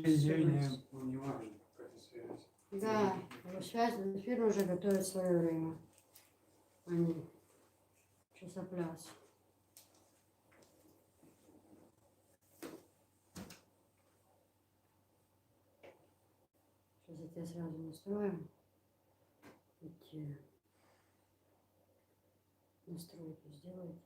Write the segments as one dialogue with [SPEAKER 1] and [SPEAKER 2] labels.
[SPEAKER 1] Извини, ну, не важно, какая связь.
[SPEAKER 2] Да, связь, эфир уже готовит свое время. Они часопляс. Сейчас я тебя сразу настрою. Эти настройки сделайте.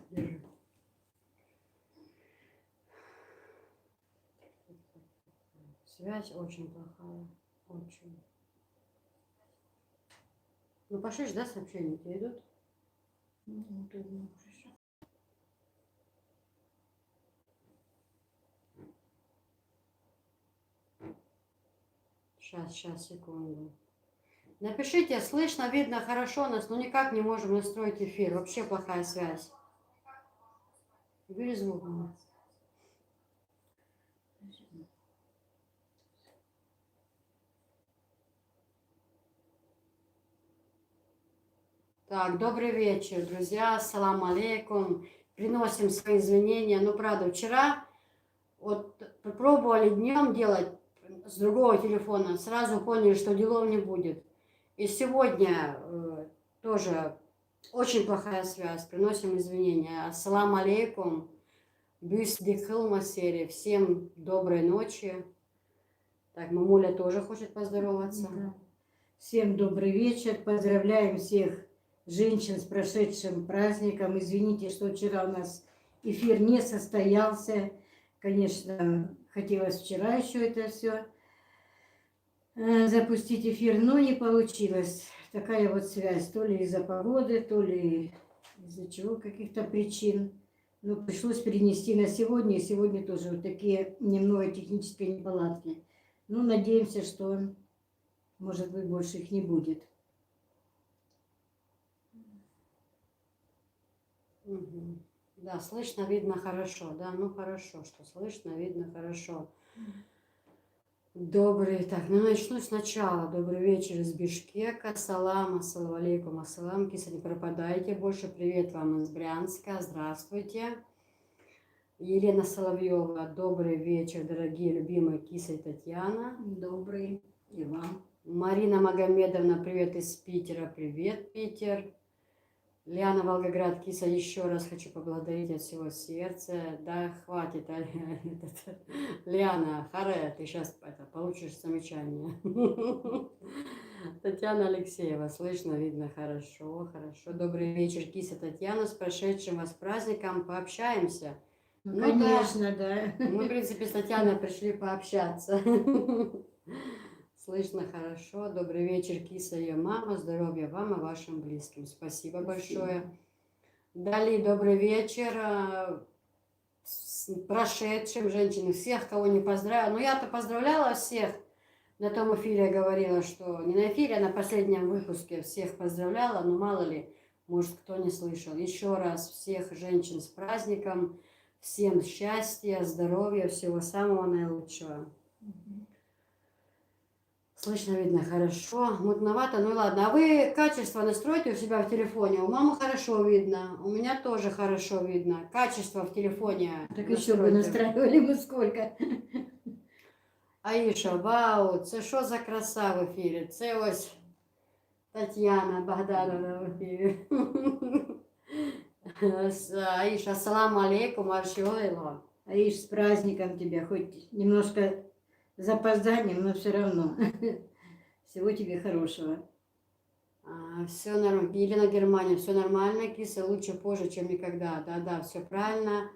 [SPEAKER 2] Держи. Связь очень плохая. Очень. Ну, пошли, да, сообщения тебе идут?
[SPEAKER 3] Ну, трудно.
[SPEAKER 2] Сейчас, секунду. Напишите, слышно, видно, хорошо нас, но никак не можем настроить эфир. Вообще плохая связь. Убери звук. Так, добрый вечер, друзья. Ассаламу алейкум. Приносим свои извинения. Ну, правда, вчера вот попробовали днем делать с другого телефона. Сразу поняли, что делов не будет. И сегодня тоже очень плохая связь. Приносим извинения. Ассаламу алейкум. Бюсдихылма серия. Всем доброй ночи. Так, мамуля тоже хочет поздороваться.
[SPEAKER 3] Да. Всем добрый вечер. Поздравляем всех женщин с прошедшим праздником. Извините, что вчера у нас эфир не состоялся. Конечно, хотелось вчера еще это все запустить эфир, но не получилось. Такая вот связь. То ли из-за погоды, то ли из-за чего, каких-то причин. Но пришлось перенести на сегодня. И сегодня тоже вот такие немного технические неполадки. Ну, надеемся, что, может быть, больше их не будет.
[SPEAKER 2] Угу. Да, слышно, видно хорошо. Да, ну хорошо, что слышно, видно хорошо. Добрый, так, ну начну сначала. Добрый вечер из Бишкека. Салам, ассаламу алейкум, ассалам. Киса, не пропадайте больше. Привет вам из Брянска. Здравствуйте. Елена Соловьева. Добрый вечер, дорогие, любимые Киса и Татьяна.
[SPEAKER 3] Добрый. И вам.
[SPEAKER 2] Марина Магомедовна, привет из Питера. Привет, Питер. Лиана Волгоград, Киса, еще раз хочу поблагодарить от всего сердца. Да, хватит, Лиана, харе, ты сейчас получишь замечание. Татьяна Алексеева, слышно, видно, хорошо, хорошо. Добрый вечер, Киса Татьяна, с прошедшим вас праздником, пообщаемся.
[SPEAKER 3] Ну, конечно, да.
[SPEAKER 2] Мы, в принципе, с Татьяной пришли пообщаться. Слышно хорошо. Добрый вечер, Киса и ее мама. Здоровья вам и вашим близким. Спасибо большое. Дали добрый вечер с прошедшим женщинам. Всех, кого не поздравила. Ну, я-то поздравляла всех. На том эфире я говорила, что не на эфире, а на последнем выпуске всех поздравляла. Но мало ли, может, кто не слышал. Еще раз всех женщин с праздником. Всем счастья, здоровья, всего самого наилучшего. Слышно, видно хорошо, мутновато, ну ладно. А вы качество настройте у себя в телефоне. У мамы хорошо видно, у меня тоже хорошо видно. Качество в телефоне.
[SPEAKER 3] Так еще бы настраивали мы сколько.
[SPEAKER 2] Аиша, вау, це що за краса в ефірі? Це ось Татьяна Богданова в ефірі. Аиша, ассаламу алейкум, аршиойло.
[SPEAKER 3] Аиш, с праздником тебя, хоть немножко с запозданием, но все равно. Всего тебе хорошего.
[SPEAKER 2] Все нормально. Елена Германия, все нормально, Киса, лучше позже, чем никогда. Да, все правильно.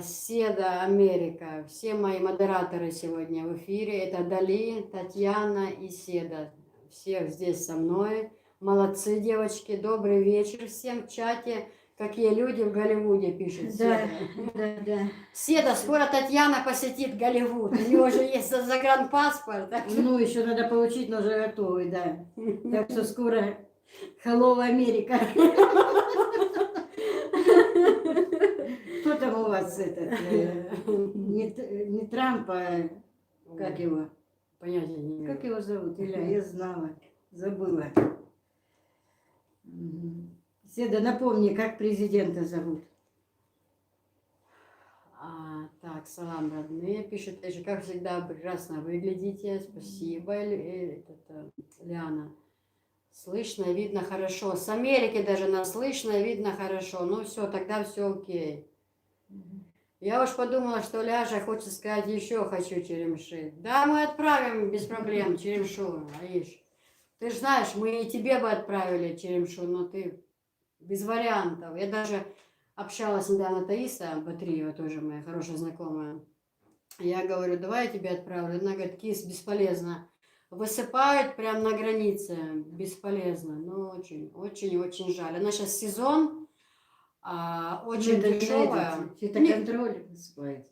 [SPEAKER 2] Седа Америка, все мои модераторы сегодня в эфире. Это Дали, Татьяна и Седа. Всех здесь со мной. Молодцы, девочки. Добрый вечер всем в чате. Какие люди в Голливуде пишут.
[SPEAKER 3] Да, да.
[SPEAKER 2] Седа, скоро Татьяна посетит Голливуд. У нее уже есть загранпаспорт.
[SPEAKER 3] Ну, еще надо получить, но уже готовый, да. Так что скоро Hello, Америка. вас этот, не Трамп, а как его?
[SPEAKER 2] Понятия не имею.
[SPEAKER 3] Как его зовут? Иля, я знала, забыла. Седа, напомни, как президента зовут.
[SPEAKER 2] Так, салам, родные. Пишет, Эжи, как всегда, прекрасно выглядите. Спасибо, Лиана. Слышно, видно хорошо. С Америки даже нас слышно, видно хорошо. Ну все, тогда все окей. Я уж подумала, что Ляжа хочет сказать, еще хочу черемши. Да, мы отправим без проблем черемшу, Аиш. Ты же знаешь, мы и тебе бы отправили черемшу, но ты без вариантов. Я даже общалась недавно Таиса Батриева, тоже моя хорошая знакомая. Я говорю, давай я тебе отправлю. Она говорит, кис, бесполезно. Высыпают прямо на границе, бесполезно. Ну, очень, очень, очень жаль. Она сейчас сезон, очень дешевая.
[SPEAKER 3] Фитоконтроль высыпает.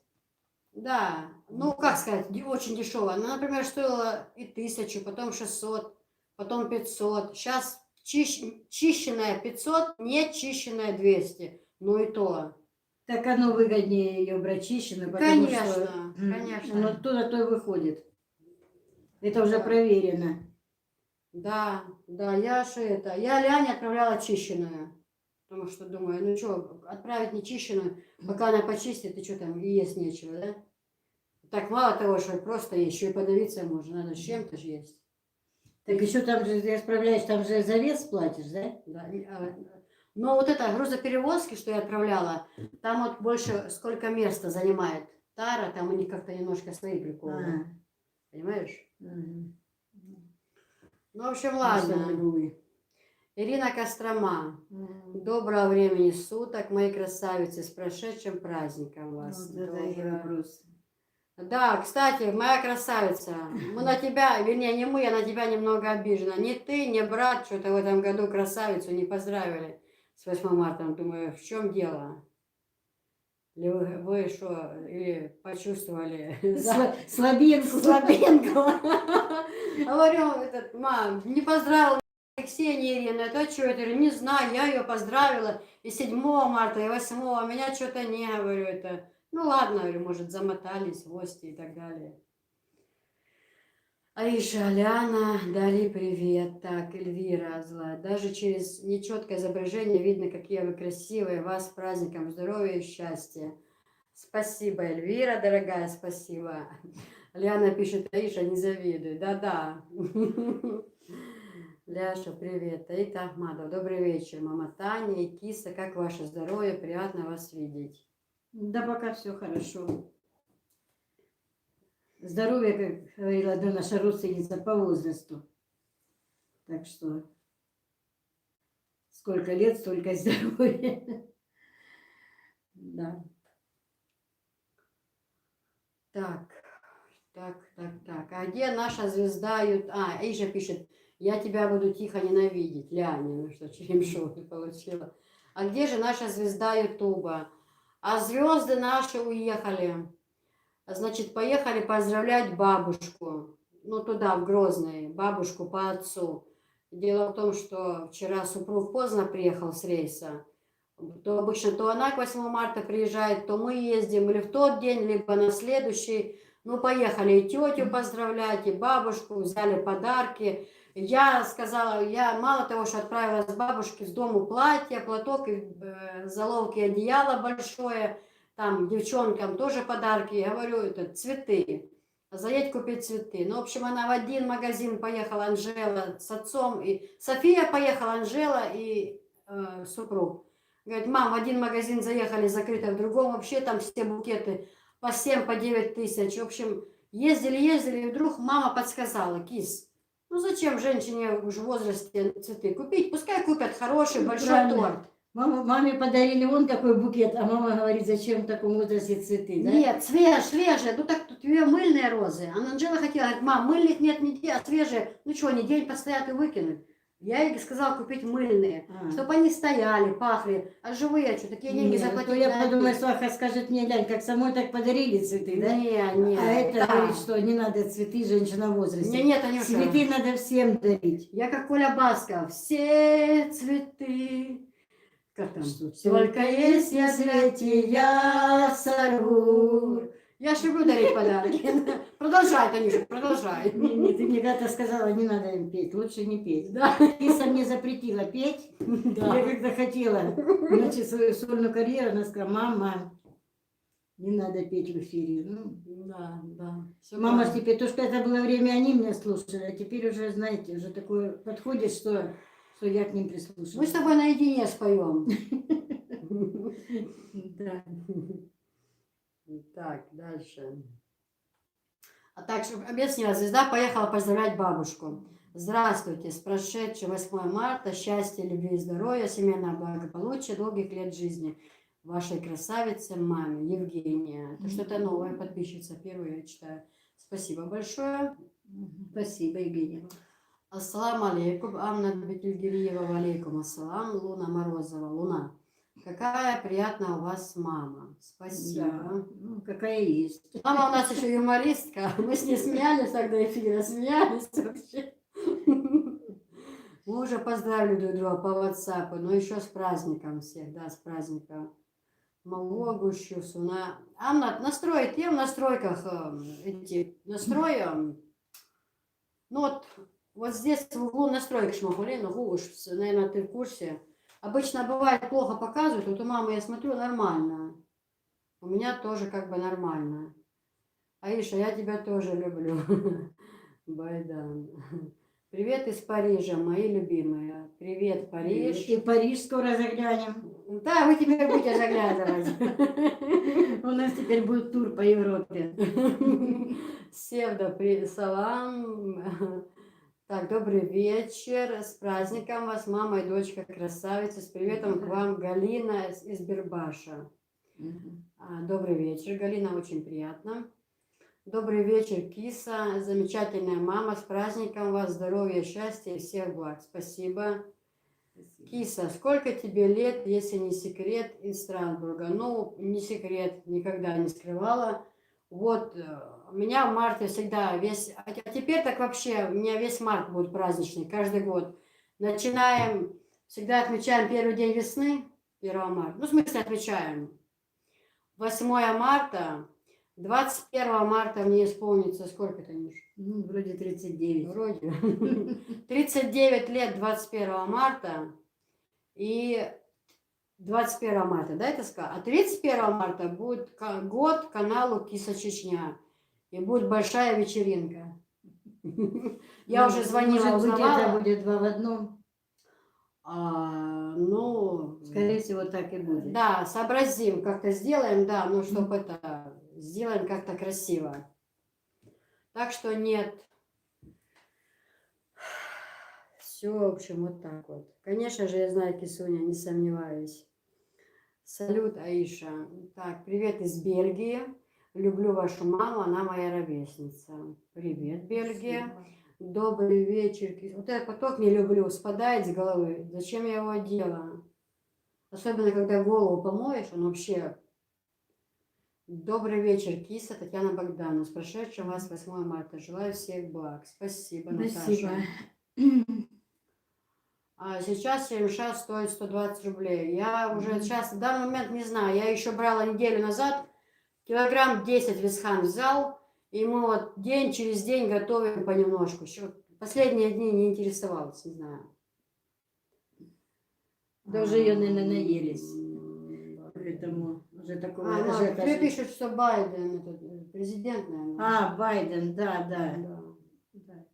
[SPEAKER 2] Да, ну, как сказать, очень дешевая. Она, например, стоила и 1000, потом 600, потом 500. Сейчас чищенная 500, не чищенная 200. Ну и то.
[SPEAKER 3] Так оно выгоднее ее брать чищенную, потому
[SPEAKER 2] Конечно,
[SPEAKER 3] что
[SPEAKER 2] конечно.
[SPEAKER 3] оно оттуда то и выходит. Это уже
[SPEAKER 2] Да.
[SPEAKER 3] проверено.
[SPEAKER 2] Да, я Ляне отправляла чищенную. Потому что думаю, ну что, отправить нечищенную, пока она почистит, и что там, и есть нечего, да? Так мало того, что просто есть, еще и подавиться можно, надо с чем-то же есть.
[SPEAKER 3] Так еще там же, ты справляешь, там же за вес платишь, да?
[SPEAKER 2] Да. Но вот это грузоперевозки, что я отправляла, там вот больше сколько места занимает тара, там у них как-то немножко свои приколы. Понимаешь? Ну, в общем, ладно. Ирина Кострома. Доброго времени суток, мои красавицы, с прошедшим праздником вас.
[SPEAKER 3] Вот это и вопрос.
[SPEAKER 2] Да, кстати, моя красавица, мы на тебя, вернее, не мы, я на тебя немного обижена. Ни ты, ни брат что-то в этом году красавицу не поздравили с 8 марта. Думаю, в чем дело? Или вы что, или почувствовали
[SPEAKER 3] Слабинку.
[SPEAKER 2] слабинку? Говорю, мам, не поздравила Алексея, ни Ирину, это что, это, не знаю, я ее поздравила и 7 марта, и 8, а меня что-то не, говорю, это, ну ладно, говорю, может, замотались гости и так далее. Аиша, Аляна, Дали, привет. Так, Эльвира, зла. Даже через нечеткое изображение видно, какие вы красивые. Вас с праздником здоровья и счастья. Спасибо, Эльвира, дорогая, спасибо. Ляна пишет, Аиша, не завидуй. Да-да. Ляша, привет. Таит Ахмадов, добрый вечер. Мама Таня и Киса, как ваше здоровье? Приятно вас видеть.
[SPEAKER 3] Да пока все хорошо. Здоровье, как говорила одна наша родственница, по возрасту. Так что сколько лет, столько здоровья. Да.
[SPEAKER 2] Так. А где наша звезда? Иша пишет, я тебя буду тихо ненавидеть. Ляня, ну что, черемшу ты получила. А где же наша звезда Ютуба? А звезды наши уехали. Значит, поехали поздравлять бабушку. Ну, туда, в Грозный, бабушку по отцу. Дело в том, что вчера супруг поздно приехал с рейса. То обычно то она к 8 марта приезжает, то мы ездим, или в тот день, либо на следующий. Ну, поехали и тетю поздравлять, и бабушку, взяли подарки. Я сказала, я мало того, что отправила с бабушки с дому платье, платок, заловки, одеяло большое, там девчонкам тоже подарки, я говорю, это цветы, заедь купить цветы. Ну, в общем, она в один магазин поехала, Анжела с отцом, и София поехала, Анжела и супруг. Говорит, мам, в один магазин заехали, закрыто, в другом вообще там все букеты по 7, по 9 тысяч. В общем, ездили, и вдруг мама подсказала, Кис, ну зачем женщине уже в возрасте цветы купить? Пускай купят хороший, большой торт.
[SPEAKER 3] Маме подарили вон какой букет, а мама говорит, зачем в таком возрасте цветы, да?
[SPEAKER 2] Нет, свежие, ну так тут две мыльные розы. А Анжела хотела, говорит, мам, мыльных нет нигде, а свежие, ну что, не день постоят и выкинуть. Я ей сказала купить мыльные, чтобы они стояли, пахли, а живые, что такие деньги заплатили.
[SPEAKER 3] Я подумаю, Сваха скажет мне, глянь, как самой так подарили цветы, да?
[SPEAKER 2] Не.
[SPEAKER 3] А это говорит, что не надо цветы, женщина в возрасте.
[SPEAKER 2] Нет, Анюша.
[SPEAKER 3] Цветы надо всем дарить.
[SPEAKER 2] Я как Коля Басков, все цветы,
[SPEAKER 3] Как там?
[SPEAKER 2] Только если я свете, я сорву. Я ж люблю дарить подарки. Продолжай, Танюша, продолжай.
[SPEAKER 3] Не, ты мне когда-то сказала, не надо им петь, лучше не петь.
[SPEAKER 2] Да.
[SPEAKER 3] Киса мне запретила петь.
[SPEAKER 2] Да.
[SPEAKER 3] Я когда хотела начать свою сольную карьеру, она сказала, мама, не надо петь в эфире. Ну,
[SPEAKER 2] Да, да. Всё
[SPEAKER 3] мама ж
[SPEAKER 2] правильно.
[SPEAKER 3] теперь, то, что это было время, они меня слушали, а теперь уже, знаете, уже такое подходит, что я к ним прислушиваюсь.
[SPEAKER 2] Мы с тобой наедине споем.
[SPEAKER 3] Да.
[SPEAKER 2] Так, дальше. А так, чтобы объяснила, звезда поехала поздравлять бабушку. Здравствуйте, с прошедшим 8 марта, счастья, любви и здоровья, семейного благополучия, долгих лет жизни. Вашей красавице, маме, Евгения. Это что-то новое, подписчица, первую я читаю. Спасибо большое.
[SPEAKER 3] Спасибо, Евгения.
[SPEAKER 2] Ассаламу алейкум, Анна Бетельгириева, алейкум ассалам, Луна Морозова, Луна. Какая приятная у вас мама. Спасибо.
[SPEAKER 3] Да, ну, какая есть.
[SPEAKER 2] Мама у нас еще юмористка. Мы с ней смеялись тогда эфира, смеялись вообще. Мы уже поздравили друг друга по WhatsApp, но еще с праздником всех, да, с праздником. Малогущу, Суна. Анна, настроить, я в настройках эти настрои. Ну вот здесь в углу настройки шмахулин, уж, наверное, ты в курсе. Обычно бывает плохо показывают, вот у мамы я смотрю нормально. У меня тоже как бы нормально. Аиша, я тебя тоже люблю. Байдан. Привет из Парижа, мои любимые. Привет, Париж.
[SPEAKER 3] И в Париж скоро заглянем.
[SPEAKER 2] Да, вы теперь будете заглядывать.
[SPEAKER 3] У нас теперь будет тур по Европе.
[SPEAKER 2] Севда, салам. Так, добрый вечер. С праздником вас, мама и дочка красавица. С приветом к вам, Галина из Бербаша. Добрый вечер, Галина, очень приятно. Добрый вечер, Киса, замечательная мама, с праздником вас, здоровья, счастья и всех благ. Спасибо. Киса, сколько тебе лет, если не секрет, из Страсбурга? Ну, не секрет, никогда не скрывала. Вот, у меня в марте всегда весь, а теперь так вообще, у меня весь март будет праздничный, каждый год. Начинаем, всегда отмечаем первый день весны, 1 марта, ну, в смысле, отмечаем. 8 марта, 21 марта мне исполнится сколько, Танюш?
[SPEAKER 3] Ну, вроде 39.
[SPEAKER 2] Вроде. 39 лет 21 марта и 21 марта, да, это сказала? А 31 марта будет год каналу Киса Чечня. И будет большая вечеринка. Я уже звонила,
[SPEAKER 3] может быть, это
[SPEAKER 2] узнавала.
[SPEAKER 3] будет 2 в одном.
[SPEAKER 2] Ну,
[SPEAKER 3] Скорее всего, так и будет.
[SPEAKER 2] да, сообразим, как-то сделаем, да, ну, чтобы это, сделаем как-то красиво. Так что нет. Все, в общем, вот так вот. Конечно же, я знаю Кисуня, не сомневаюсь. Салют, Аиша. Так, привет из Бельгии. Люблю вашу маму, она моя ровесница. Привет, Бельгия. Добрый вечер. Вот этот поток не люблю, спадает с головы. Зачем я его одела? Особенно, когда голову помоешь, он вообще... Добрый вечер, Киса, Татьяна Богданова. С прошедшим вас 8 марта. Желаю всех благ. Спасибо,
[SPEAKER 3] Спасибо.
[SPEAKER 2] Наташа. А сейчас МШ стоит 120 рублей. Я уже сейчас, в данный момент не знаю. Я еще брала неделю назад. Килограмм 10 Висхан взял. И мы вот день через день готовим понемножку. Еще последние дни не интересовалась, не знаю.
[SPEAKER 3] Даже ее, наверное, наелись. Поэтому уже такого ажиотажа.
[SPEAKER 2] Тебе пишут, что Байден, этот, президент, наверное.
[SPEAKER 3] Байден, да.
[SPEAKER 2] Да.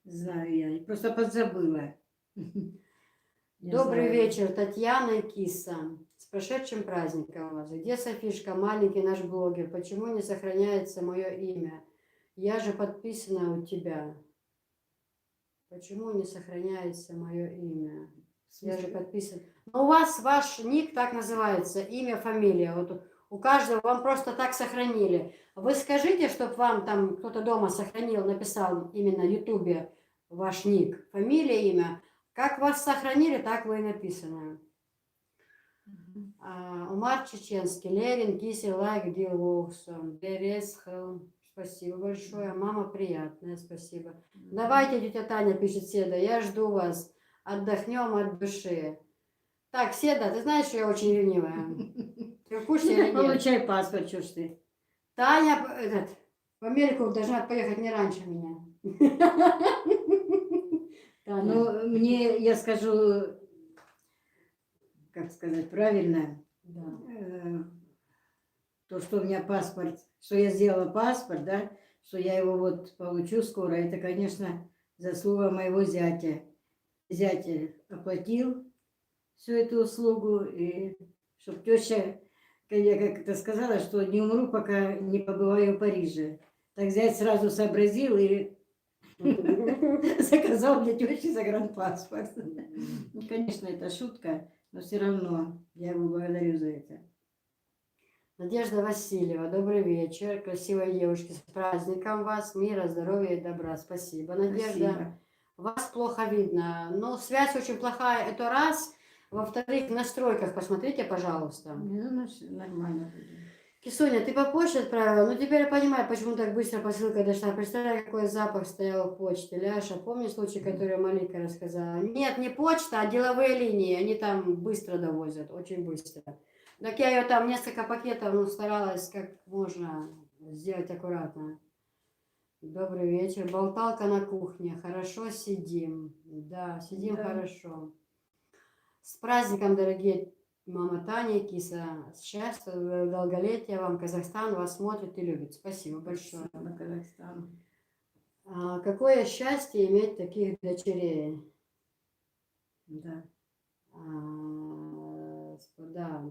[SPEAKER 3] Знаю я. Просто подзабыла.
[SPEAKER 2] Добрый вечер, Татьяна и Киса. С прошедшим праздником вас. Где Софишка, маленький наш блогер? Почему не сохраняется мое имя? Я же подписана у тебя. Почему не сохраняется мое имя? Я же подписан. Но у вас ваш ник так называется, имя, фамилия. Вот у каждого вам просто так сохранили. Вы скажите, чтобы вам там кто-то дома сохранил, написал именно в Ютубе ваш ник, фамилия, имя. Как вас сохранили, так вы и написаны. Умар Чеченский, Лерин, Киси, Лайк, Дил Волксон, Бересхел. Спасибо большое. Мама приятная, спасибо. Давайте, тетя Таня пишет Седа, я жду вас. Отдохнем от души. Так, Седа, ты знаешь, что я очень ленивая. Ты в курсе или нет?
[SPEAKER 3] Получай паспорт, что ж ты.
[SPEAKER 2] Таня в Америку должна поехать не раньше меня. Таня.
[SPEAKER 3] Ну, мне, я скажу, как сказать правильно,
[SPEAKER 2] Да.
[SPEAKER 3] То, что у меня паспорт, что я сделала паспорт, да, что я его вот получу скоро, это, конечно, заслуга моего зятя. Зять оплатил всю эту услугу, и чтобы теща, как я как-то сказала, что не умру, пока не побываю в Париже. Так зять сразу сообразил и заказал для тещи загранпаспорт. Ну, конечно, это шутка, но все равно я его благодарю за это.
[SPEAKER 2] Надежда Васильева, добрый вечер. Красивые девушки, с праздником вас, мира, здоровья и добра. Спасибо, Надежда.
[SPEAKER 3] Спасибо.
[SPEAKER 2] Вас плохо видно. Но связь очень плохая, это раз. Во-вторых, в настройках посмотрите, пожалуйста.
[SPEAKER 3] Ну, нормально.
[SPEAKER 2] Кисуня, ты по почте отправила? Ну, теперь я понимаю, почему так быстро посылка дошла. Представляю, какой запах стоял в почте. Ляша, помнишь случай, который Малика рассказала? Нет, не почта, а деловые линии. Они там быстро довозят, очень быстро. Так я ее там несколько пакетов, ну, старалась как можно сделать аккуратно. Добрый вечер. Болталка на кухне. Хорошо сидим. Да, сидим
[SPEAKER 3] Да.
[SPEAKER 2] хорошо. С праздником, дорогие мама Таня и Киса. Счастья, долголетия вам. Казахстан вас смотрит и любит. Спасибо большое.
[SPEAKER 3] На Казахстан.
[SPEAKER 2] Какое счастье иметь таких дочерей.
[SPEAKER 3] Да.
[SPEAKER 2] Да.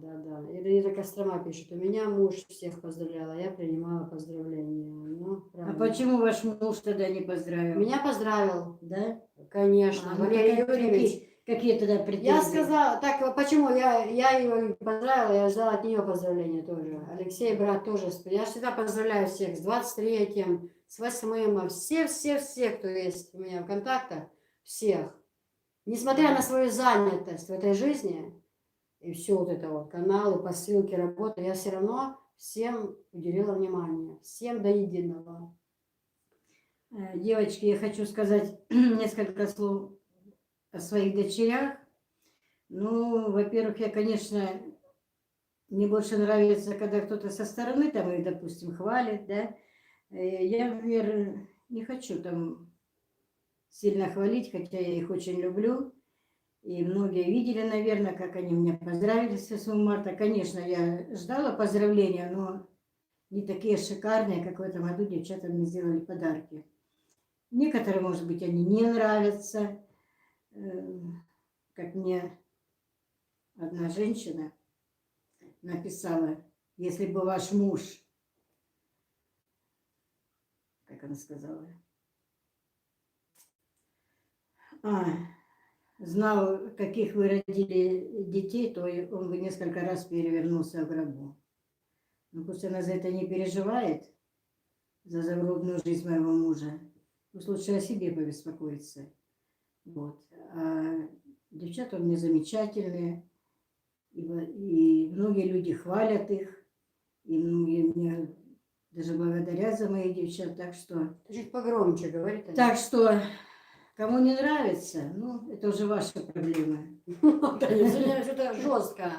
[SPEAKER 2] Ира Кострома пишет. У меня муж всех поздравляла, я принимала поздравления. Ну,
[SPEAKER 3] А
[SPEAKER 2] правильно.
[SPEAKER 3] почему ваш муж тогда не поздравил?
[SPEAKER 2] Меня поздравил.
[SPEAKER 3] Да?
[SPEAKER 2] Конечно,
[SPEAKER 3] Ну,
[SPEAKER 2] Валерий Юрьевич.
[SPEAKER 3] Какие тогда претензии?
[SPEAKER 2] Я сказала, так, почему я его поздравила, я ждала от нее поздравления тоже. Алексей, брат, тоже. Я всегда поздравляю всех с 23-м, с 8-м, все, кто есть у меня в контактах, всех. Несмотря на свою занятость в этой жизни, и все вот это вот, каналы, посылки, работа, я все равно всем уделила внимание, всем до единого.
[SPEAKER 3] Девочки, я хочу сказать несколько слов о своих дочерях. Ну, во-первых, я, конечно, мне больше нравится, когда кто-то со стороны там их, допустим, хвалит, да. Я, например, не хочу там сильно хвалить, хотя я их очень люблю. И многие видели, наверное, как они меня поздравили с 8 марта. Конечно, я ждала поздравления, но не такие шикарные, как в этом году девчата мне сделали подарки. Некоторые, может быть, они не нравятся. Как мне одна женщина написала, если бы ваш муж, как она сказала, знал, каких вы родили детей, то он бы несколько раз перевернулся в гробу. Но пусть она за это не переживает, за загробную жизнь моего мужа. Пусть лучше о себе побеспокоиться. Вот. А девчата у меня замечательные, и многие люди хвалят их, и многие мне даже благодарят за моих девчат, так что...
[SPEAKER 2] Чуть погромче говори.
[SPEAKER 3] Так что, кому не нравится, ну, это уже ваши проблемы.
[SPEAKER 2] Извиняюсь, что-то жестко.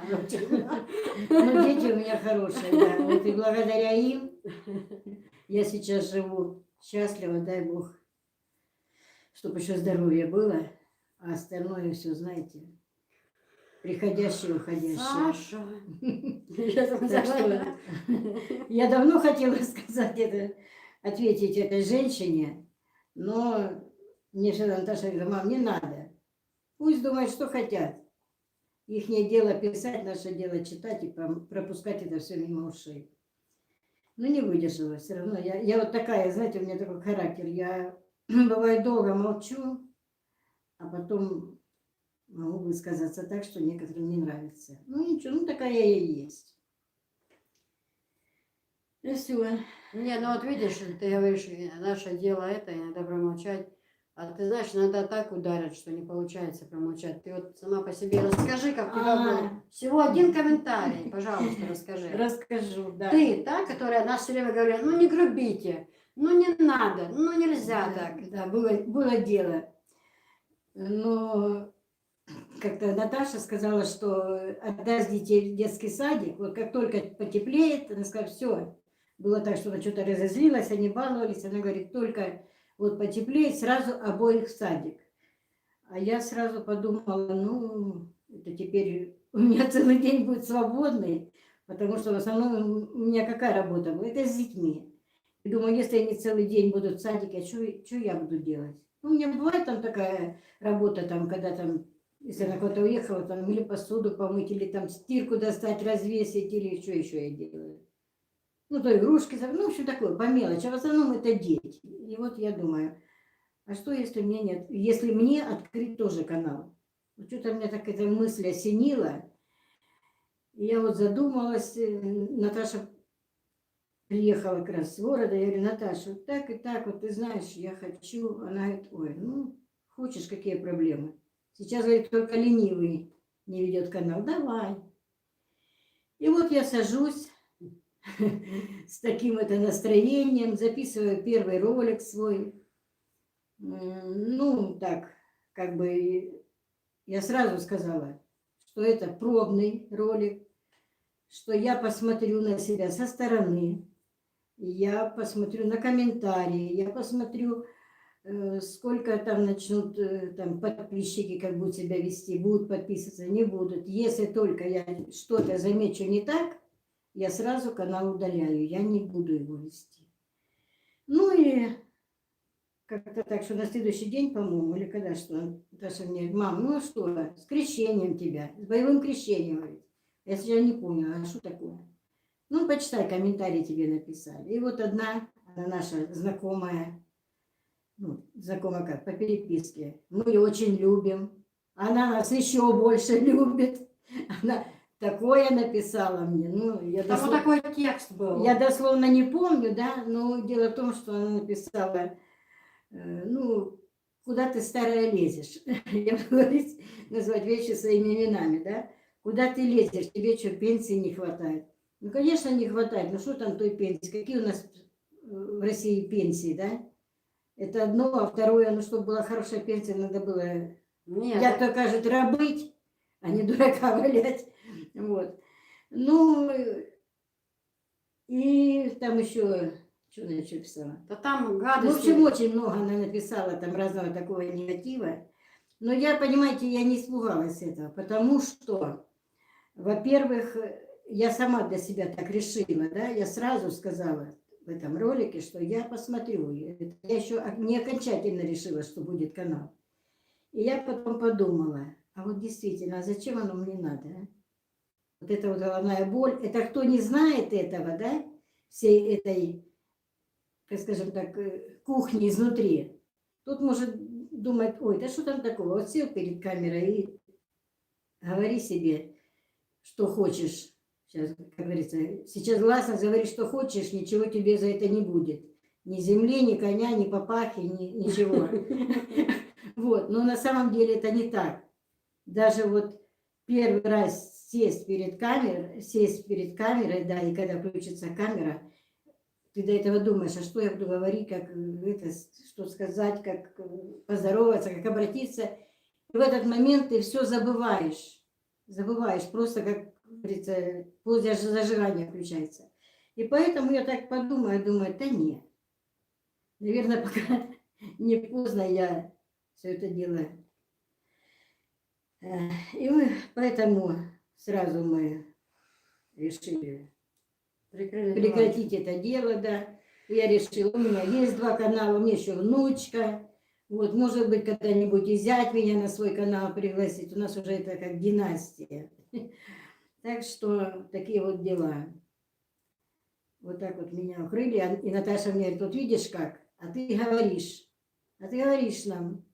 [SPEAKER 3] Но дети у меня хорошие, да. Вот и благодаря им я сейчас живу счастливо, дай Бог, чтобы еще здоровье было, а остальное все, знаете, приходящее, уходящее.
[SPEAKER 2] Саша.
[SPEAKER 3] Так что я давно хотела сказать это, ответить этой женщине, но мне же Наташа говорит, мам, не надо. Пусть думают, что хотят. Ихнее дело писать, наше дело читать и пропускать это все мимо ушей. Ну, не выдержала все равно. Я вот такая, знаете, у меня такой характер. Я, бывает, долго молчу, а потом могу высказаться так, что некоторым не нравится. Ну, ничего, ну, такая я и есть. И все.
[SPEAKER 2] Не, ну вот видишь, ты говоришь, наше дело это, иногда промолчать. А ты знаешь, иногда так ударят, что не получается промолчать. Ты вот сама по себе расскажи, как у тебя было. Всего один комментарий, пожалуйста, расскажи.
[SPEAKER 3] Расскажу, да.
[SPEAKER 2] Ты та, которая нас все время говорила, ну не грубите, ну не надо, ну нельзя так.
[SPEAKER 3] Да, было дело. Но как-то Наташа сказала, что отдаст детей в детский садик, вот как только потеплеет, она сказала, все. Было так, что она что-то разозлилась, они баловались, она говорит, только вот потеплеет, сразу обоих в садик. А я сразу подумала, ну, это теперь у меня целый день будет свободный, потому что в основном у меня какая работа была? Это с детьми. И думаю, если они целый день будут в садике, что я буду делать? Ну, у меня бывает там такая работа, там, когда там, если она куда-то уехала, там, или посуду помыть, или там стирку достать, развесить, или что еще я делаю. Ну, то игрушки, ну, в общем, такое, по мелочи. А в основном это дети. И вот я думаю, а что, если мне нет? Если мне открыть тоже канал? Вот что-то меня так эта мысль осенила. И я вот задумалась, Наташа приехала как раз с города, я говорю, Наташа, вот так и так, вот ты знаешь, я хочу. Она говорит, ой, ну, хочешь, какие проблемы? Сейчас, говорит, только ленивый не ведет канал. Давай. И вот я сажусь с таким это настроением, записываю первый ролик свой. Ну, так, как бы я сразу сказала, что это пробный ролик, что я посмотрю на себя со стороны, я посмотрю на комментарии, я посмотрю, сколько там начнут там, подписчики, как будут себя вести, будут подписываться, не будут. Если только я что-то замечу не так, я сразу канал удаляю, я не буду его вести. Ну и как-то так, что на следующий день, по-моему, или когда что, Даша мне говорит, мам, ну что, с крещением тебя, с боевым крещением, говорит. Я сейчас не помню, а что такое? Ну, почитай, комментарии тебе написали. И вот одна, она наша знакомая, ну, знакомая как, по переписке, мы ее очень любим, она нас еще больше любит, она такое написала мне, ну, я
[SPEAKER 2] Там вот такой текст был.
[SPEAKER 3] я дословно не помню, да, но дело в том, что она написала, ну, куда ты старая лезешь? Я буду говорить, назвать вещи своими именами, да? Куда ты лезешь? Тебе что, пенсии не хватает? Ну, конечно, не хватает. Ну, что там той пенсии? Какие у нас в России пенсии, да? Это одно, а второе, ну, чтобы была хорошая пенсия, надо было,
[SPEAKER 2] Нет,
[SPEAKER 3] як то кажет, рабыть, а не дурака валять. Вот. Ну, и там еще, что она еще писала?
[SPEAKER 2] да там
[SPEAKER 3] В
[SPEAKER 2] гадости.
[SPEAKER 3] общем, очень много она написала там разного такого негатива. Но я, понимаете, я не испугалась этого, потому что, во-первых, я сама для себя так решила, да, я сразу сказала в этом ролике, что я посмотрю. Я еще не окончательно решила, что будет канал. И я потом подумала, а вот действительно, а зачем оно мне надо? А? Вот эта вот головная боль, это кто не знает этого, да, всей этой, как скажем так, кухни изнутри, тот может думать, ой, да что там такого, вот сел перед камерой и говори себе, что хочешь. Сейчас, как говорится, сейчас гласно говори, что хочешь, ничего тебе за это не будет. Ни земли, ни коня, ни папахи, ничего. Вот, но на самом деле это не так. Даже вот первый раз сесть перед камерой, да, и когда включится камера, ты до этого думаешь, а что я буду говорить, как это, что сказать, как поздороваться, как обратиться. И в этот момент ты все забываешь. Забываешь, просто, как говорится, после зажигания включается. И поэтому я так думаю, да нет. Наверное, пока не поздно я все это дело. И поэтому сразу мы решили прекратить это дело, да. Я решила, у меня есть 2 канала, у меня еще внучка. Вот, может быть, когда-нибудь и зять меня на свой канал пригласить. У нас уже это как династия. Так что такие вот дела. Вот так вот меня укрыли. И Наташа мне говорит, вот видишь как, а ты говоришь нам,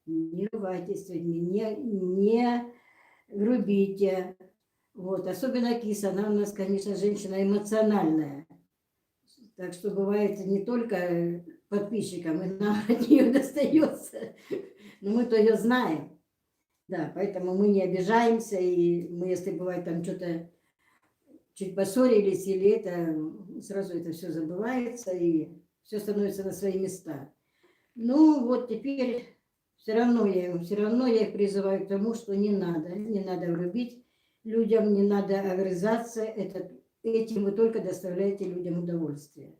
[SPEAKER 3] не ругайтесь с людьми, не грубите. Вот, особенно Киса, она у нас, конечно, женщина эмоциональная. Так что бывает не только подписчикам, и нам от нее достается. Но мы-то ее знаем. Да, поэтому мы не обижаемся, и мы, если бывает там что-то чуть поссорились или это, сразу это все забывается, и все становится на свои места. Ну, вот теперь Все равно я их призываю к тому, что не надо врубить людям, не надо огрызаться. Этим вы только доставляете людям удовольствие.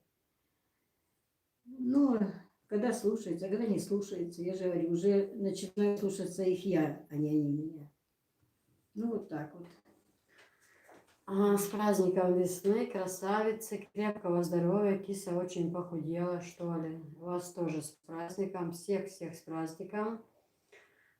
[SPEAKER 3] Ну, когда слушается, когда не слушается, я же говорю, уже начинаю слушаться их я, а не они меня. Ну, вот так вот.
[SPEAKER 2] С праздником весны, красавицы, крепкого здоровья. Киса очень похудела, что ли. Вас тоже с праздником, всех-всех с праздником.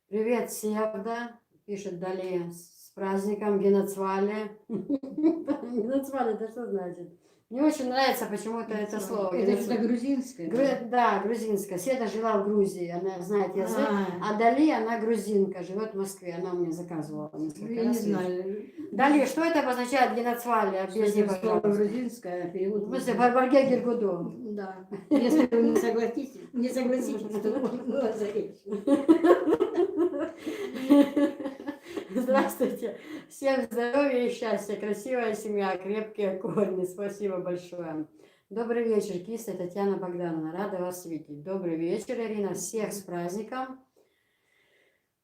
[SPEAKER 2] Привет, Севда, пишет Далее, с праздником Геноцвали. Геноцвали, это что значит? Мне очень нравится почему-то это слово.
[SPEAKER 3] Это что-то грузинское?
[SPEAKER 2] Да, грузинская. Света жила в Грузии, она знает язык. А Дали, она грузинка, живет в Москве. Она мне заказывала несколько
[SPEAKER 3] Я не
[SPEAKER 2] раз.
[SPEAKER 3] знаю.
[SPEAKER 2] Дали, что это обозначает геноцвали? Объясни,
[SPEAKER 3] Что слово
[SPEAKER 2] пожалуйста.
[SPEAKER 3] грузинское, а перевод...
[SPEAKER 2] В смысле, Барбарге Гергуду.
[SPEAKER 3] Да. Если вы не согласитесь, то было заречь.
[SPEAKER 2] Здравствуйте. Всем здоровья и счастья, красивая семья, крепкие корни. Спасибо большое. Добрый вечер, Киса, Татьяна Богдановна. Рада вас видеть. Добрый вечер, Ирина. Всех с праздником.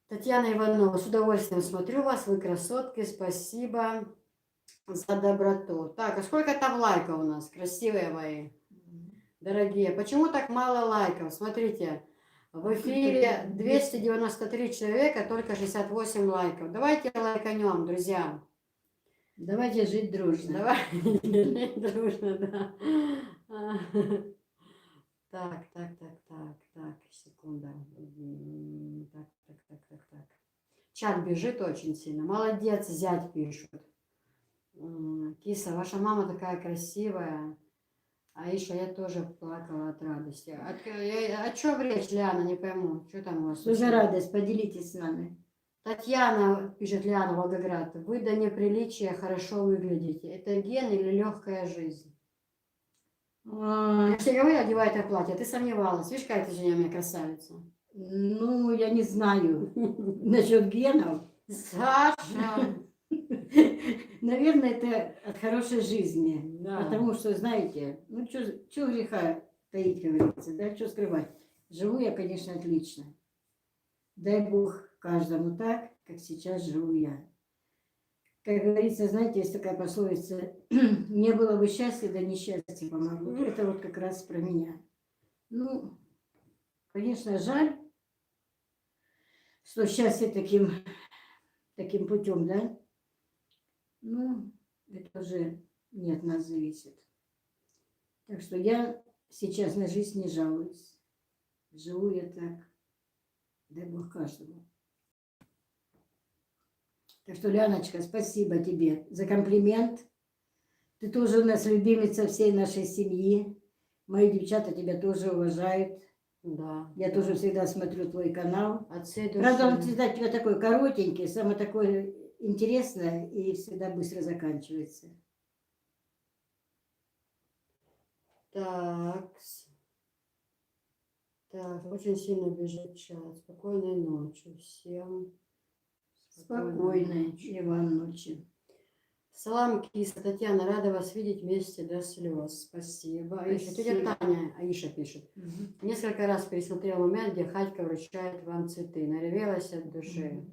[SPEAKER 2] Татьяна Иванова, с удовольствием смотрю вас. Вы красотки. Спасибо за доброту. Так, а сколько там лайков у нас? Красивые мои. Дорогие. Почему так мало лайков? Смотрите. В эфире 293 человека, только 68 лайков. Давайте лайканем, друзья.
[SPEAKER 3] Давайте жить дружно.
[SPEAKER 2] Давайте жить дружно, да. Так, секунда. Так. Чат бежит очень сильно. Молодец, зять пишут. Киса, ваша мама такая красивая. Аиша, я тоже плакала от радости. О чем речь, Лиана, не пойму. Что там у вас?
[SPEAKER 3] Что за радость? Поделитесь с нами.
[SPEAKER 2] Татьяна, пишет Лиана Волгоград, вы до неприличия хорошо выглядите. Это ген или легкая жизнь? Я тебе говорю, одевай это платье, ты сомневалась. Видишь, какая ты же у меня красавица.
[SPEAKER 3] Ну, я не знаю насчет генов.
[SPEAKER 2] Саша!
[SPEAKER 3] Наверное, это от хорошей жизни.
[SPEAKER 2] Да.
[SPEAKER 3] Потому что, знаете, ну, что греха таить, как говорится, да, что скрывать. Живу я, конечно, отлично. Дай Бог каждому так, как сейчас живу я. Как говорится, знаете, есть такая пословица, не было бы счастья, да несчастье помогло. Это вот как раз про меня. Ну, конечно, жаль, что счастье таким путем, да? Ну, это уже не от нас зависит. Так что я сейчас на жизнь не жалуюсь. Живу я так. Дай Бог каждому. Так что, Ляночка, спасибо тебе за комплимент. Ты тоже у нас любимица всей нашей семьи. Мои девчата тебя тоже уважают.
[SPEAKER 2] Да.
[SPEAKER 3] Я тоже всегда смотрю твой канал.
[SPEAKER 2] От всей души.
[SPEAKER 3] Правда, он всегда у тебя такой коротенький, самое такое интересное и всегда быстро заканчивается.
[SPEAKER 2] Так, очень сильно бежит чат. Спокойной ночи всем.
[SPEAKER 3] Спокойной и вам ночи.
[SPEAKER 2] Салам, Киса, Татьяна, рада вас видеть вместе до слез. Спасибо. Аиша, тетя Таня, Аиша пишет. Несколько раз пересмотрела момент, где Хатька вручает вам цветы. Наревелась от души.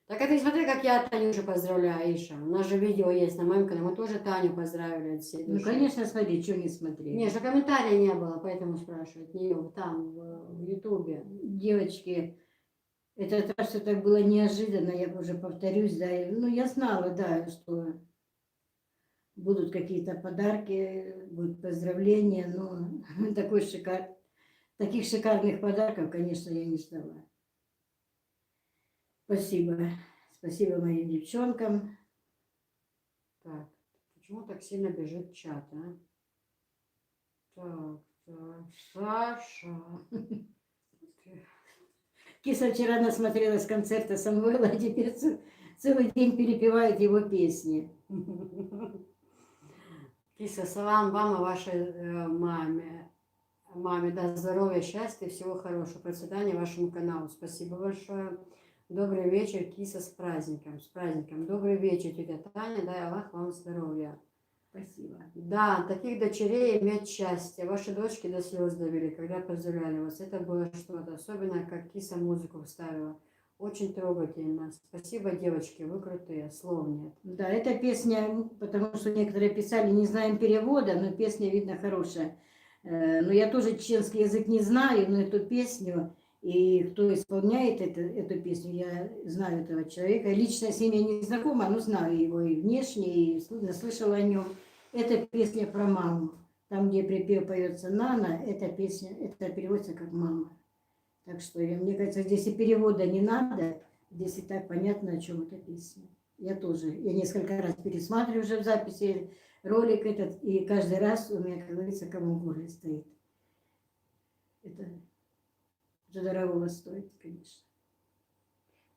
[SPEAKER 2] Так а ты смотри, как я Танюшу поздравляю, Аиша. У нас же видео есть на моем канале. Мы тоже Таню поздравили от всей души.
[SPEAKER 3] Ну, конечно, смотри, что не смотри.
[SPEAKER 2] Не, что комментария не было, поэтому спрашивают. Не, там, в Ютубе.
[SPEAKER 3] Девочки, это раз, что так было неожиданно, я уже повторюсь, да. Ну, я знала, да, что будут какие-то подарки, будут поздравления, но таких шикарных подарков, конечно, я не ждала. Спасибо. Спасибо моим девчонкам.
[SPEAKER 2] Так, почему так сильно бежит чат, а? Саша.
[SPEAKER 3] Киса вчера насмотрелась концерта Самвела, а теперь целый день перепевает его песни.
[SPEAKER 2] Киса, салам вам и вашей маме. Маме, да, здоровья, счастья, всего хорошего, процветания вашему каналу. Спасибо большое. Добрый вечер, Киса, с праздником. С праздником. Добрый вечер, тетя Таня. Дай Аллах вам здоровья.
[SPEAKER 3] Спасибо.
[SPEAKER 2] Да, таких дочерей иметь счастье. Ваши дочки до слез довели, когда поздравляли вас. Это было что-то. Особенно, как киса музыку вставила. Очень трогательно. Спасибо, девочки, вы крутые. Слов нет.
[SPEAKER 3] Да, эта песня, потому что некоторые писали, не знаем перевода, но песня, видно, хорошая. Но я тоже чеченский язык не знаю, но эту песню, и кто исполняет эту песню, я знаю этого человека. Лично с ним я не знакома, но знаю его и внешне, и слышала о нем. Это песня про маму. Там, где припев поется «Нана», эта песня, это переводится как «мама». Так что, мне кажется, здесь и перевода не надо, здесь и так понятно, о чем эта песня. Я несколько раз пересматриваю уже в записи ролик этот, и каждый раз у меня, как говорится, кому в горле стоит. Это дорогого стоит, конечно.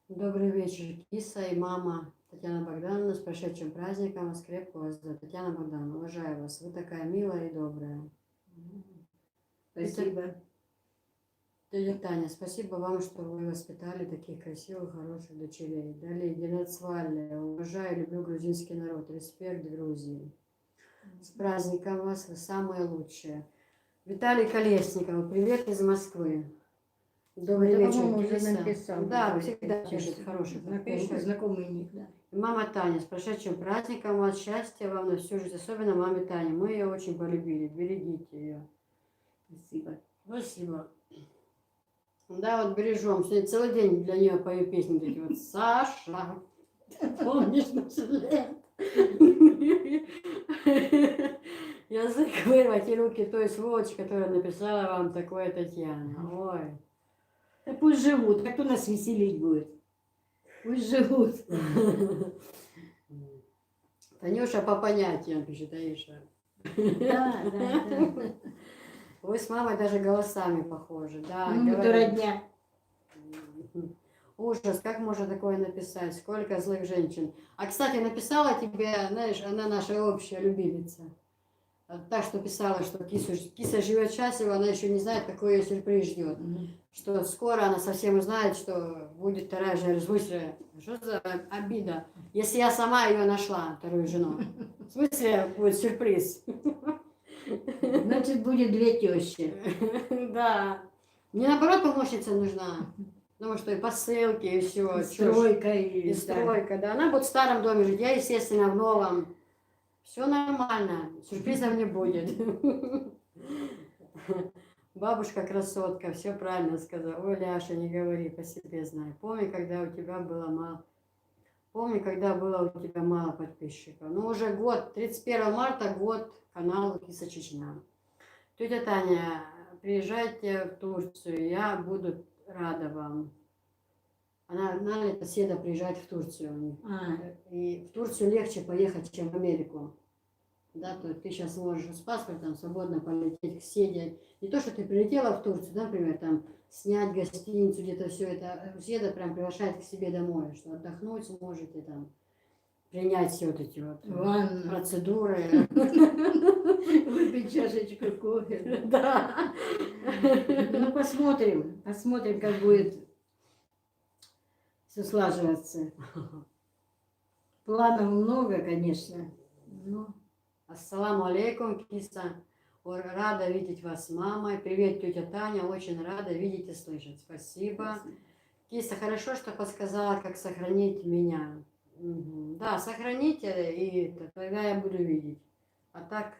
[SPEAKER 2] Добрый вечер, киса и мама Татьяна Богдановна. С прошедшим праздником. Вас крепко вас ждет. Татьяна Богдановна, уважаю вас. Вы такая милая и добрая.
[SPEAKER 3] Спасибо.
[SPEAKER 2] Тетя Таня, спасибо вам, что вы воспитали таких красивых, хороших дочерей. Далее, Геннадсвалля, уважаю, люблю грузинский народ. Респект Грузии. С праздником вас, вы самые лучшие. Виталий Колесников, привет из Москвы. Добрый
[SPEAKER 3] Это,
[SPEAKER 2] вечер,
[SPEAKER 3] по-моему, уже
[SPEAKER 2] Киса.
[SPEAKER 3] написал.
[SPEAKER 2] Да, всегда пишет хороших.
[SPEAKER 3] Знакомый ник, да.
[SPEAKER 2] Мама Таня, с прошедшим праздником вас, счастья вам на всю жизнь, особенно маме Тане. Мы ее очень полюбили, берегите ее.
[SPEAKER 3] Спасибо.
[SPEAKER 2] Спасибо. Да, вот бережем. Сегодня целый день для нее пою песни такие вот. Саша, помнишь наш лет? Язык вырвать и руки той сволочи, которая написала вам такое, Татьяна. Ой.
[SPEAKER 3] Да пусть живут, а кто нас веселить будет? Пусть живут.
[SPEAKER 2] Танюша по понятиям, пишет Аиша.
[SPEAKER 3] Да, да, да.
[SPEAKER 2] Вы с мамой даже голосами похожи. Да,
[SPEAKER 3] Мы родня.
[SPEAKER 2] Ужас, как можно такое написать? Сколько злых женщин. А, кстати, написала тебе, знаешь, она наша общая любимица. Так что писала, что киса живет счастливо, она еще не знает, какой ее сюрприз ждет. Что скоро она совсем узнает, что будет вторая жена. Что за обида? Если я сама ее нашла, вторую жену. В смысле будет сюрприз?
[SPEAKER 3] Значит, будет две тещи.
[SPEAKER 2] Да. Мне наоборот помощница нужна. Потому что и посылки, и все.
[SPEAKER 3] Стройка.
[SPEAKER 2] И стройка, да. Она будет в старом доме жить, я, естественно, в новом. Все нормально, сюрпризов не будет. Бабушка красотка, все правильно сказала. Ой, Ляша, не говори, по себе знай. Помню, когда у тебя было мало подписчиков. Ну, уже год, 31 марта, год каналу Киса Чечня. Тетя Таня, приезжайте в Турцию, я буду рада вам. Она на лето седа приезжает в Турцию у них. И в Турцию легче поехать, чем в Америку. Да, то ты сейчас можешь с паспортом свободно полететь к седе. Не то, что ты прилетела в Турцию, да, например, там снять гостиницу, где-то все это. Седа прям приглашает к себе домой, что отдохнуть сможете там, принять все вот эти вот процедуры.
[SPEAKER 3] Выпить чашечку кофе.
[SPEAKER 2] Да.
[SPEAKER 3] Ну, посмотрим, как будет все слаживаться. Планов много, конечно. Но...
[SPEAKER 2] Ассаламу алейкум, Киса. Рада видеть вас с мамой. Привет, тетя Таня. Очень рада видеть и слышать. Спасибо. Киса, хорошо, что подсказала, как сохранить меня. Угу. Да, сохраните, и тогда я буду видеть. А так,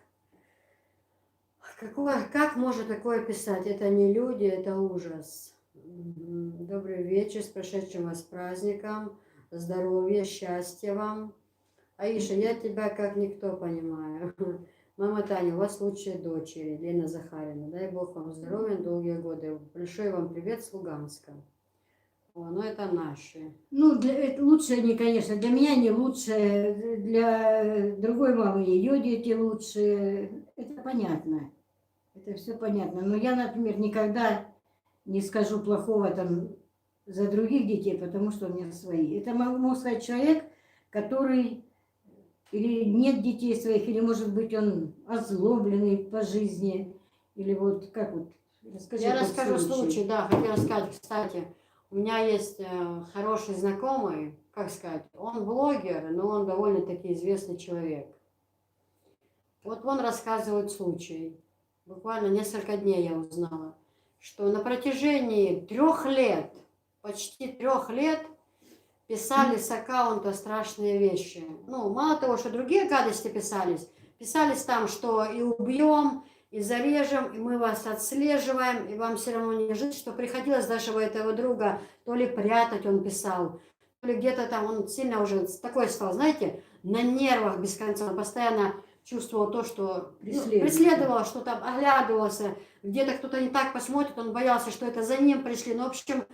[SPEAKER 2] как можно такое писать? Это не люди, это ужас. Добрый вечер, с прошедшим вас праздником. Здоровья, счастья вам. Аиша, я тебя как никто понимаю. Мама Таня, у вас лучшие дочери. Лена Захарина. Дай Бог вам здоровья, долгие годы. Большой вам привет с Луганска. О, ну это наши.
[SPEAKER 3] Ну, лучше они, конечно, для меня не лучше, для другой мамы ее дети лучше. Это понятно. Это все понятно. Но я, например, никогда не скажу плохого там за других детей, потому что у меня свои. Это мог сказать человек, который или нет детей своих, или, может быть, он озлобленный по жизни, или вот как вот. Расскажи,
[SPEAKER 2] я расскажу случай, да, хотела сказать, кстати, у меня есть хороший знакомый, как сказать, он блогер, но он довольно-таки известный человек. Вот он рассказывает случай. Буквально несколько дней я узнала, что на протяжении 3 лет, почти 3 лет, писали с аккаунта страшные вещи. Ну, мало того, что другие гадости писались там, что и убьем, и зарежем, и мы вас отслеживаем, и вам все равно не жить, что приходилось даже у этого друга то ли прятать, он писал, то ли где-то там, он сильно уже такой стал, знаете, на нервах без конца, он постоянно чувствовал то, что преследовало, что там оглядывался, где-то кто-то не так посмотрит, он боялся, что это за ним пришли. Ну, в общем,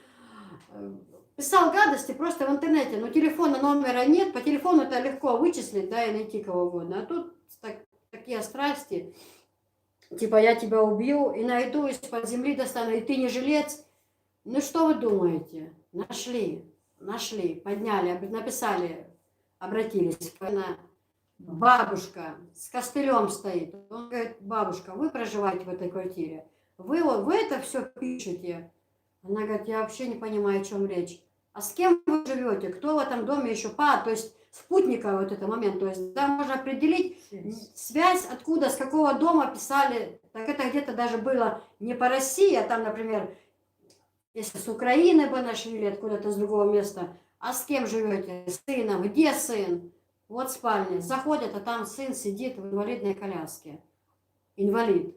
[SPEAKER 2] писал гадости просто в интернете, но телефона номера нет, по телефону это легко вычислить, да, и найти кого угодно. А тут такие страсти, типа я тебя убью и найду, из-под земли достану, и ты не жилец. Ну что вы думаете? Нашли, подняли, написали, обратились. Бабушка с костылем стоит. Он говорит: бабушка, вы проживаете в этой квартире? Вы это все пишете? Она говорит: я вообще не понимаю, о чем речь. А с кем вы живете? Кто в этом доме еще? То есть спутника вот этот момент. То есть да, можно определить связь, откуда, с какого дома писали. Так это где-то даже было не по России, а там, например, если с Украины бы нашли, или откуда-то с другого места. А с кем живете? С сыном. Где сын? Вот спальня. Заходят, а там сын сидит в инвалидной коляске. Инвалид.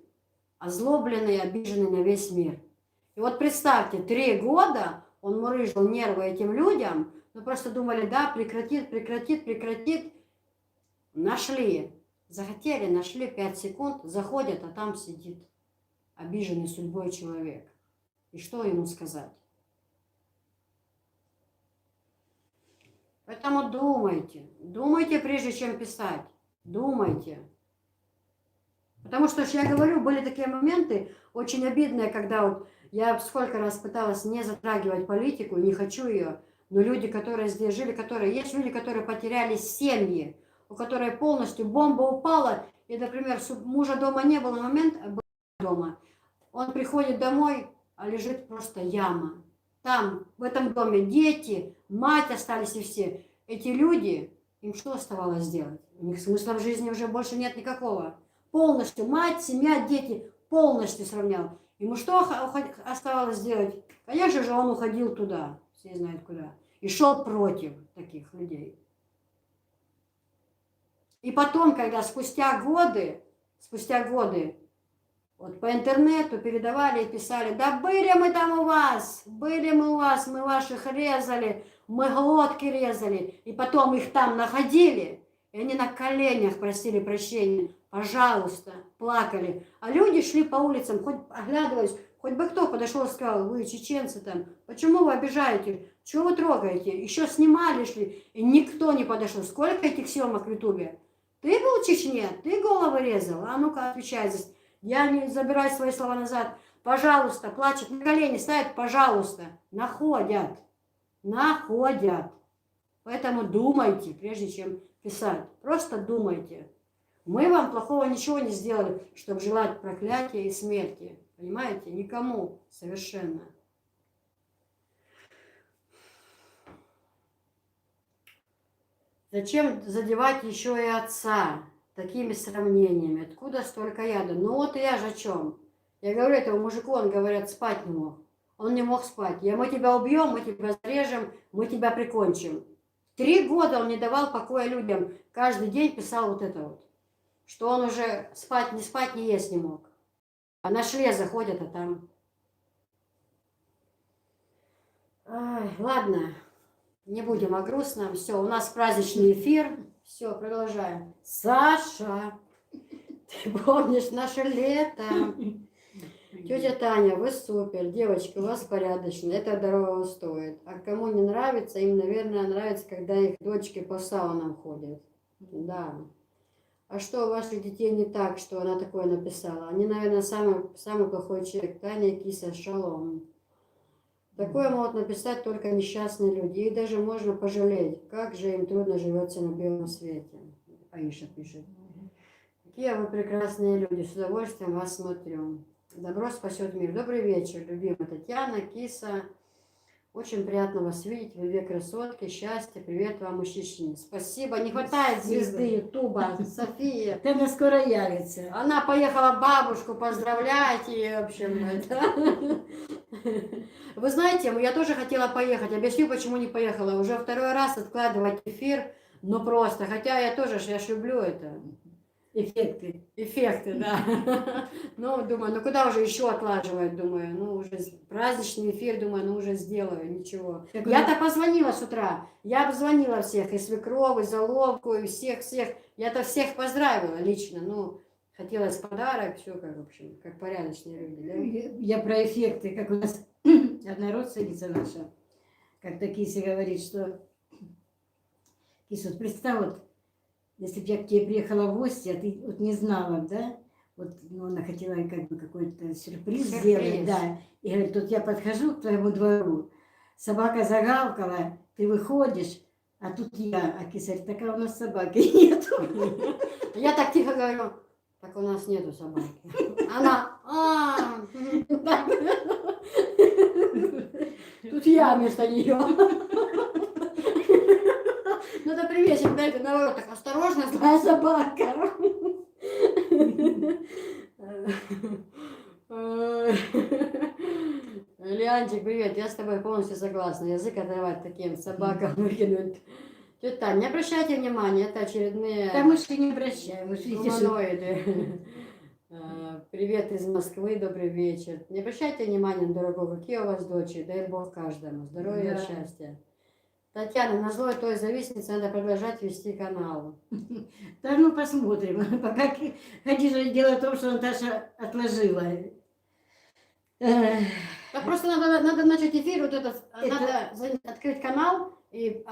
[SPEAKER 2] Озлобленный, обиженный на весь мир. И вот представьте, 3 года он мурыжил нервы этим людям. Ну просто думали, да, прекратит. Нашли. Захотели, нашли 5 секунд. Заходят, а там сидит обиженный судьбой человек. И что ему сказать? Поэтому думайте, прежде чем писать, думайте. Потому что, я говорю, были такие моменты очень обидные, когда вот я сколько раз пыталась не затрагивать политику, не хочу ее, но люди, которые здесь жили, есть люди, которые потеряли семьи, у которых полностью бомба упала, и, например, мужа дома не было, на момент был дома, он приходит домой, а лежит просто яма. Там, в этом доме дети, мать остались и все. Эти люди, им что оставалось делать? У них смысла в жизни уже больше нет никакого. Полностью мать, семья, дети полностью сравнял. Ему что оставалось делать? Конечно же, он уходил туда, все знают куда. И шел против таких людей. И потом, когда спустя годы, вот по интернету передавали и писали: да были мы там у вас, мы ваших резали, мы глотки резали. И потом их там находили, и они на коленях просили прощения. Пожалуйста, плакали. А люди шли по улицам, хоть оглядывались, хоть бы кто подошел и сказал: вы чеченцы там, почему вы обижаете, чего вы трогаете? Еще снимали, шли, и никто не подошел. Сколько этих съемок в Ютубе? Ты был в Чечне, ты головы резал? А ну-ка, отвечай здесь. Я не забираю свои слова назад. Пожалуйста, плачет, на колени ставит, пожалуйста. Находят. Поэтому думайте, прежде чем писать. Просто думайте. Мы вам плохого ничего не сделали, чтобы желать проклятия и смерти. Понимаете? Никому совершенно. Зачем задевать еще и отца такими сравнениями? Откуда столько яда? Ну вот я же о чем? Я говорю, этому мужику, он, говорят, спать не мог. Он не мог спать. Мы тебя убьем, мы тебя зарежем, мы тебя прикончим. 3 года он не давал покоя людям. Каждый день писал вот это вот. Что он уже спать, не есть не мог. А на шле заходят, а там... Ай, ладно, не будем о грустном. Все, у нас праздничный эфир. Все, продолжаем. Саша, ты помнишь наше лето? Тетя Таня, вы супер. Девочки, у вас порядочно. Это дорого стоит. А кому не нравится, им, наверное, нравится, когда их дочки по саунам ходят. Да. А что у ваших детей не так, что она такое написала? Они, наверное, самый плохой человек. Таня, киса, шалом. Такое могут написать только несчастные люди. И даже можно пожалеть, как же им трудно живется на белом свете. Аиша пишет. Какие вы прекрасные люди. С удовольствием вас смотрю. Добро спасет мир. Добрый вечер, любимая Татьяна, киса. Очень приятно вас видеть. Вы две красотки. Счастья. Привет вам, мужчине. Спасибо. Не хватает звезды Ютуба. София.
[SPEAKER 3] Она скоро явится.
[SPEAKER 2] Она поехала бабушку поздравлять. И, в общем, это... Вы знаете, я тоже хотела поехать. Объясню, почему не поехала. Уже второй раз откладывать эфир. Ну просто. Хотя я тоже, я ж люблю это.
[SPEAKER 3] Эффекты.
[SPEAKER 2] Эффекты, да. Ну, думаю, ну куда уже еще отлаживать, думаю. Ну, уже праздничный эфир, думаю, ну уже сделаю, ничего. Я-то позвонила с утра. Я обзвонила всех, и свекровь, и заловку, и всех-всех. Я-то всех поздравила лично. Ну, хотелось подарок, все как, в общем, как порядочные люди, да?
[SPEAKER 3] Я про эффекты, как у нас одна родственница наша, как-то Кися говорит, что Кися, вот представь, вот, если бы я к тебе приехала в гости, а ты вот не знала, да, вот ну, она хотела как бы какой-то сюрприз сделать, да, и говорит, вот я подхожу к твоему двору, собака загавкала, ты выходишь, а тут я, а Кися говорит, такая у нас собаки нету.
[SPEAKER 2] Я так тихо говорю, так у нас нету собаки. Она, тут я вместо нее. Надо приветик дать на воротах. Осторожно, злая собака. Леончик, привет, я с тобой полностью согласна. Язык отрывать таким собакам выкинуть. Тетя Таня, не обращайте внимания, это очередные
[SPEAKER 3] Да мы же не обращаем, мы же видите, что...
[SPEAKER 2] гуманоиды. Привет из Москвы, добрый вечер. Не обращайте внимания, дорогой, какие у вас дочери, дай Бог каждому. Здоровья,
[SPEAKER 3] Да.
[SPEAKER 2] счастья. Татьяна, на злой той завистнице надо продолжать вести канал.
[SPEAKER 3] Да ну посмотрим. Пока Хадижа дело в том, что Наташа отложила.
[SPEAKER 2] Так просто надо начать эфир, вот этот, надо открыть канал и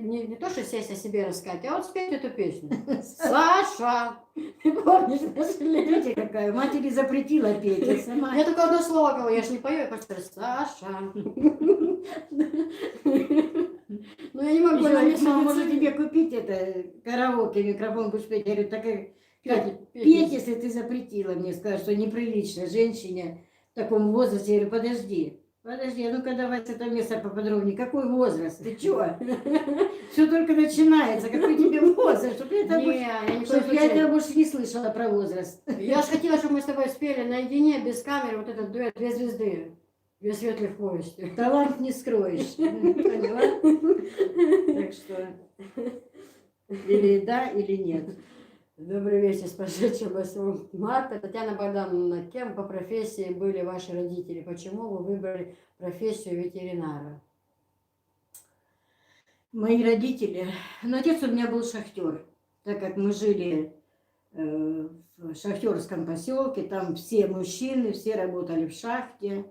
[SPEAKER 2] не то, что сесть о себе рассказать, а вот спеть эту песню. Саша! Ты помнишь,
[SPEAKER 3] Видите, какая? Матери запретила петь, а сама...
[SPEAKER 2] я только одно слово говорю, я же не пою, я просто говорю, Саша. Ну я не могу
[SPEAKER 3] Мама, может тебе купить это караоке, микрофон будешь петь? Я говорю, так петь, если ты запретила мне, скажешь, что неприлично женщине в таком возрасте. Я говорю, подожди, а ну-ка давай с этого места поподробнее. Какой возраст? Ты чё? Все только начинается. Какой тебе возраст? Чтобы я тебя больше не слышала про возраст.
[SPEAKER 2] Я же хотела, чтобы мы с тобой спели наедине, без камеры, вот этот дуэт «Две звезды». Две светлых повести.
[SPEAKER 3] Талант не скроешь. Поняла? Так что или да, или нет.
[SPEAKER 2] Добрый вечер, с прошедшим 8 марта. Татьяна Богдановна, кем по профессии были ваши родители? Почему вы выбрали профессию ветеринара?
[SPEAKER 3] Мои родители... Ну, отец у меня был шахтер. Так как мы жили в шахтерском поселке, там все мужчины, все работали в шахте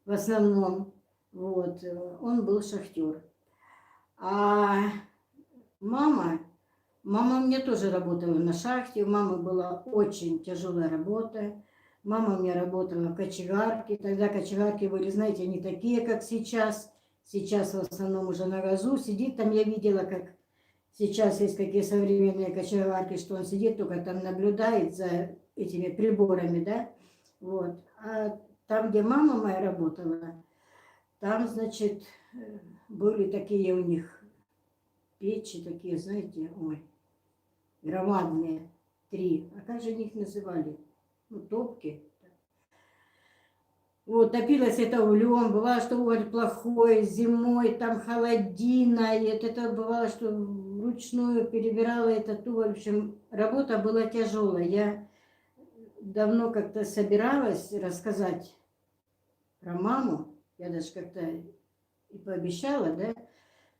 [SPEAKER 3] в основном. Вот. Он был шахтер. А мама у меня тоже работала на шахте. У мамы была очень тяжелая работа. Мама у меня работала в кочегарке. Тогда кочегарки были, знаете, не такие, как сейчас. Сейчас в основном уже на газу сидит. Там я видела, как сейчас есть какие современные кочегарки, что он сидит, только там наблюдает за этими приборами, да. Вот. А там, где мама моя работала, там, значит, были такие у них печи, такие, знаете, ой, громадные, 3. А как же их называли? Ну, топки. Вот, топилось это углем, бывало, что уголь плохой, зимой там холодина, и это бывало, что вручную перебирала этот уголь. В общем, работа была тяжелая. Я давно как-то собиралась рассказать про маму, я даже как-то и пообещала, да,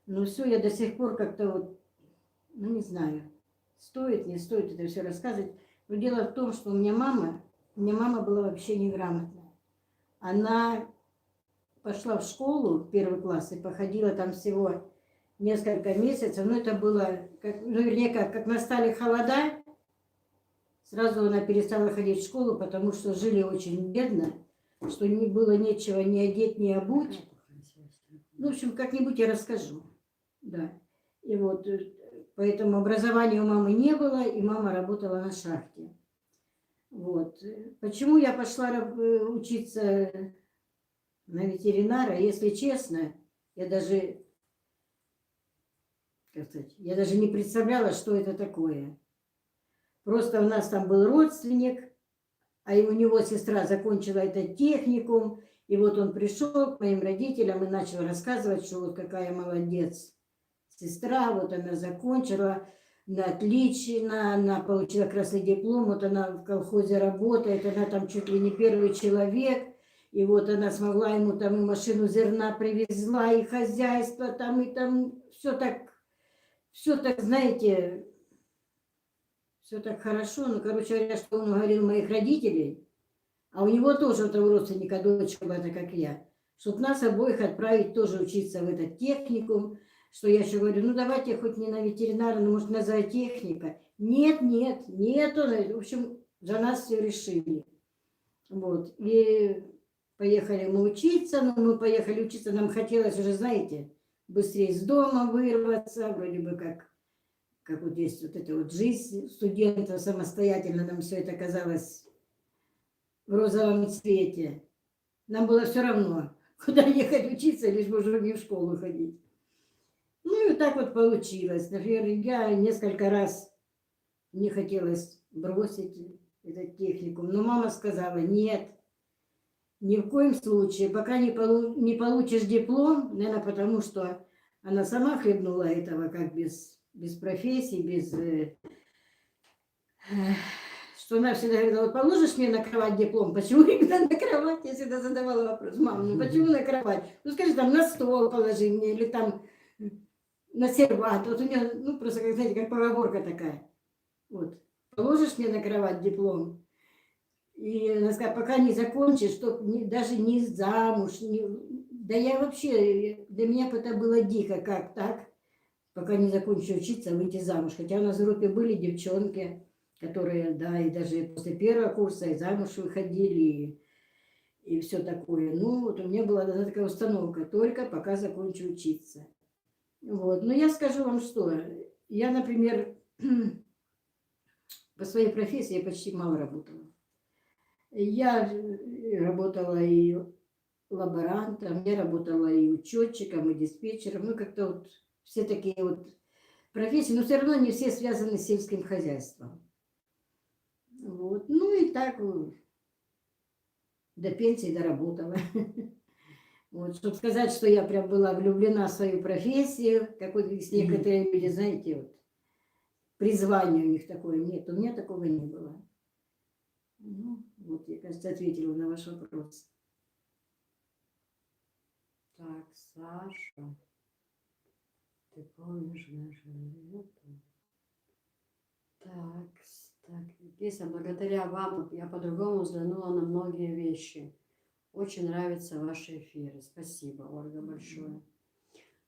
[SPEAKER 3] но все, я до сих пор как-то вот, ну не знаю, стоит, не стоит это все рассказывать. Но дело в том, что у меня мама была вообще неграмотная. Она пошла в школу в 1 класс и походила там всего несколько месяцев, но это было, как настали холода, сразу она перестала ходить в школу, потому что жили очень бедно, что не было нечего ни одеть, ни обуть. Ну, в общем, как-нибудь я расскажу. Да. И вот, поэтому образования у мамы не было, и мама работала на шахте. Вот. Почему я пошла учиться на ветеринара, если честно, Я даже, как сказать, я даже не представляла, что это такое. Просто у нас там был родственник, а и у него сестра закончила этот техникум, и вот он пришел к моим родителям и начал рассказывать, что вот какая молодец сестра, вот она закончила на отлично, она получила красный диплом, вот она в колхозе работает, она там чуть ли не первый человек, и вот она смогла ему там и машину зерна привезла, и хозяйство там, и там все так, знаете, все так хорошо. Ну, короче говоря, что он говорил моих родителей, а у него тоже у того родственника дочка была, как я, чтобы нас обоих отправить тоже учиться в этот техникум, что я еще говорю, ну давайте хоть не на ветеринара, но может на зоотехника. Нет, нет, нет, в общем, за нас все решили. Вот, и поехали мы учиться, но мы поехали учиться, нам хотелось уже, знаете, быстрее из дома вырваться, вроде бы как вот есть вот эта вот жизнь студента самостоятельно, нам все это казалось в розовом цвете. Нам было все равно, куда ехать учиться, лишь бы уже не в школу ходить. Ну и так вот получилось. Например, я несколько раз мне хотелось бросить этот техникум, но мама сказала, нет, ни в коем случае, пока не получишь диплом, наверное, потому что она сама хлебнула этого как без профессии, что она всегда говорила, вот положишь мне на кровать диплом, почему именно на кровать? Я всегда задавала вопрос, мама, ну почему на кровать? Ну скажи, там на стол положи мне, или там на сервант. Вот у нее, ну просто, как знаете, как поговорка такая. Вот, положишь мне на кровать диплом, и она сказала, пока не закончишь, что даже не замуж, да я вообще, для меня это было дико, как так, пока не закончу учиться, выйти замуж. Хотя у нас в группе были девчонки, которые, да, и даже после первого курса и замуж выходили, и все такое. Ну, вот у меня была такая установка, только пока закончу учиться. Вот. Но я скажу вам, что я, например, по своей профессии почти мало работала. Я работала и лаборантом, я работала и учетчиком, и диспетчером, ну, как-то вот все такие вот профессии, но все равно не все связаны с сельским хозяйством. Вот. Ну и так до пенсии доработала. Вот, чтобы сказать, что я прям была влюблена в свою профессию, как вот есть некоторые люди, знаете, вот, призвание у них такое, нет, у меня такого не было. Ну, вот, я, кажется, ответила на ваш вопрос.
[SPEAKER 2] Так, Саша, ты помнишь нашу работу? Так, Киса, благодаря вам я по-другому взглянула на многие вещи. Очень нравятся ваши эфиры. Спасибо, Ольга, большое.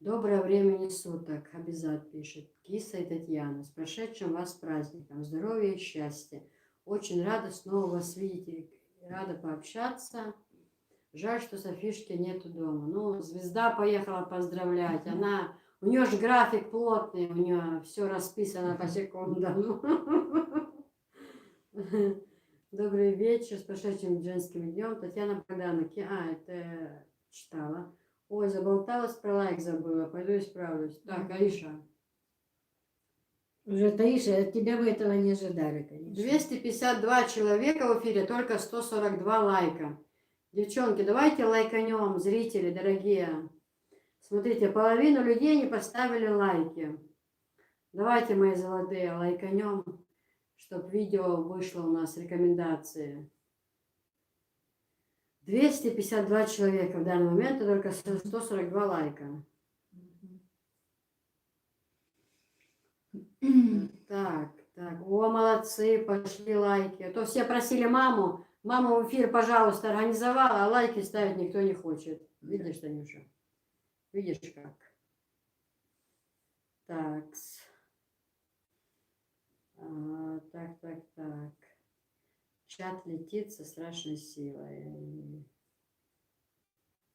[SPEAKER 2] Доброго времени суток, Абизат пишет. Киса и Татьяна, с прошедшим вас праздником, здоровья и счастья. Очень рада снова вас видеть, рада пообщаться. Жаль, что Софишки нету дома. Ну, звезда поехала поздравлять. У нее же график плотный, у нее все расписано по секундам. Добрый вечер, с прошедшим женским днем. Татьяна Богдановна. Это читала. Ой, заболталась, про лайк забыла. Пойду исправлюсь. Так, Аиша.
[SPEAKER 3] Уже, Таиша, от тебя мы этого не ожидали, конечно.
[SPEAKER 2] 252 человека в эфире, только 142 лайка. Девчонки, давайте лайканем, зрители дорогие. Смотрите, половину людей не поставили лайки. Давайте, мои золотые, лайканем, чтобы видео вышло у нас, рекомендации. 252 человека в данный момент, и только 142 лайка. Так. О, молодцы, пошли лайки. А то все просили маму в эфир, пожалуйста, организовала, а лайки ставить никто не хочет. Видишь, Танюша? Видишь как? Так. Так. Чат летит со страшной силой.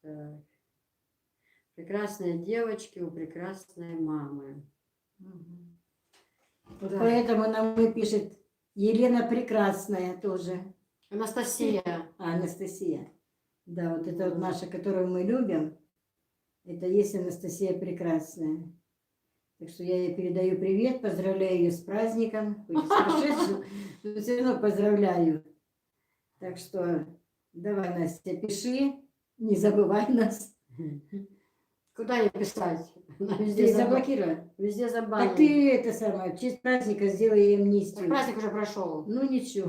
[SPEAKER 2] Так. Прекрасные девочки у прекрасной мамы.
[SPEAKER 3] Вот да. Поэтому нам и пишет Елена Прекрасная тоже.
[SPEAKER 2] Анастасия.
[SPEAKER 3] Анастасия. Да, вот это вот наша, которую мы любим. Это есть Анастасия Прекрасная. Так что я ей передаю привет, поздравляю ее с праздником, хоть и с прошедшим, но все равно поздравляю. Так что давай, Настя, пиши, не забывай нас.
[SPEAKER 2] Куда не писать? Она
[SPEAKER 3] Ты
[SPEAKER 2] везде
[SPEAKER 3] заблокировала?
[SPEAKER 2] Везде
[SPEAKER 3] Так
[SPEAKER 2] забанена.
[SPEAKER 3] ты это самое, в честь праздника сделай ей
[SPEAKER 2] Так
[SPEAKER 3] амнистию.
[SPEAKER 2] праздник уже прошел.
[SPEAKER 3] Ну ничего,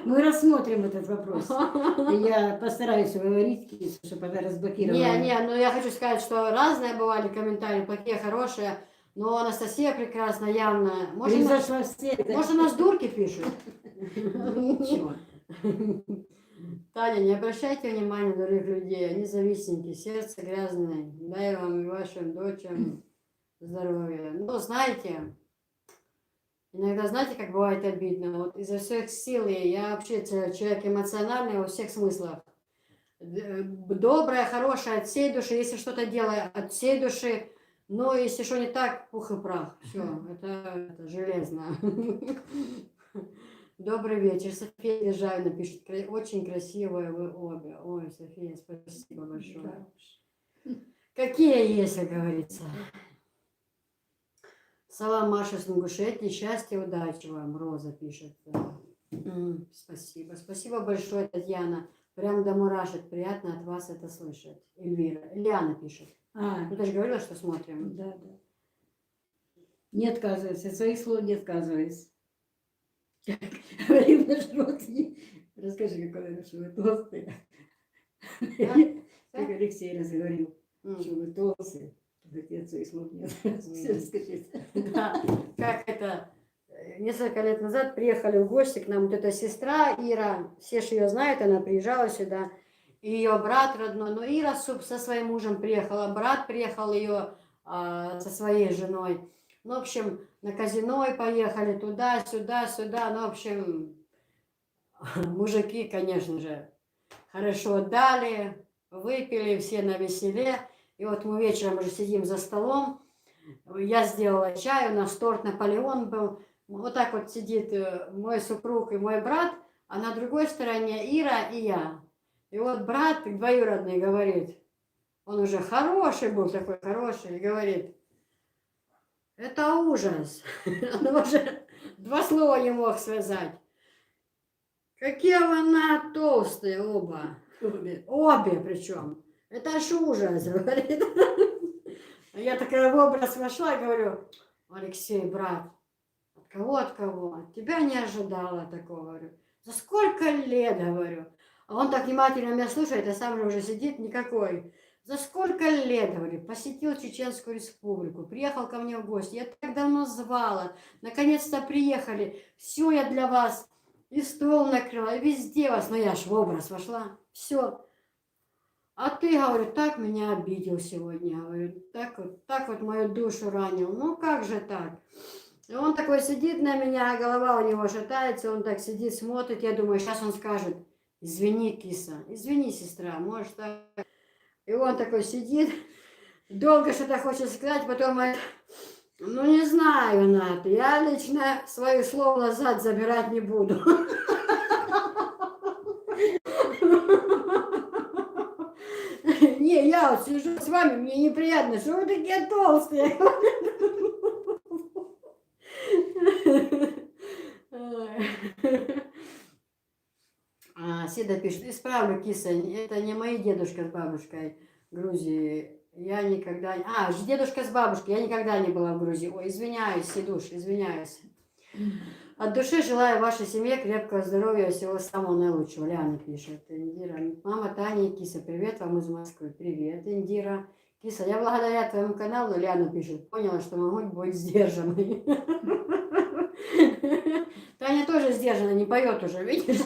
[SPEAKER 3] мы рассмотрим этот вопрос. И я постараюсь уговорить Кису, чтобы она разблокировала.
[SPEAKER 2] Ну я хочу сказать, что разные бывали комментарии, плохие, хорошие, но Анастасия прекрасно, явно.
[SPEAKER 3] Превзошла всех. Да?
[SPEAKER 2] Может, у нас дурки пишут?
[SPEAKER 3] Ничего.
[SPEAKER 2] Таня, не обращайте внимания на других людей, они завистники, сердце грязное. Дай вам и вашим дочерям здоровья. Ну, знаете, иногда, знаете, как бывает обидно. Вот из-за всех сил я вообще человек эмоциональный во всех смыслах. Добрая, хорошая, от всей души, если что-то делаю, от всей души. Но если что не так, пух и прах. Все, это железно. Добрый вечер. София Державина пишет. Очень красивые вы обе. Ой, София, спасибо большое. Какие есть, как говорится. Салам Маша с Ингушетии. Счастья, удачи вам, Роза пишет. Спасибо. Спасибо большое, Татьяна. Прям до мурашек. Приятно от вас это слышать. Эльвира. Ильяна пишет. Ну, ты же говорила, что смотрим.
[SPEAKER 3] Да. Не отказывайся. От своих слов не отказывайся. Говорим наш родственник. Расскажи, какой он, что вы толстые. Как Алексей разговорил, что вы толстые. Говорит, от своих слов не отказывайся. Все расскажите.
[SPEAKER 2] Да, как это, несколько лет назад приехали в гости к нам вот эта сестра Ира, все же ее знают, она приезжала сюда, и ее брат родной, но Ира со своим мужем приехала, брат приехал ее со своей женой. Ну, в общем, на казино поехали туда, сюда, ну, в общем, мужики, конечно же, хорошо дали, выпили, все на веселе. И вот мы вечером уже сидим за столом, я сделала чай, у нас торт Наполеон был. Вот так вот сидит мой супруг и мой брат, а на другой стороне Ира и я. И вот брат двоюродный говорит, он уже хороший был, такой хороший, и говорит, это ужас. Он уже два слова не мог связать. Какие вы толстые оба. Обе причем. Это ж ужас, говорит. Я такая в образ вошла и говорю, Алексей, брат, от кого? От тебя не ожидала такого, говорю. За сколько лет, говорю. А он так внимательно меня слушает, а сам же уже сидит никакой. За сколько лет, говорю, посетил Чеченскую Республику, приехал ко мне в гости, я так давно звала, наконец-то приехали, все я для вас, и стол накрыла, и везде вас, но я ж в образ вошла, все. А ты, говорю, так меня обидел сегодня, говорю, так вот мою душу ранил. Ну как же так? И он такой сидит на меня, голова у него шатается, он так сидит, смотрит, я думаю, сейчас он скажет, извини, киса, извини, сестра, может так. И он такой сидит, долго что-то хочет сказать, потом говорит, ну не знаю, Ната, я лично своих слов назад забирать не буду. Не, я вот сижу с вами, мне неприятно, что вы такие толстые. Седа пишет, исправлю, киса, это не мои дедушка с бабушкой в Грузии. Я никогда... дедушка с бабушкой, я никогда не была в Грузии. Ой, извиняюсь, Седуш, извиняюсь. От души желаю вашей семье крепкого здоровья, всего самого наилучшего. Ляна пишет. Индира. Мама Таня и Киса, привет вам из Москвы. Привет, Индира. Киса, я благодаря твоему каналу, Ляна пишет, поняла, что могу быть сдержанной. Таня тоже сдержана, не поет уже, видишь?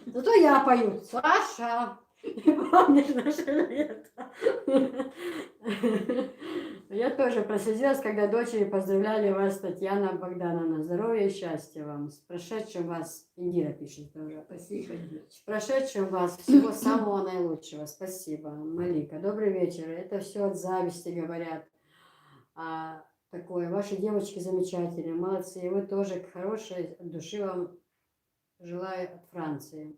[SPEAKER 2] Зато я пою. Саша, помнишь наше лето? Я тоже прослезилась, когда дочери поздравляли вас, Татьяна Богдановна. Здоровья и счастья вам. С прошедшим вас, Индира пишет тоже.
[SPEAKER 3] Спасибо.
[SPEAKER 2] С прошедшим вас всего самого наилучшего. Спасибо, Малика. Добрый вечер. Это все от зависти говорят. Такое. Ваши девочки замечательные, молодцы. И вы тоже хорошей от души вам желаю от Франции.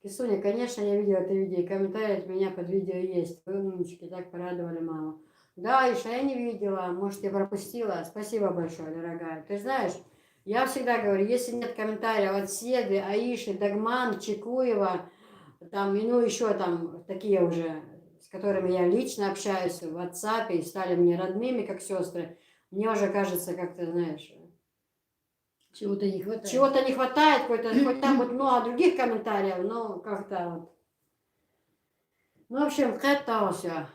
[SPEAKER 2] Кисуня, конечно, я видела это видео, и комментарии от меня под видео есть. Вы умнички, так порадовали маму. Да, Иша, я не видела, может, я пропустила. Спасибо большое, дорогая. Ты знаешь, я всегда говорю, если нет комментариев от Седы, Аиши, Дагман, Чекуева, там, ну, еще там такие уже, с которыми я лично общаюсь в WhatsApp и стали мне родными, как сестры, мне уже кажется, как-то, знаешь,
[SPEAKER 3] Чего-то не хватает.
[SPEAKER 2] чего-то не хватает, хоть там вот много других комментариев, но как-то вот. Ну, в общем, это все.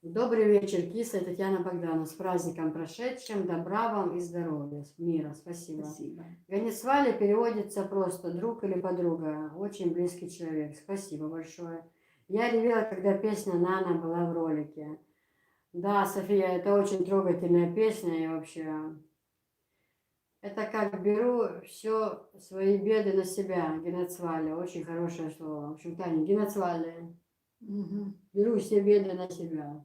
[SPEAKER 2] Добрый вечер, киса и Татьяна Богдановна. С праздником прошедшим, добра вам и здоровья, мира. Спасибо.
[SPEAKER 3] Спасибо.
[SPEAKER 2] Ганесвали переводится просто друг или подруга. Очень близкий человек. Спасибо большое. Я ревела, когда песня «Нана» была в ролике. Да, София, это очень трогательная песня. И вообще, это как беру все свои беды на себя. Геноцвали. Очень хорошее слово. В общем, Таня, Геноцвали.
[SPEAKER 3] Мгм.
[SPEAKER 2] Беру все беды на себя.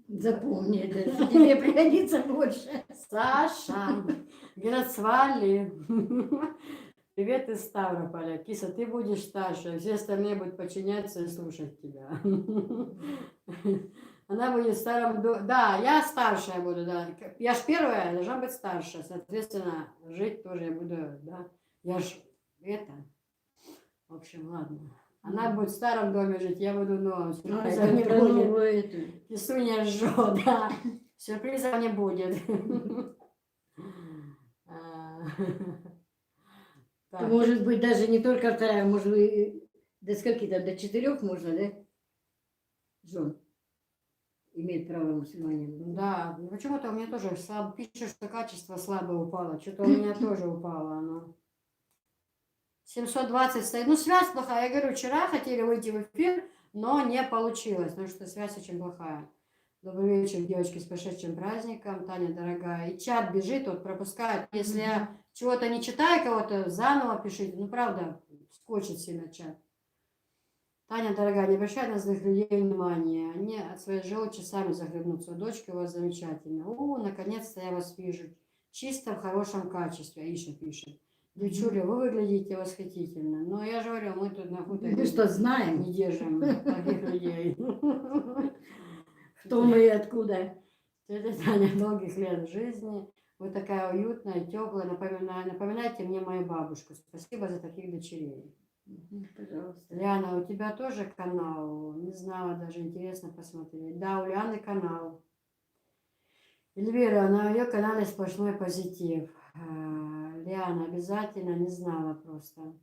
[SPEAKER 3] Запомни это, тебе пригодится больше.
[SPEAKER 2] Саша, Геноцвали. Привет из Ставрополя. Киса, ты будешь старше, все остальные будут подчиняться и слушать тебя. Она будет в старом доме. Да, я старшая буду, да. Я ж первая, должна быть старше. Соответственно, жить тоже я буду, да. Я ж это. В общем, ладно. Она будет в старом доме жить, я буду в новом. Сюрпризов не
[SPEAKER 3] Про
[SPEAKER 2] будет.
[SPEAKER 3] новую эту.
[SPEAKER 2] Кисуня жжет, да. Сюрпризов не будет. А, так.
[SPEAKER 3] Может быть, даже не только вторая, может быть, до скольки там, до 4 можно, да? Жен имеет право мусульманин.
[SPEAKER 2] Да, ну почему-то у меня тоже пишет, что качество слабо упало. Что-то у меня тоже упало оно. 720 стоит. Ну, связь плохая. Я говорю, вчера хотели выйти в эфир, но не получилось, потому что связь очень плохая. Добрый вечер, девочки, с прошедшим праздником. Таня, дорогая. И чат бежит, вот пропускает. Если я чего-то не читаю, кого-то заново пишите. Ну, правда, скочит сильно чат. Таня, дорогая, не обращай на злых людей внимания. Они от своей желчи сами захлебнутся. Дочка у вас замечательная. Наконец-то я вас вижу. Чисто в хорошем качестве, Аиша пишет. Девчуля, вы выглядите восхитительно. Но я же говорю, мы тут на хуторе
[SPEAKER 3] Мы что, знаем,
[SPEAKER 2] не держим таких людей.
[SPEAKER 3] кто мы и откуда?
[SPEAKER 2] Тетя Таня, долгих лет жизни. Вы такая уютная, теплая. Напоминайте мне мою бабушку. Спасибо за таких дочерей.
[SPEAKER 3] Пожалуйста.
[SPEAKER 2] Ляна, у тебя тоже канал? Не знала, даже интересно посмотреть. Да, у Ляны канал. Эльвира, на ее канале сплошной позитив. Ляна, обязательно, не знала просто.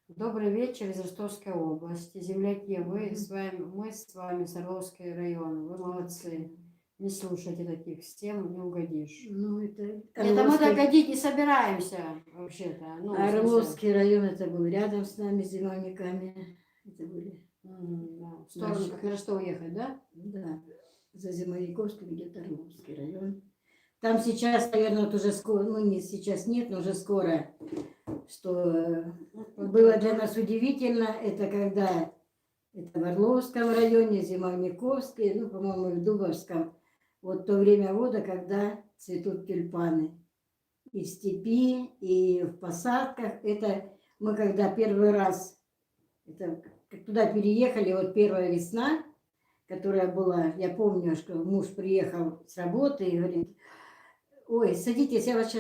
[SPEAKER 2] Добрый вечер из Ростовской области. Земляки, мы с вами Сарловский район. Вы молодцы. Не слушайте таких, с тем не угодишь.
[SPEAKER 3] Ну, это
[SPEAKER 2] Это мы догодить не собираемся, вообще-то. Ну, в смысле.
[SPEAKER 3] Орловский район, это был рядом с нами, с зимовниками. Это были,
[SPEAKER 2] Да. В сторону, как на Ростов ехать, да?
[SPEAKER 3] да, за Зимовниковским где-то Орловский район. Там сейчас, наверное, вот уже скоро, ну, не сейчас нет, но уже скоро, что было для нас удивительно, это когда это в Орловском районе, Зимовниковский, ну, по-моему, в Дубовском, вот то время года, когда цветут тюльпаны. И в степи, и в посадках. Это мы когда первый раз это, туда переехали, вот первая весна, которая была, я помню, что муж приехал с работы и говорит: ой, садитесь, я вас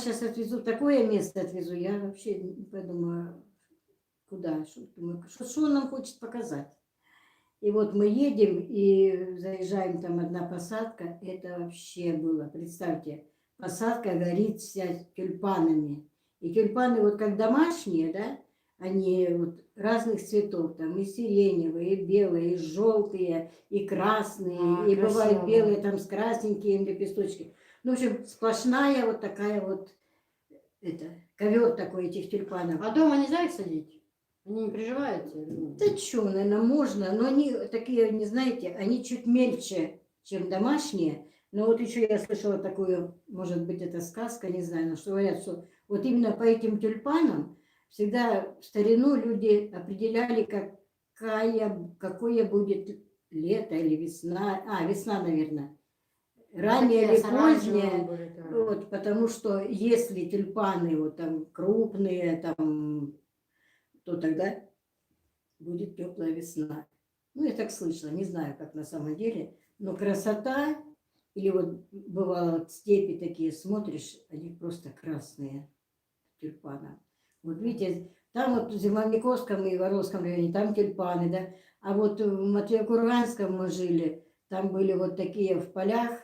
[SPEAKER 3] сейчас отвезу, такое место отвезу. Я вообще не подумала, куда, что он нам хочет показать. И вот мы едем и заезжаем, там одна посадка, это вообще было, представьте, посадка горит вся тюльпанами. И тюльпаны вот как домашние, да, они вот разных цветов, там и сиреневые, и белые, и желтые, и красные, и
[SPEAKER 2] красиво.
[SPEAKER 3] бывают белые там с красненькими лепесточками. Ну, в общем, сплошная вот такая вот, ковер такой этих тюльпанов.
[SPEAKER 2] А дома нельзя их садить? Они не приживаются?
[SPEAKER 3] Да что, наверное, можно, но они такие, не знаете, они чуть мельче, чем домашние. Но вот еще я слышала такую, может быть, это сказка, не знаю, но что говорят, что вот именно по этим тюльпанам всегда в старину люди определяли, какое будет лето или весна. Весна, наверное. Раннее или позднее. Вот, потому что если тюльпаны вот там крупные, там, то тогда будет теплая весна. Ну, я так слышала, не знаю, как на самом деле, но красота, или вот бывало вот степи такие, смотришь, они просто красные, тюльпаны. Вот видите, там вот в Зимовниковском и Воровском районе, там тюльпаны, да, а вот в Матвеевкурганском мы жили, там были вот такие в полях,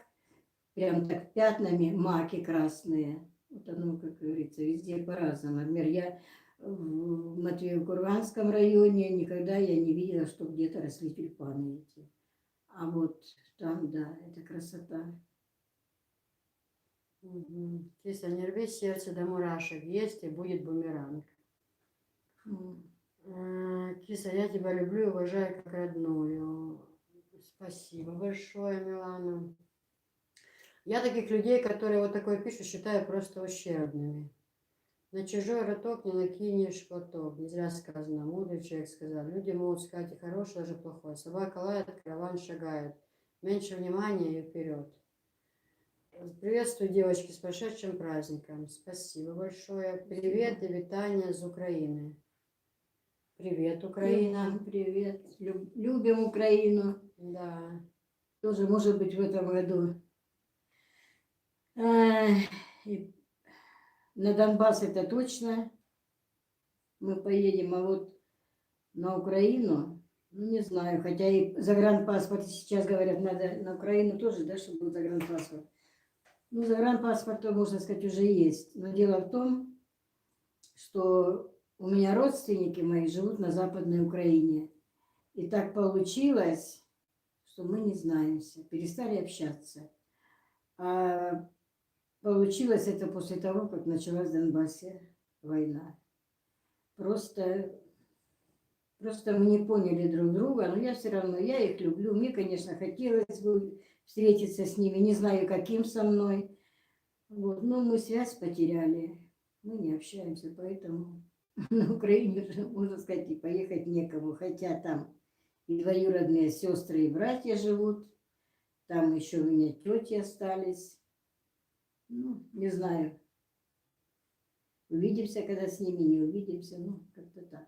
[SPEAKER 3] прям так пятнами маки красные. Вот оно, как говорится, везде по-разному. Например, я в Матвеево-Курганском районе никогда я не видела, что где-то росли тюльпаны эти. А вот там, да, это красота.
[SPEAKER 2] Угу. Кися, не рви сердце до мурашек. Есть и будет бумеранг. Киса, я тебя люблю и уважаю как родную. Спасибо большое, Милана. Я таких людей, которые вот такое пишут, считаю просто ущербными. На чужой роток не накинешь платок. Не зря сказано, мудрый человек сказал. Люди могут сказать и хорошее, даже плохое. Собака лает, караван шагает. Меньше внимания и вперед. Приветствую, девочки, с прошедшим праздником. Спасибо большое. Привет и витание из Украины. Привет, Украина.
[SPEAKER 3] Привет. Любим Украину.
[SPEAKER 2] Да.
[SPEAKER 3] Тоже, может быть, в этом году. На Донбасс это точно. Мы поедем, а вот на Украину, ну не знаю, хотя и загранпаспорт сейчас говорят, надо на Украину тоже, да, чтобы был загранпаспорт. Ну, загранпаспорт, можно сказать, уже есть. Но дело в том, что у меня родственники мои живут на Западной Украине. И так получилось, что мы не знаемся, перестали общаться. А получилось это после того, как началась в Донбассе война. Просто мы не поняли друг друга, но я все равно, я их люблю. Мне, конечно, хотелось бы встретиться с ними, не знаю, каким со мной. Вот, но мы связь потеряли, мы не общаемся, поэтому на Украине уже, можно сказать, и поехать некому. Хотя там и двоюродные сестры и братья живут, там еще у меня тети остались. Ну, не знаю. Увидимся, когда с ними, не увидимся, ну, как-то так.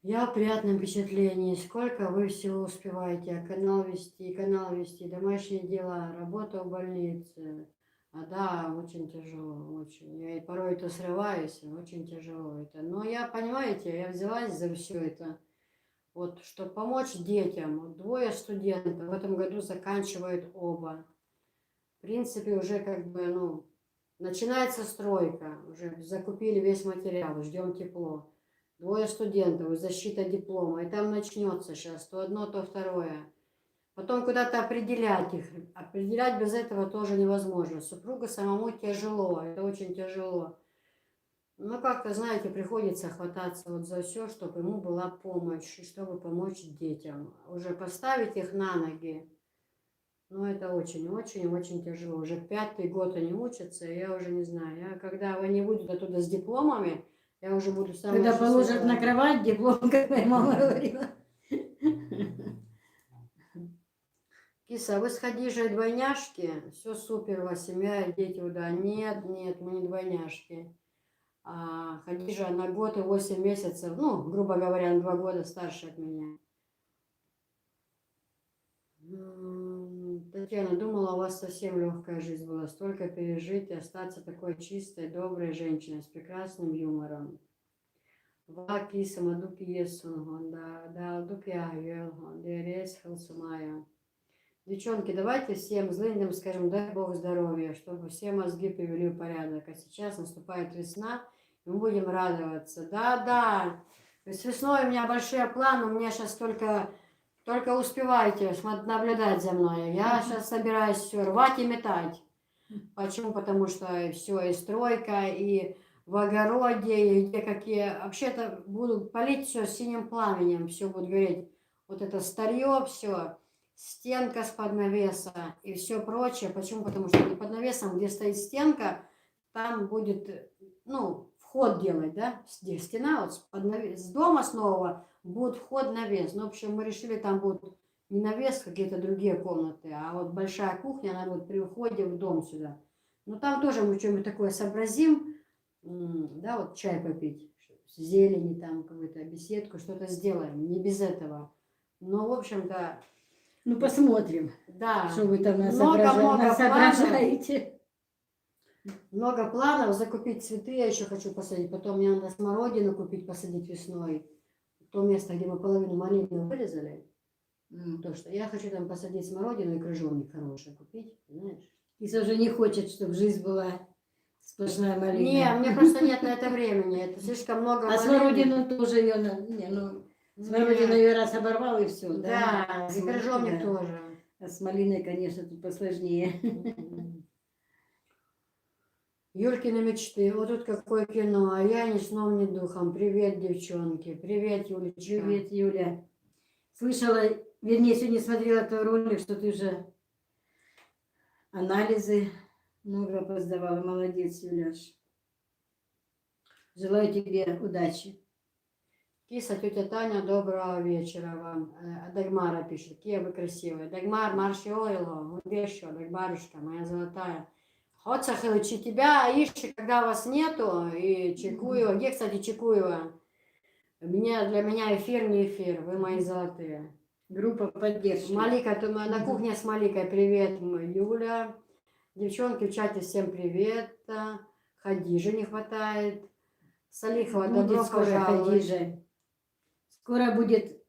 [SPEAKER 2] Я в приятном впечатлении. Сколько вы всего успеваете? Канал вести, домашние дела, работа в больнице. А да, очень тяжело, очень. Я и порой то срываюсь, очень тяжело это. Но я, понимаете, я взялась за все это. Вот, чтобы помочь детям. Вот, 2 студентов в этом году заканчивают оба. В принципе, уже как бы, ну, начинается стройка. Уже закупили весь материал, ждем тепло. 2 студентов, защита диплома. И там начнется сейчас то одно, то второе. Потом куда-то определять их. Определять без этого тоже невозможно. Супругу самому тяжело, это очень тяжело. Ну, как-то, знаете, приходится хвататься вот за все, чтобы ему была помощь, и чтобы помочь детям. Уже поставить их на ноги, ну, это очень-очень-очень тяжело. Уже 5-й год они учатся, и я уже не знаю. Я, когда они выйдут оттуда с дипломами, я уже буду самая
[SPEAKER 3] Когда положат
[SPEAKER 2] счастливая.
[SPEAKER 3] на кровать диплом, как моя мама говорила.
[SPEAKER 2] Киса, вы с Хадижей двойняшки? Все супер, у вас семья, дети, да. Нет, мы не двойняшки. Хадижа на год и 8 месяцев, ну, грубо говоря, на 2 года старше от меня. Татьяна, думала, у вас совсем легкая жизнь была. Столько пережить и остаться такой чистой, доброй женщиной с прекрасным юмором. Va Kisa Maduki Есунгон, да, Дуки Агелгон, Дерес Хелсумая. Девчонки, давайте всем злыдням скажем, дай Бог здоровья, чтобы все мозги привели в порядок. А сейчас наступает весна, и мы будем радоваться. Да. С весной у меня большие планы, у меня сейчас только успевайте наблюдать за мной. Я сейчас собираюсь все рвать и метать. Почему? Потому что все, и стройка, и в огороде, и где какие... Вообще-то буду полить все синим пламенем, все будет гореть. Вот это старье, все, стенка с под навеса и все прочее. Почему? Потому что не под навесом, где стоит стенка, там будет, ну, вход делать, да, стена вот с дома с нового будет вход навес. Ну, в общем, мы решили, там будут не навес, какие-то другие комнаты, а вот большая кухня, она будет при входе в дом сюда. Ну, там тоже мы что-нибудь такое сообразим, да, вот чай попить, с зелени там, какую-то беседку, что-то сделаем, не без этого. Но, в общем-то,
[SPEAKER 3] Ну, посмотрим,
[SPEAKER 2] да,
[SPEAKER 3] что вы там
[SPEAKER 2] много
[SPEAKER 3] соображаете.
[SPEAKER 2] много планов закупить цветы, я еще хочу посадить. Потом мне надо смородину купить, посадить весной. То место, где мы половину малины вырезали, то, что я хочу там посадить смородину и крыжовник хороший купить, знаешь.
[SPEAKER 3] Киса уже не хочет, чтобы жизнь была сплошная малина.
[SPEAKER 2] Не, мне просто нет на это времени, это слишком много
[SPEAKER 3] А
[SPEAKER 2] малины.
[SPEAKER 3] смородину тоже ее... Не, ну, смородину ее раз оборвал и все, да?
[SPEAKER 2] Да, и
[SPEAKER 3] Смородина,
[SPEAKER 2] крыжовник
[SPEAKER 3] да.
[SPEAKER 2] тоже.
[SPEAKER 3] А с малиной, конечно, тут посложнее.
[SPEAKER 2] Юлькины мечты. Вот тут какое кино, а я ни сном, ни духом. Привет, девчонки. Привет, Юлечка.
[SPEAKER 3] Привет, Юля. Слышала, вернее, сегодня смотрела твой ролик, что ты уже анализы много поздавала. Молодец, Юляш. Желаю тебе удачи.
[SPEAKER 2] Киса, тетя Таня, доброго вечера вам. Дагмара пишет, какие вы красивые. Дагмар, Маршиойло, где еще? Дагмарушка, моя золотая. Хочешь учить тебя, ищи, когда вас нету, и Чекуева. Где, кстати, Чекуева? Для меня эфир не эфир, вы мои золотые.
[SPEAKER 3] Группа поддержки.
[SPEAKER 2] Малика, на кухне с Маликой, привет, Юля. Девчонки в чате, всем привет. Хадижи не хватает. Салихова, добро
[SPEAKER 3] Будет скоро
[SPEAKER 2] пожаловать.
[SPEAKER 3] Хадижа. Скоро будет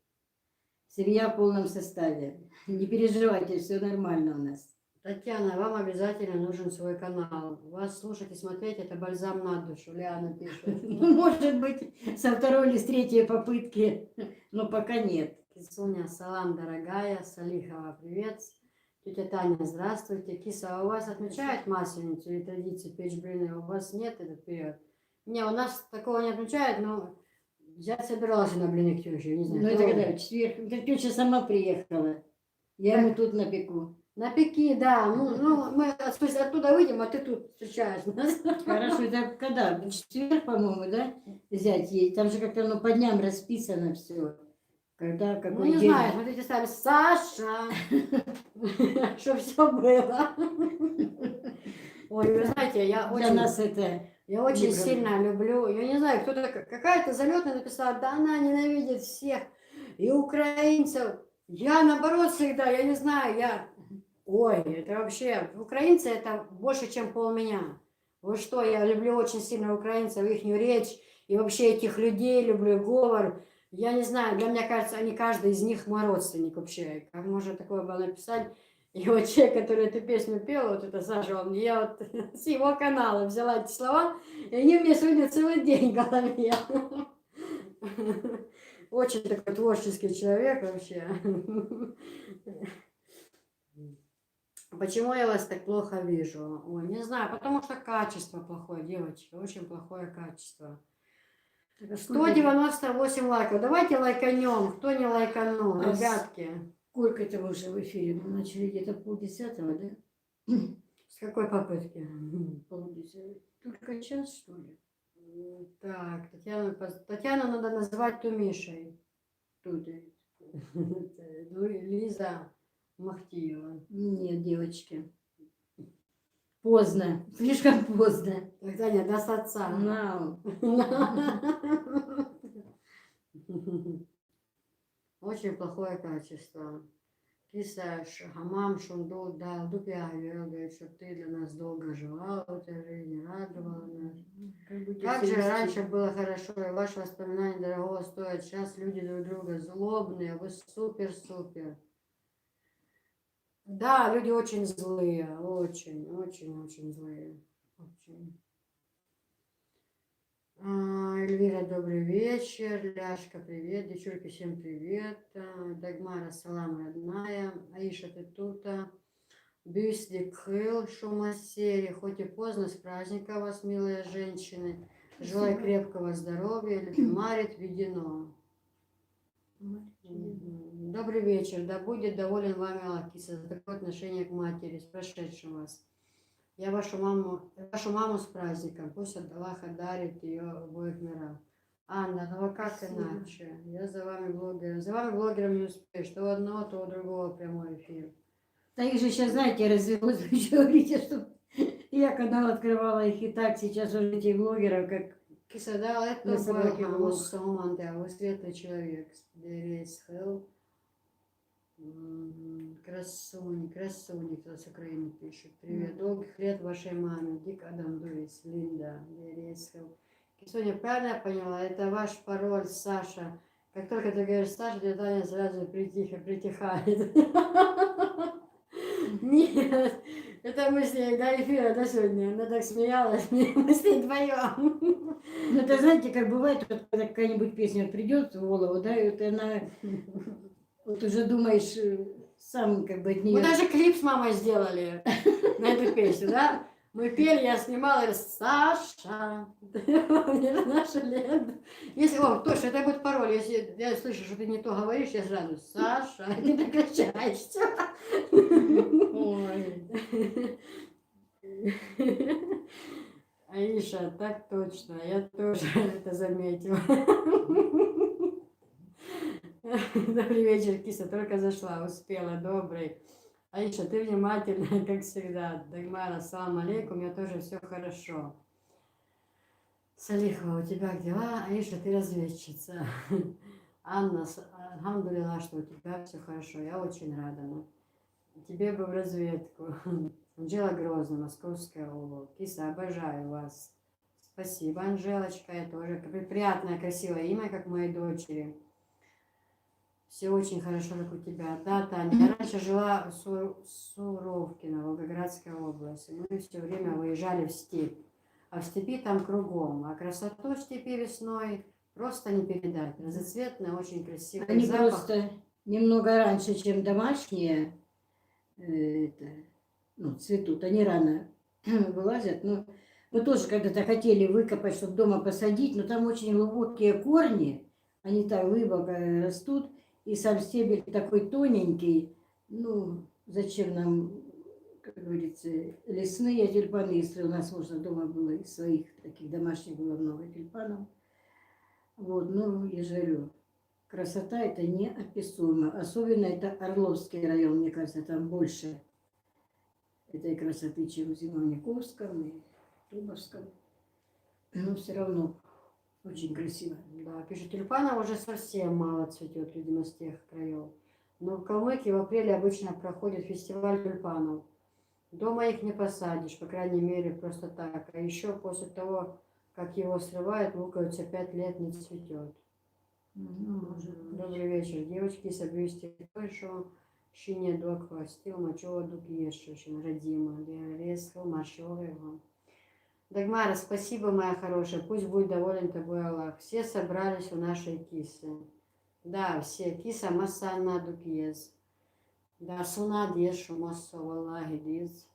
[SPEAKER 3] семья в полном составе. Не переживайте, все нормально у нас.
[SPEAKER 2] Татьяна, вам обязательно нужен свой канал. Вас слушать и смотреть — это бальзам на душу, Лиана пишет.
[SPEAKER 3] Ну, может быть, со второй или с третьей попытки, но пока нет.
[SPEAKER 2] Кисуня, салам, дорогая. Салихова, привет. Тетя Таня, здравствуйте. Киса, а у вас отмечают Масленицу или традицию печь блины? У вас нет этот период? Не, у нас такого не отмечают, но я собиралась на блины к тёще, не знаю.
[SPEAKER 3] Ну, это
[SPEAKER 2] кто
[SPEAKER 3] когда
[SPEAKER 2] вы?
[SPEAKER 3] в четверг. Тетя сама приехала. Я ему тут напеку.
[SPEAKER 2] На пеки, да. Ну, мы оттуда выйдем, а ты тут встречаешь нас.
[SPEAKER 3] Хорошо, это когда? В четверг, по-моему, да? Взять ей. Там же как-то ну, по дням расписано все. Когда,
[SPEAKER 2] Ну,
[SPEAKER 3] какой
[SPEAKER 2] не
[SPEAKER 3] день.
[SPEAKER 2] знаю, смотрите сами. Саша! Чтобы все было. Ой, вы знаете,
[SPEAKER 3] Для нас это...
[SPEAKER 2] я очень
[SPEAKER 3] не
[SPEAKER 2] сильно люблю. Я не знаю, кто-то, какая-то залетная написала, да она ненавидит всех. И украинцев. Я наоборот всегда, я не знаю, Ой, это вообще... Украинцы это больше, чем пол меня. Вы что, я люблю очень сильно украинцев, их речь. И вообще этих людей люблю, говор. Я не знаю, для меня кажется, каждый из них мой родственник вообще. Как можно такое было написать? И вот человек, который эту песню пел, вот это Саша, я вот с его канала взяла эти слова, и они у меня сегодня целый день в голове. Очень такой творческий человек вообще. Почему я вас так плохо вижу? Ой, не знаю, потому что качество плохое, девочки, очень плохое качество. 198 лайков. Давайте лайканем. Кто не лайканул, ребятки?
[SPEAKER 3] Сколько это вы уже в эфире? Мы начали где-то 9:30, да?
[SPEAKER 2] С какой попытки?
[SPEAKER 3] 9:30. Только час, что ли?
[SPEAKER 2] Так, Татьяну надо называть Тумишей.
[SPEAKER 3] Кто это?
[SPEAKER 2] Лиза Махтиева.
[SPEAKER 3] Нет, девочки. Поздно. Слишком поздно.
[SPEAKER 2] Таня, даст отца.
[SPEAKER 3] Нау.
[SPEAKER 2] Очень плохое качество. Киса Хамам Шундул дал дупя, говорит, что ты для нас долго жила в этой жизни, радовала нас. Как же раньше было хорошо, и ваши воспоминания дорого стоят. Сейчас люди друг друга злобные, вы супер-супер. Да, люди очень злые, очень злые. Очень. Эльвира, добрый вечер. Ляшка, привет. Девчонки, всем привет. Дагмара, салам, родная. Аиша, ты тут. Бюсли Крыл, шума серии. Хоть и поздно, с праздника вас, милые женщины. Желаю крепкого здоровья. Любимарит введено. Добрый вечер. Да будет доволен вами Аллах, Киса, за такое отношение к матери, с прошедшим вас. Я вашу маму с праздником. Пусть Аллах одарит ее в обоих мирах. Анна, ну а как иначе? Я за вами блогером. За вами блогером не успеешь. То у одного, то у другого прямой эфир.
[SPEAKER 3] Да их же сейчас, знаете, развелось, вы что говорите, что их Я канал открывала их и так, сейчас уже этих блогеров, как
[SPEAKER 2] Киса, да, это
[SPEAKER 3] На собаке
[SPEAKER 2] был
[SPEAKER 3] блог.
[SPEAKER 2] Муссолман, да, вы светлый человек. There is hell. Красуни, кто с Украины пишет. Привет, долгих лет вашей маме. Дик Адам Дуис, Линда, there is hell. Кисуня, правильно я поняла? Это ваш пароль, Саша. Как только ты говоришь Саша, тебе Таня сразу притихает. Нет, это мы с ней до эфира, до сегодня. Она так смеялась, мы с ней вдвоем.
[SPEAKER 3] ну, это знаете, как бывает, вот, когда какая-нибудь песня вот придет в голову, да, и вот она, вот уже думаешь, сам как бы от
[SPEAKER 2] Мы
[SPEAKER 3] нее.
[SPEAKER 2] даже клип с мамой сделали на эту песню, да? Мы пели, я снимала, говорю, Саша, это наша лента. Если, о, точно, это будет пароль, если я слышу, что ты не то говоришь, я сразу, Саша, и ты прекращаешься.
[SPEAKER 3] Ой.
[SPEAKER 2] Аиша, так точно, я тоже это заметила. Добрый вечер, киса, только зашла, успела, добрый. Аиша, ты внимательная, как всегда. Дагмара, салам алейкум, у меня тоже все хорошо. Салихова, у тебя как дела? Аиша, ты разведчица. Анна, алхамдулилlah, что у тебя все хорошо, я очень рада. Тебе бы в разведку. Анжела Грозная, Московская область. Киса, обожаю вас. Спасибо, Анжелочка, я тоже. Приятное, красивое имя, как моей дочери. Все очень хорошо, как у тебя. Да, Таня, я раньше жила в Суровкино, Волгоградская область. Мы все время выезжали в степь. А в степи там кругом. А красоту степи весной просто не передать. Разноцветная, очень красивый
[SPEAKER 3] Они
[SPEAKER 2] запах.
[SPEAKER 3] просто немного раньше, чем домашние, это, ну, цветут. Они рано вылазят. Но мы тоже когда-то хотели выкопать, чтобы дома посадить, но там очень глубокие корни. Они так глубоко растут. И сам стебель такой тоненький. Ну, зачем нам, как говорится, лесные тюльпаны, если у нас можно дома было из своих таких домашних было много тюльпанов. Вот, ну, я же говорю, красота это неописуемо. Особенно это Орловский район, мне кажется, там больше этой красоты, чем в Зимовниковском и Трубовском. Но все равно очень красиво.
[SPEAKER 2] Да, пишет, тюльпанов уже совсем мало цветет, видимо, с тех краев. Но в Калмыкии в апреле обычно проходит фестиваль тюльпанов. Дома их не посадишь, по крайней мере, просто так. А еще после того, как его срывают, луковица 5 лет не цветет.
[SPEAKER 3] Ну, может быть.
[SPEAKER 2] Добрый вечер, девочки, собьюсти що ще не доквастил, мочого дук ешущим, родима, резко, маршевого его. Дагмара, спасибо, моя хорошая, пусть будет доволен тобой Аллах. Все собрались у нашей кисы. Да, все, киса масана дукиез. Да, суна дешу массо, Аллахи диз.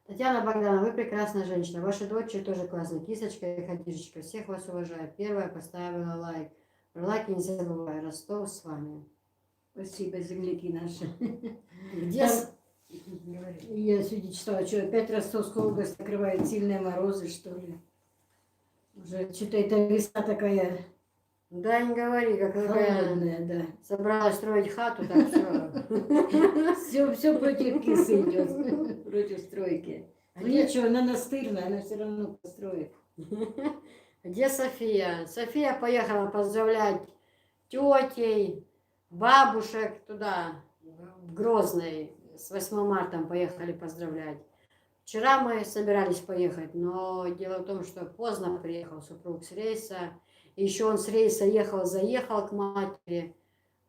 [SPEAKER 2] Татьяна Богдановна, вы прекрасная женщина. Ваши дочери тоже классная. Кисочка и Хадижечка. Всех вас уважаю. Первая поставила лайк. Про лайки не забывай. Ростов с вами.
[SPEAKER 3] Спасибо, земляки наши.
[SPEAKER 2] Где...
[SPEAKER 3] Там- Я сегодня читала, что опять Ростовская область накрывает сильные морозы, что ли. Уже что-то эта весна такая
[SPEAKER 2] Да, не говори, как только я
[SPEAKER 3] холодная, да.
[SPEAKER 2] собралась строить хату, так все.
[SPEAKER 3] Все против кисы идет, против стройки. Ну
[SPEAKER 2] Где-
[SPEAKER 3] ничего, она настырная, она все равно построит.
[SPEAKER 2] Где София? София поехала поздравлять тетей, бабушек туда, в Грозный. С 8 марта поехали поздравлять. Вчера мы собирались поехать, но дело в том, что поздно приехал супруг с рейса. И еще он с рейса заехал к матери.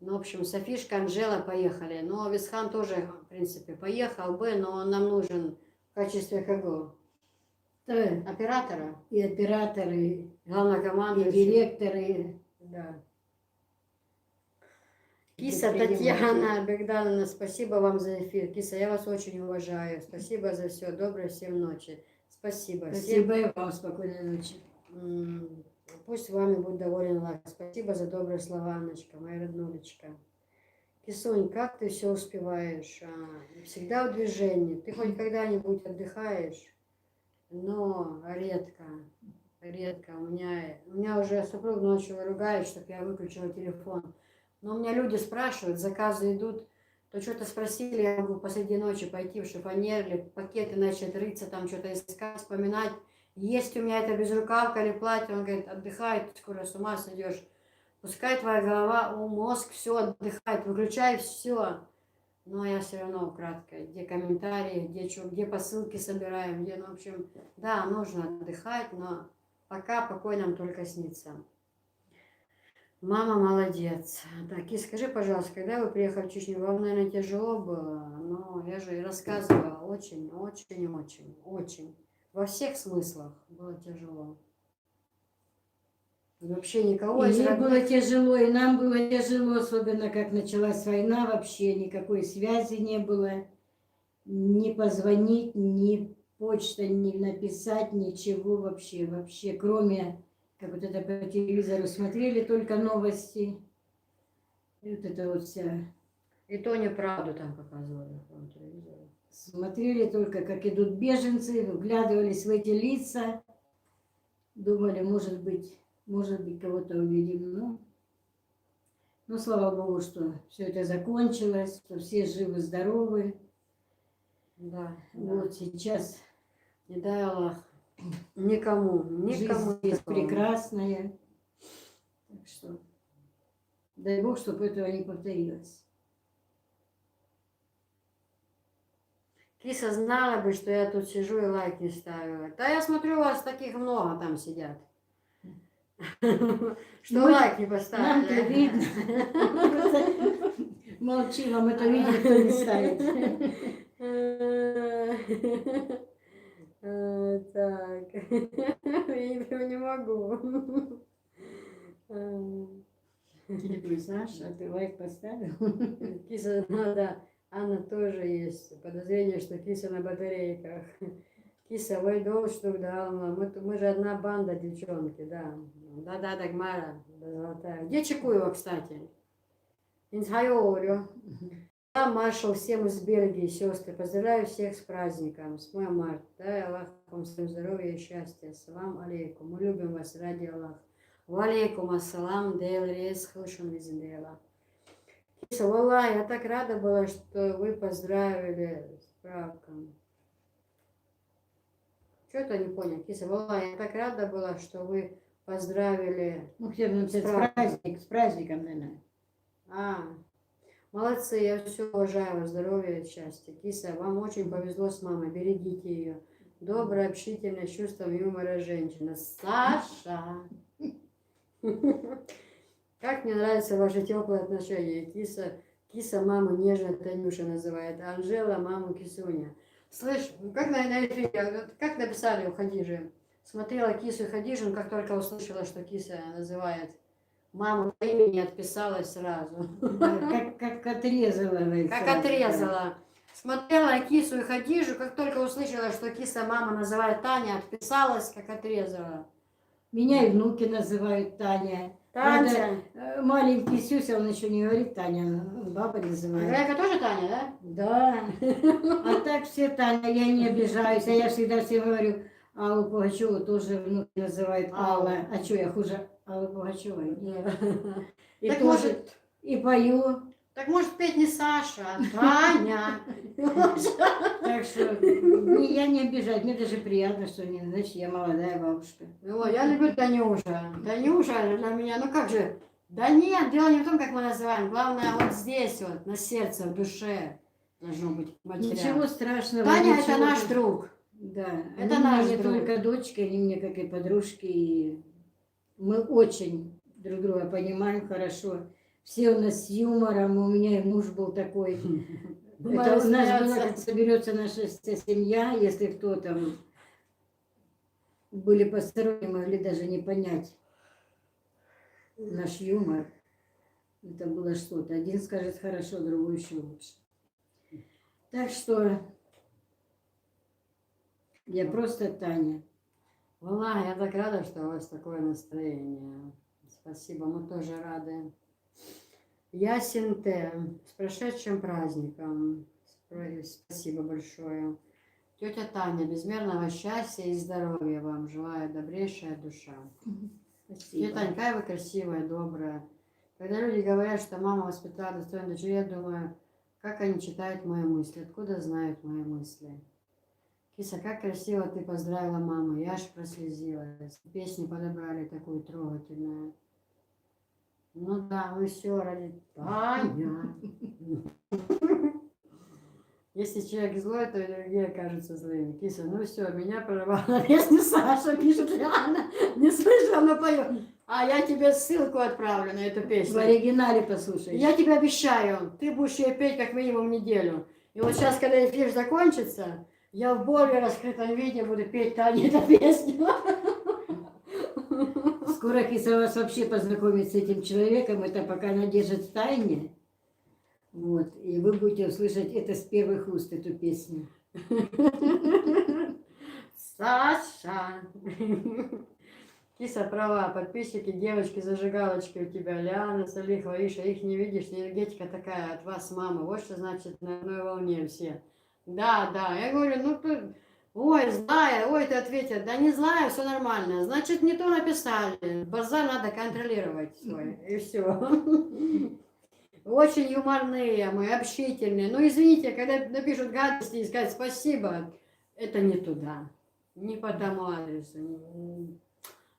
[SPEAKER 2] Ну, в общем, Софишка, Анжела поехали. Но Висхан тоже, в принципе, поехал бы, но нам нужен в качестве кого?
[SPEAKER 3] Да,
[SPEAKER 2] Оператора,
[SPEAKER 3] и операторы,
[SPEAKER 2] главного
[SPEAKER 3] и
[SPEAKER 2] командующего.
[SPEAKER 3] директоры.
[SPEAKER 2] Да. Киса
[SPEAKER 3] предприниматели.
[SPEAKER 2] Татьяна Богдановна, спасибо вам за эфир. Киса, я вас очень уважаю. Спасибо за все. Доброй всем ночи. Спасибо.
[SPEAKER 3] Спасибо и вам, спокойной ночи.
[SPEAKER 2] Пусть вами будет доволен Аллах. Спасибо за добрые слова, Анночка, моя роднулечка. Кисунь, как ты все успеваешь? Всегда в движении. Ты хоть когда-нибудь отдыхаешь? Но редко. Редко. У меня уже супруг ночью ругает, чтобы я выключила телефон. Но у меня люди спрашивают, заказы идут. то что-то спросили, я могу посреди ночи пойти в шифонер или пакеты начать рыться, там что-то искать, вспоминать. Есть у меня это безрукавка или платье, он говорит, отдыхай, ты скоро с ума сойдешь. Пускай твоя голова, мозг, все отдыхает, выключай все. Но я все равно украдкой, где комментарии, где, что, где посылки собираем, где, ну, в общем, да, нужно отдыхать, но пока покой нам только снится. Мама молодец. Так, и скажи, пожалуйста, когда вы приехали в Чечню, вам, наверное, тяжело было, но я же и рассказывала, очень, очень, очень, очень. Во всех смыслах было тяжело. И вообще никого
[SPEAKER 3] И
[SPEAKER 2] из
[SPEAKER 3] мне
[SPEAKER 2] родных...
[SPEAKER 3] было тяжело, и нам было тяжело, особенно как началась война, вообще никакой связи не было. Ни позвонить, ни почта, ни написать, ничего вообще, вообще, кроме, как вот это по телевизору смотрели, только новости. И вот это вот вся.
[SPEAKER 2] И то неправду там показывали по телевизору.
[SPEAKER 3] Смотрели только, как идут беженцы, вглядывались в эти лица, думали, может быть, кого-то увидим. Но слава Богу, что все это закончилось, что все живы, здоровы.
[SPEAKER 2] Да,
[SPEAKER 3] Вот сейчас
[SPEAKER 2] не дай Аллах никому
[SPEAKER 3] жизнь здесь
[SPEAKER 2] такого.
[SPEAKER 3] прекрасная. Так что дай Бог, чтобы этого не повторилось.
[SPEAKER 2] Киса знала бы, что я тут сижу и лайки ставила. Да я смотрю, у вас таких много там сидят. Что
[SPEAKER 3] Мы-
[SPEAKER 2] лайк не поставили.
[SPEAKER 3] Нам-то видно. Молчим, а мы-то видим, кто не ставит.
[SPEAKER 2] Так. Я не могу.
[SPEAKER 3] Саша, ты лайк поставил?
[SPEAKER 2] Киса, ну да, Анна тоже есть подозрение, что киса на батарейках. Киса, войдол штук дал, мы же одна банда, девчонки, да. Да, Дагмара, да, золотая. Где Чекуева, кстати? Инсхайорю. Да, маршал, всем из Бельгии, сестры, поздравляю всех с праздником, с 8 марта. Дай Аллах вам всем здоровья и счастья. Ассалам алейкум. Мы любим вас ради Аллаха. Валейкум ассалам, дейл рейс хушам визендела. Киса, валла, я так рада была, что вы поздравили с правком. Что-то не понял, Киса, валла, я так рада была, что вы поздравили.
[SPEAKER 3] Ну, хотел написать с праздником, наверное.
[SPEAKER 2] Молодцы, я все уважаю вас, здоровья и счастья. Киса, вам очень повезло с мамой, берегите ее. Добрая, общительная, с чувством юмора женщина. Саша! Как мне нравятся ваши теплые отношения. Киса маму нежно Танюша называет, а Анжела маму Кисуня. Слышь, как как написали у Хадижи? Смотрела Кису и Хадижин, как только услышала, что Киса называет маму по имени, отписалась сразу.
[SPEAKER 3] Как отрезала.
[SPEAKER 2] Как отрезала. Смотрела Кису и Хадижу, как только услышала, что Киса мама называет Таня, отписалась, как отрезала.
[SPEAKER 3] Меня и внуки называют Таня.
[SPEAKER 2] Таня.
[SPEAKER 3] Правда, маленький Сюся, он еще не говорит Таня, баба называет.
[SPEAKER 2] Грека тоже Таня, да?
[SPEAKER 3] Да. А так все Таня, я не обижаюсь. А я всегда всем говорю, Аллу Пугачеву тоже внуки называют Алла. А что, я хуже Аллы Пугачевой? И
[SPEAKER 2] Так
[SPEAKER 3] тоже,
[SPEAKER 2] может,
[SPEAKER 3] и пою.
[SPEAKER 2] так может петь не Саша, а Таня.
[SPEAKER 3] Так что я не обижаюсь. Мне даже приятно, что не, значит, я молодая бабушка.
[SPEAKER 2] Ну, я люблю Танюша. Танюша для меня, ну как же. Да нет, дело не в том, как мы называем. Главное, вот здесь вот, на сердце, в душе должно быть материал.
[SPEAKER 3] Ничего страшного.
[SPEAKER 2] Таня
[SPEAKER 3] ничего.
[SPEAKER 2] это наш друг.
[SPEAKER 3] Да,
[SPEAKER 2] Это
[SPEAKER 3] они
[SPEAKER 2] наш
[SPEAKER 3] мне не
[SPEAKER 2] друг.
[SPEAKER 3] только дочки, они мне как и подружки. И мы очень друг друга понимаем хорошо. Все у нас с юмором, у меня и муж был такой. Это у нас было, как соберется наша вся семья, если кто там были посторонние, могли даже не понять наш юмор. Это было что-то. Один скажет хорошо, другой еще лучше. Так что я просто Таня.
[SPEAKER 2] Вала, я так рада, что у вас такое настроение. Спасибо, мы тоже рады. Ясен Т. С прошедшим праздником. Спасибо большое. Тетя Таня, безмерного счастья и здоровья вам желаю, добрейшая душа.
[SPEAKER 3] Спасибо.
[SPEAKER 2] Тетя Таня, какая вы красивая, добрая. Когда люди говорят, что мама воспитала достойную дочерей, я думаю, Как они читают мои мысли? Откуда знают мои мысли? Киса, как красиво ты поздравила маму. Я аж прослезилась. Песню подобрали такую трогательную. Ну да, мы все ради Таня. Если человек злой, то и другие окажутся злыми. Киса, ну все, меня прорвала песню Саша, пишет Лиана. Не слышала, но пою. А я тебе ссылку отправлю на эту
[SPEAKER 3] В
[SPEAKER 2] песню.
[SPEAKER 3] оригинале послушай.
[SPEAKER 2] Я тебе обещаю, ты будешь ее петь как минимум неделю. И вот сейчас, когда эфир закончится, я в более раскрытом виде буду петь Тане эту песню.
[SPEAKER 3] Скоро Киса вас вообще познакомит с этим человеком. Это пока она держит в тайне. Вот. И вы будете услышать это с первых уст, эту песню.
[SPEAKER 2] Саша. Киса права, подписчики, девочки, зажигалочки у тебя, Лиана, Салихова, Иша, их не видишь, энергетика такая от вас, мама, вот что значит на одной волне все. Да, я говорю, ну ты, ой, злая, ой, ты ответила, да не злая, все нормально, значит не то написали, базар надо контролировать свой, и все. Очень юморные мы, общительные, ну извините, когда напишут гадости и сказать спасибо, это не туда, не по тому адресу.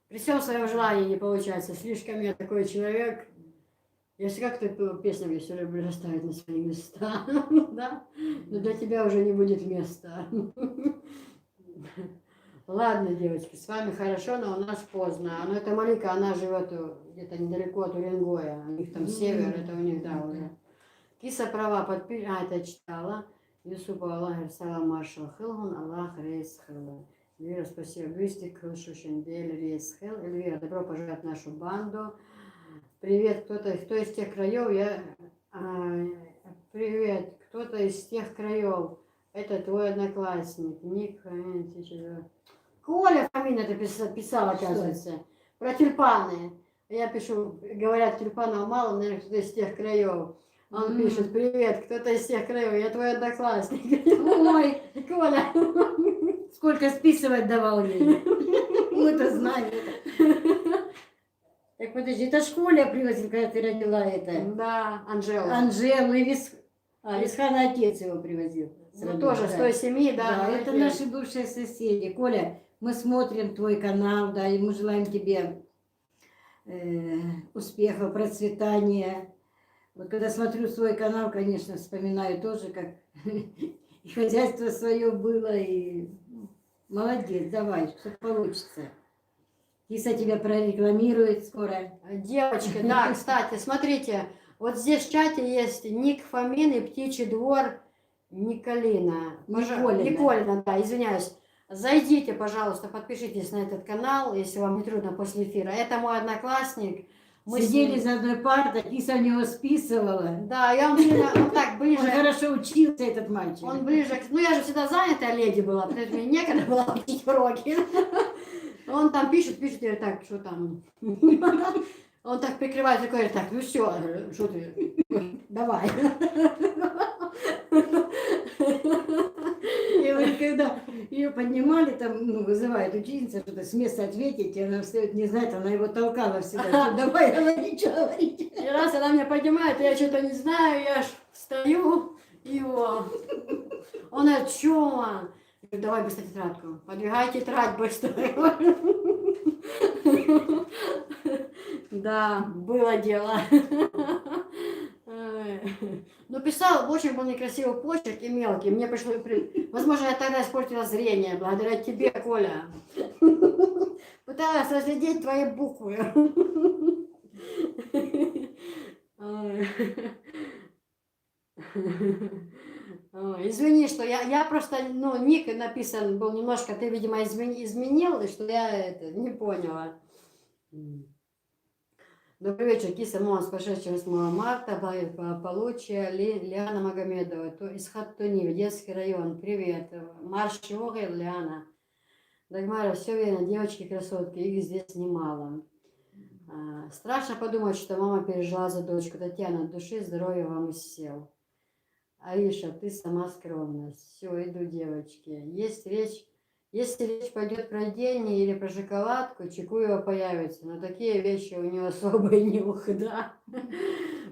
[SPEAKER 2] При всем своем желании не получается. Слишком я такой человек. Я всегда как-то песню я все люблю расставить на свои места. Да? Но для тебя уже не будет места. Ладно, девочки, с вами хорошо, но у нас поздно. Но это Малика, она живет где-то недалеко от Уренгоя. У них там север, это у них, да, уже. Киса права, это читала. Юсупа Аллах, салам маршал хилгун, Аллах рейс хилгун. Эльвира, спасибо. Бюстик, Шушендель, Рейс Хелл. Эльвира, добро пожаловать в нашу банду. Привет, кто из тех краев? Привет, кто-то из тех краев. Это твой одноклассник. Ник, Коля фамилия это писал, оказывается. Про тюльпаны. Я пишу, говорят, тюльпанов мало, наверное, кто-то из тех краев. Он пишет, привет, кто-то из тех краев, я твой одноклассник.
[SPEAKER 3] Ой,
[SPEAKER 2] Коля.
[SPEAKER 3] сколько списывать давал ей. Мы-то знаем. Так подожди, это школя привозил, когда ты родила это.
[SPEAKER 2] Да, Анжела.
[SPEAKER 3] Анжелу и Висхана отец его привозил.
[SPEAKER 2] Ну тоже с той семьи, да.
[SPEAKER 3] Да, это наши бывшие соседи. Коля, мы смотрим твой канал, да, и мы желаем тебе успехов, процветания. Вот когда смотрю свой канал, конечно, вспоминаю тоже, как и хозяйство свое было, и молодец, давай, что получится. Киса тебя прорекламирует скоро.
[SPEAKER 2] Девочки, да, кстати, смотрите, вот здесь в чате есть ник Фомин и Птичий двор Николина. Николина, да, извиняюсь. Зайдите, пожалуйста, подпишитесь на этот канал, если вам не трудно после эфира. Это мой одноклассник.
[SPEAKER 3] Мы сидели за одной партой, Киса у него списывала.
[SPEAKER 2] Да, я вам он так ближе.
[SPEAKER 3] Он хорошо учился, этот мальчик.
[SPEAKER 2] Он ближе. Ну, я же всегда занятая леди была, потому что мне некогда было учить уроки. Он там пишет, говорит, так, что там? Он так прикрывает рукой, говорит, так, ну все, что ты, давай.
[SPEAKER 3] И вот когда ее поднимали, там, ну, вызывает учительница, что-то с места ответить, и она встает, не знает, она его толкала всегда, что давай, говори, что говорить.
[SPEAKER 2] И раз она меня поднимает, я что-то не знаю, я ж встаю, и его. Он говорит, что? Я говорю, давай быстро тетрадку, подвигай тетрадь быстро. Да, было дело. Ну, писал, очень был некрасивый почерк и мелкий. Мне пришлось... Возможно, я тогда испортила зрение, благодаря тебе, Коля. Пыталась разглядеть твои буквы. Извини, что я просто, ну, ник написан был немножко, ты, видимо, изменил, и что я это не поняла. Добрый вечер, Киса, мама, с прошедшим 8 марта, благополучия, Лиана Магомедова, из Хаттуни, Детский район, привет, марш Йога, Лиана. Дагмара, все верно, девочки-красотки, их здесь немало. Страшно подумать, что мама пережила за дочку. Татьяна, от души, здоровья вам и сил. Аиша, ты сама скромность. Все, иду, девочки. Если речь пойдет про деньги или про шоколадку, Чекуева появится. Но такие вещи у нее особый нюх, да.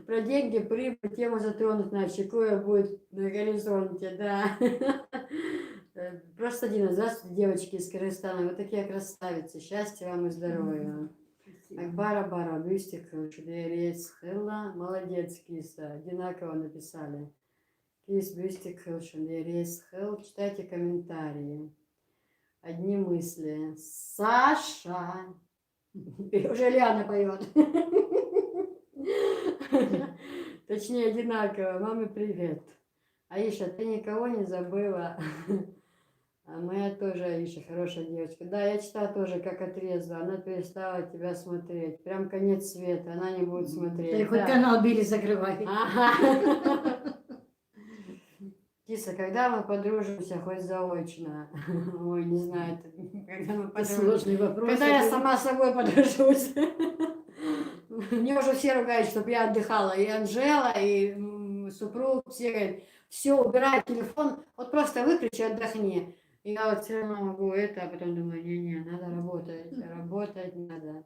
[SPEAKER 2] Про деньги, прибыль, тему затронуть начали. Кое будет на горизонте, да. Просто Дина, здравствуйте, девочки из Кыргызстана. Вы такие красавицы. Счастья вам и здоровья. Акбара Бара, бюстик, шудерец, хелла. Молодец, киса. Одинаково написали. Кис, бюстик, шудерец, хелл. Читайте комментарии. Одни мысли. Саша. И уже Лиана поет. Точнее, одинаково. Маме привет. Аиша, ты никого не забыла. А моя тоже Аиша, хорошая девочка. Да, я читала тоже, как отрезала. Она перестала тебя смотреть. Прям конец света. Она не будет смотреть.
[SPEAKER 3] Ты хоть канал Билли закрывай.
[SPEAKER 2] Ага. Киса, когда мы подружимся хоть заочно? Ой, не знаю, когда мы
[SPEAKER 3] Это
[SPEAKER 2] подружимся.
[SPEAKER 3] сложный вопрос.
[SPEAKER 2] Когда я сама с собой подружусь. Мне уже все ругают, чтобы я отдыхала. И Анжела, и супруг, все говорят, все, убирай телефон, вот просто выключи, отдохни. И я вот все равно могу это, а потом думаю, не-не, надо работать, работать надо.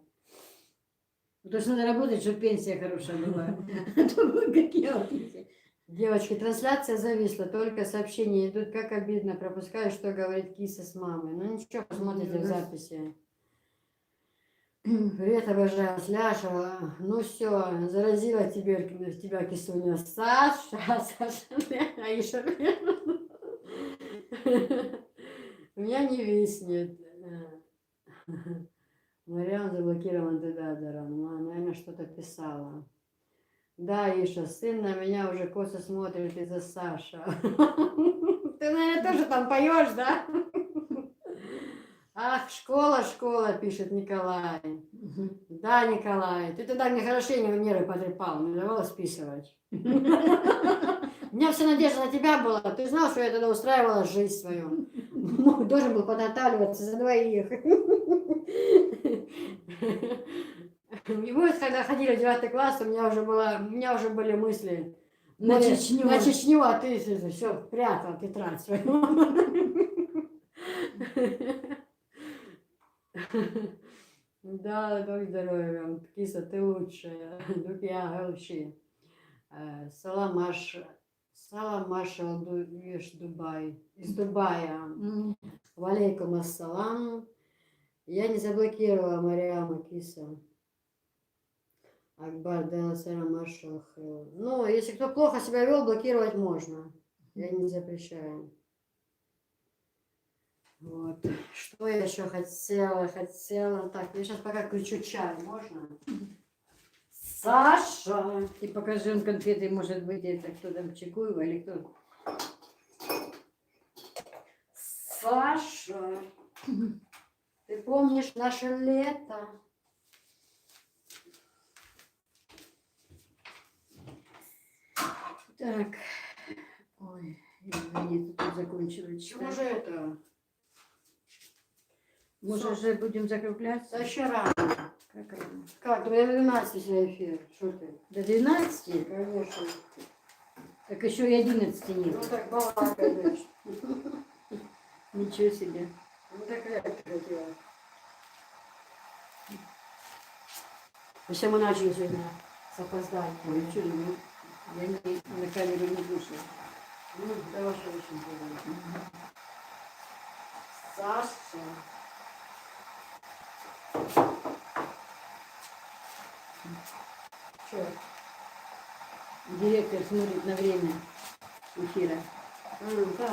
[SPEAKER 3] Потому что надо работать, чтобы пенсия хорошая была. А то вот как я вот эти.
[SPEAKER 2] Девочки, трансляция зависла, только сообщения идут, как обидно, пропускаю, что говорит киса с мамой. Ну ничего, посмотрите в записи. Привет, обожаю, Сляша. Ну все, заразила тебя кисуня. Саша, Аиша. У меня не виснет. Мариан заблокирован Дедадером. Наверное, что-то писала. Да, Иша, сын на меня уже косо смотрит из-за Саша. Ты, наверное, тоже там поешь, да? Ах, школа, пишет Николай. Да, Николай, ты тогда мне хорошенько нервы потрепал, не давала списывать. У меня вся надежда на тебя была. Ты знал, что я тогда устраивала жизнь свою. Должен был подготавливаться за двоих. И мы, когда ходили в 9 класс, у меня уже были мысли
[SPEAKER 3] На Чечню.
[SPEAKER 2] На Чечню, а ты все прятал тетрадь свою. Да, дай здоровья. Киса, ты лучшая. Дубья, галши. Саламаш Дубай. Из Дубая. Валейкум ассалам. Я не заблокировала Мариама, киса. Акбар, да, Саламашах. Ну, если кто плохо себя вел, блокировать можно. Я не запрещаю. Вот. Что я еще хотела? Так, я сейчас пока включу чай, можно? Саша!
[SPEAKER 3] Ты покажи, он конфеты, может быть, это кто там, Чекуева или кто?
[SPEAKER 2] Саша! Ты помнишь наше лето?
[SPEAKER 3] Так. Ой, извини, тут закончила
[SPEAKER 2] Почему
[SPEAKER 3] читать.
[SPEAKER 2] же это?
[SPEAKER 3] Может, же будем закругляться?
[SPEAKER 2] Да еще рано.
[SPEAKER 3] Как рано?
[SPEAKER 2] Как? До 12 эфир. Что ты?
[SPEAKER 3] До 12?
[SPEAKER 2] Конечно.
[SPEAKER 3] Так еще и 11 нет.
[SPEAKER 2] Ну так балакаешь.
[SPEAKER 3] Ничего себе.
[SPEAKER 2] Ну так я хотела. Еще мы начали сегодня с опозданием.
[SPEAKER 3] Ой, что, ну, я на камеру не слушаю.
[SPEAKER 2] Ну, это ваше очень приятно. Саша. Что?
[SPEAKER 3] Директор смотрит на время эфира.
[SPEAKER 2] Да.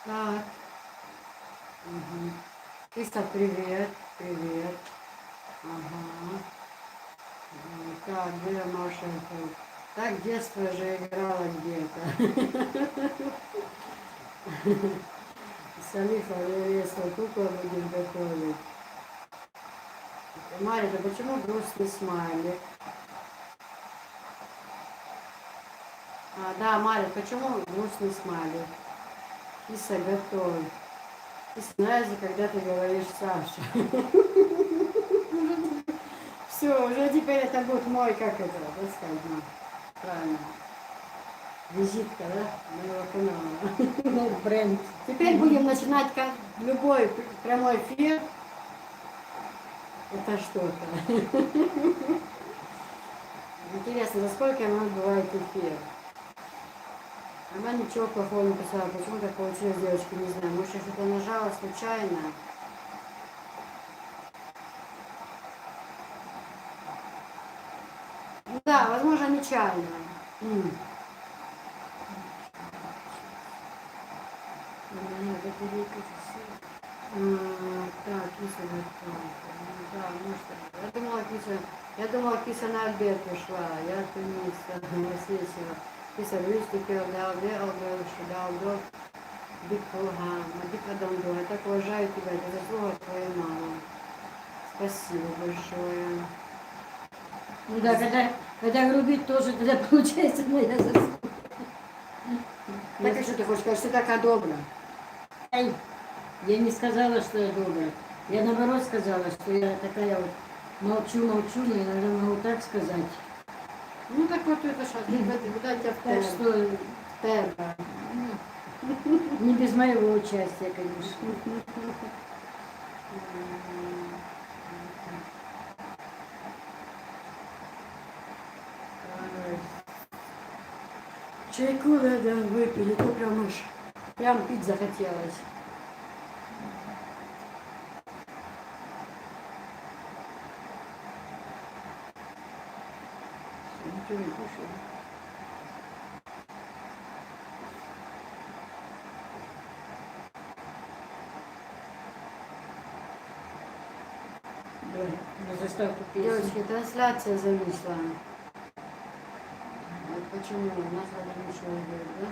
[SPEAKER 2] Так. Угу. Киса, привет. Привет. Ага. Так, где Маша? Так детство же играла где-то. Салифа, весело, куклу будем готовить. Мария, да почему грустный смайлик? Да, Мария, почему грустный смайлик? Киса, готовь. Киса, нравится, когда ты говоришь Саша. Все, уже теперь это будет мой, как это, да, сказать, правильно. Визитка, да, моего канала.
[SPEAKER 3] Ну, бренд.
[SPEAKER 2] Теперь будем начинать Любой прямой эфир это что-то. Интересно, за сколько минут бывает эфир? Она ничего плохого не писала. Почему так получилось, девочки, не знаю. Может, я что-то нажала случайно. Ну да, возможно, нечаянно. Так, киса да, может, я думала, киса на обед ушла. Я тунисца, весела. Киса выступила, дал до Бикуга, Мадика Дондо. Я так уважаю тебя, это заслуга твоей мамы. Спасибо большое.
[SPEAKER 3] Ну да, когда грубить тоже, тогда получается моя заслуга.
[SPEAKER 2] Так, а что ты хочешь сказать, что ты такая добрая?
[SPEAKER 3] Ай, я не сказала, что я добрая. Я наоборот сказала, что я такая вот молчу, но иногда могу так сказать.
[SPEAKER 2] Ну так вот это что, куда тебя в
[SPEAKER 3] Так что
[SPEAKER 2] Терра.
[SPEAKER 3] не без моего участия, конечно.
[SPEAKER 2] Чайку надо выпили, то прям уж прям пить захотелось. Ничего не кушаю.
[SPEAKER 3] Да, на заставку песни.
[SPEAKER 2] Девочки, трансляция зависла. Вот почему у нас вроде ничего идет, да?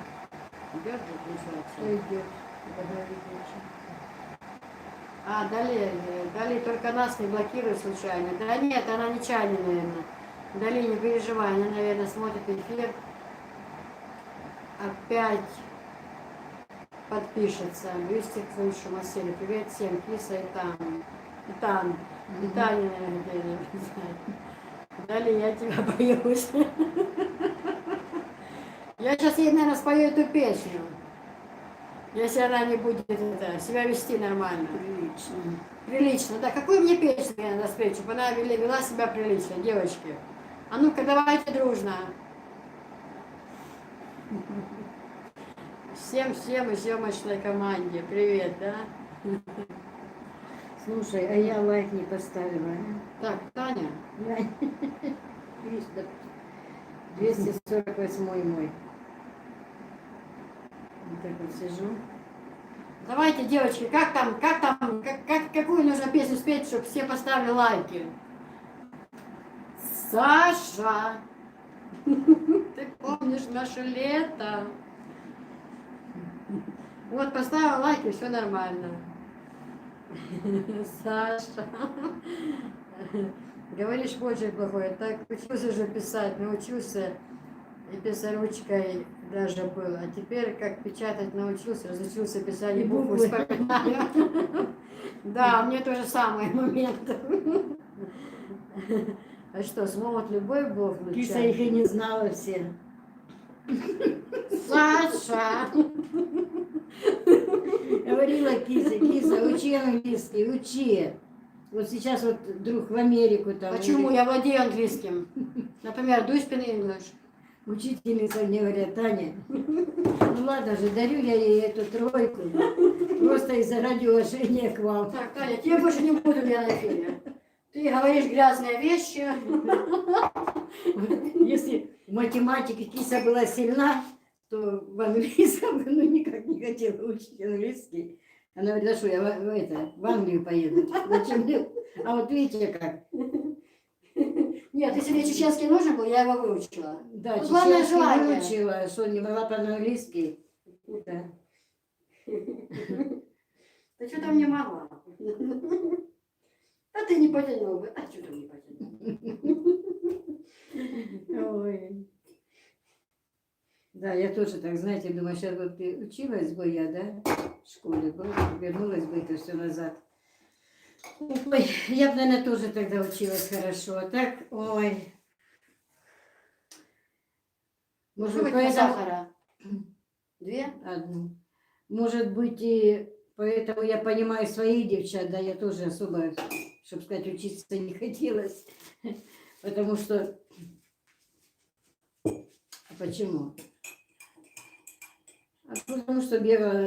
[SPEAKER 2] Идет же трансляция?
[SPEAKER 3] Что идет? Поговорить лучше.
[SPEAKER 2] А, Дали только нас не блокирует случайно. Да нет, она нечаянно, наверное. Дали, не переживай, она, наверное, смотрит эфир. Опять подпишется. Вести к лучшему Марселю. Привет всем, Киса и Тан. И Таня, наверное, не знаю. Дали, я тебя боюсь. Я сейчас ей, наверное, спою эту песню. Если она не будет себя вести нормально.
[SPEAKER 3] Прилично.
[SPEAKER 2] Прилично, да. Какую мне песню я надо спеть, чтобы она вела себя прилично, девочки? А ну-ка, давайте дружно. Всем и съемочной команде. Привет, да?
[SPEAKER 3] Слушай, а я лайк не поставила.
[SPEAKER 2] Так, Таня.
[SPEAKER 3] Видишь, да, 248 мой. Вот так вот сижу.
[SPEAKER 2] Давайте, девочки, какую нужно песню спеть, чтобы все поставили лайки? Саша, ты помнишь наше лето? Вот, поставила лайки, все нормально. Саша, говоришь, почерк плохой, так учился уже писать, научился, и писаручкой даже был, а теперь как печатать научился, разучился писать и буквы вспоминаю. Да, мне то же самое момент. А что, смогут любой Бог включать?
[SPEAKER 3] Киса их и не знала все.
[SPEAKER 2] Саша!
[SPEAKER 3] Говорила Киса, учи английский, учи. Вот сейчас вот вдруг в Америку там.
[SPEAKER 2] Почему? Я владею английским. Например, do you speak English?
[SPEAKER 3] Учительница мне говорят, Таня, ну ладно же, дарю я ей эту тройку, просто из-за ради уважения к вам.
[SPEAKER 2] Так, Таня, тебе больше не буду меня на эфире. Ты говоришь грязные вещи.
[SPEAKER 3] Если в математике Киса была сильна, то в английском ну, никак не хотела учить английский. Она говорит, да что, я в Англию поеду. Зачем мне? А вот видите как.
[SPEAKER 2] Нет, если мне чеченский нужен был, я его выучила.
[SPEAKER 3] Да,
[SPEAKER 2] Ну, главное
[SPEAKER 3] чеченский
[SPEAKER 2] желание.
[SPEAKER 3] выучила, что не могла по-английски. Да.
[SPEAKER 2] Ты что там не могла? А ты не потянул бы. А что ты не потянул?
[SPEAKER 3] Ой. Да, я тоже так, знаете, думаю, сейчас вот ты училась бы я, да, в школе, вернулась бы это все назад. Ой, я бы, наверное, тоже тогда училась хорошо. А так, ой. Может быть,
[SPEAKER 2] Сколько тебе
[SPEAKER 3] поэтому...
[SPEAKER 2] сахара? 2?
[SPEAKER 3] Одну. Может быть, и Поэтому я понимаю своих девчат, да, я тоже особо, чтобы сказать, учиться не хотелось. Потому что... А почему? А потому что бегала,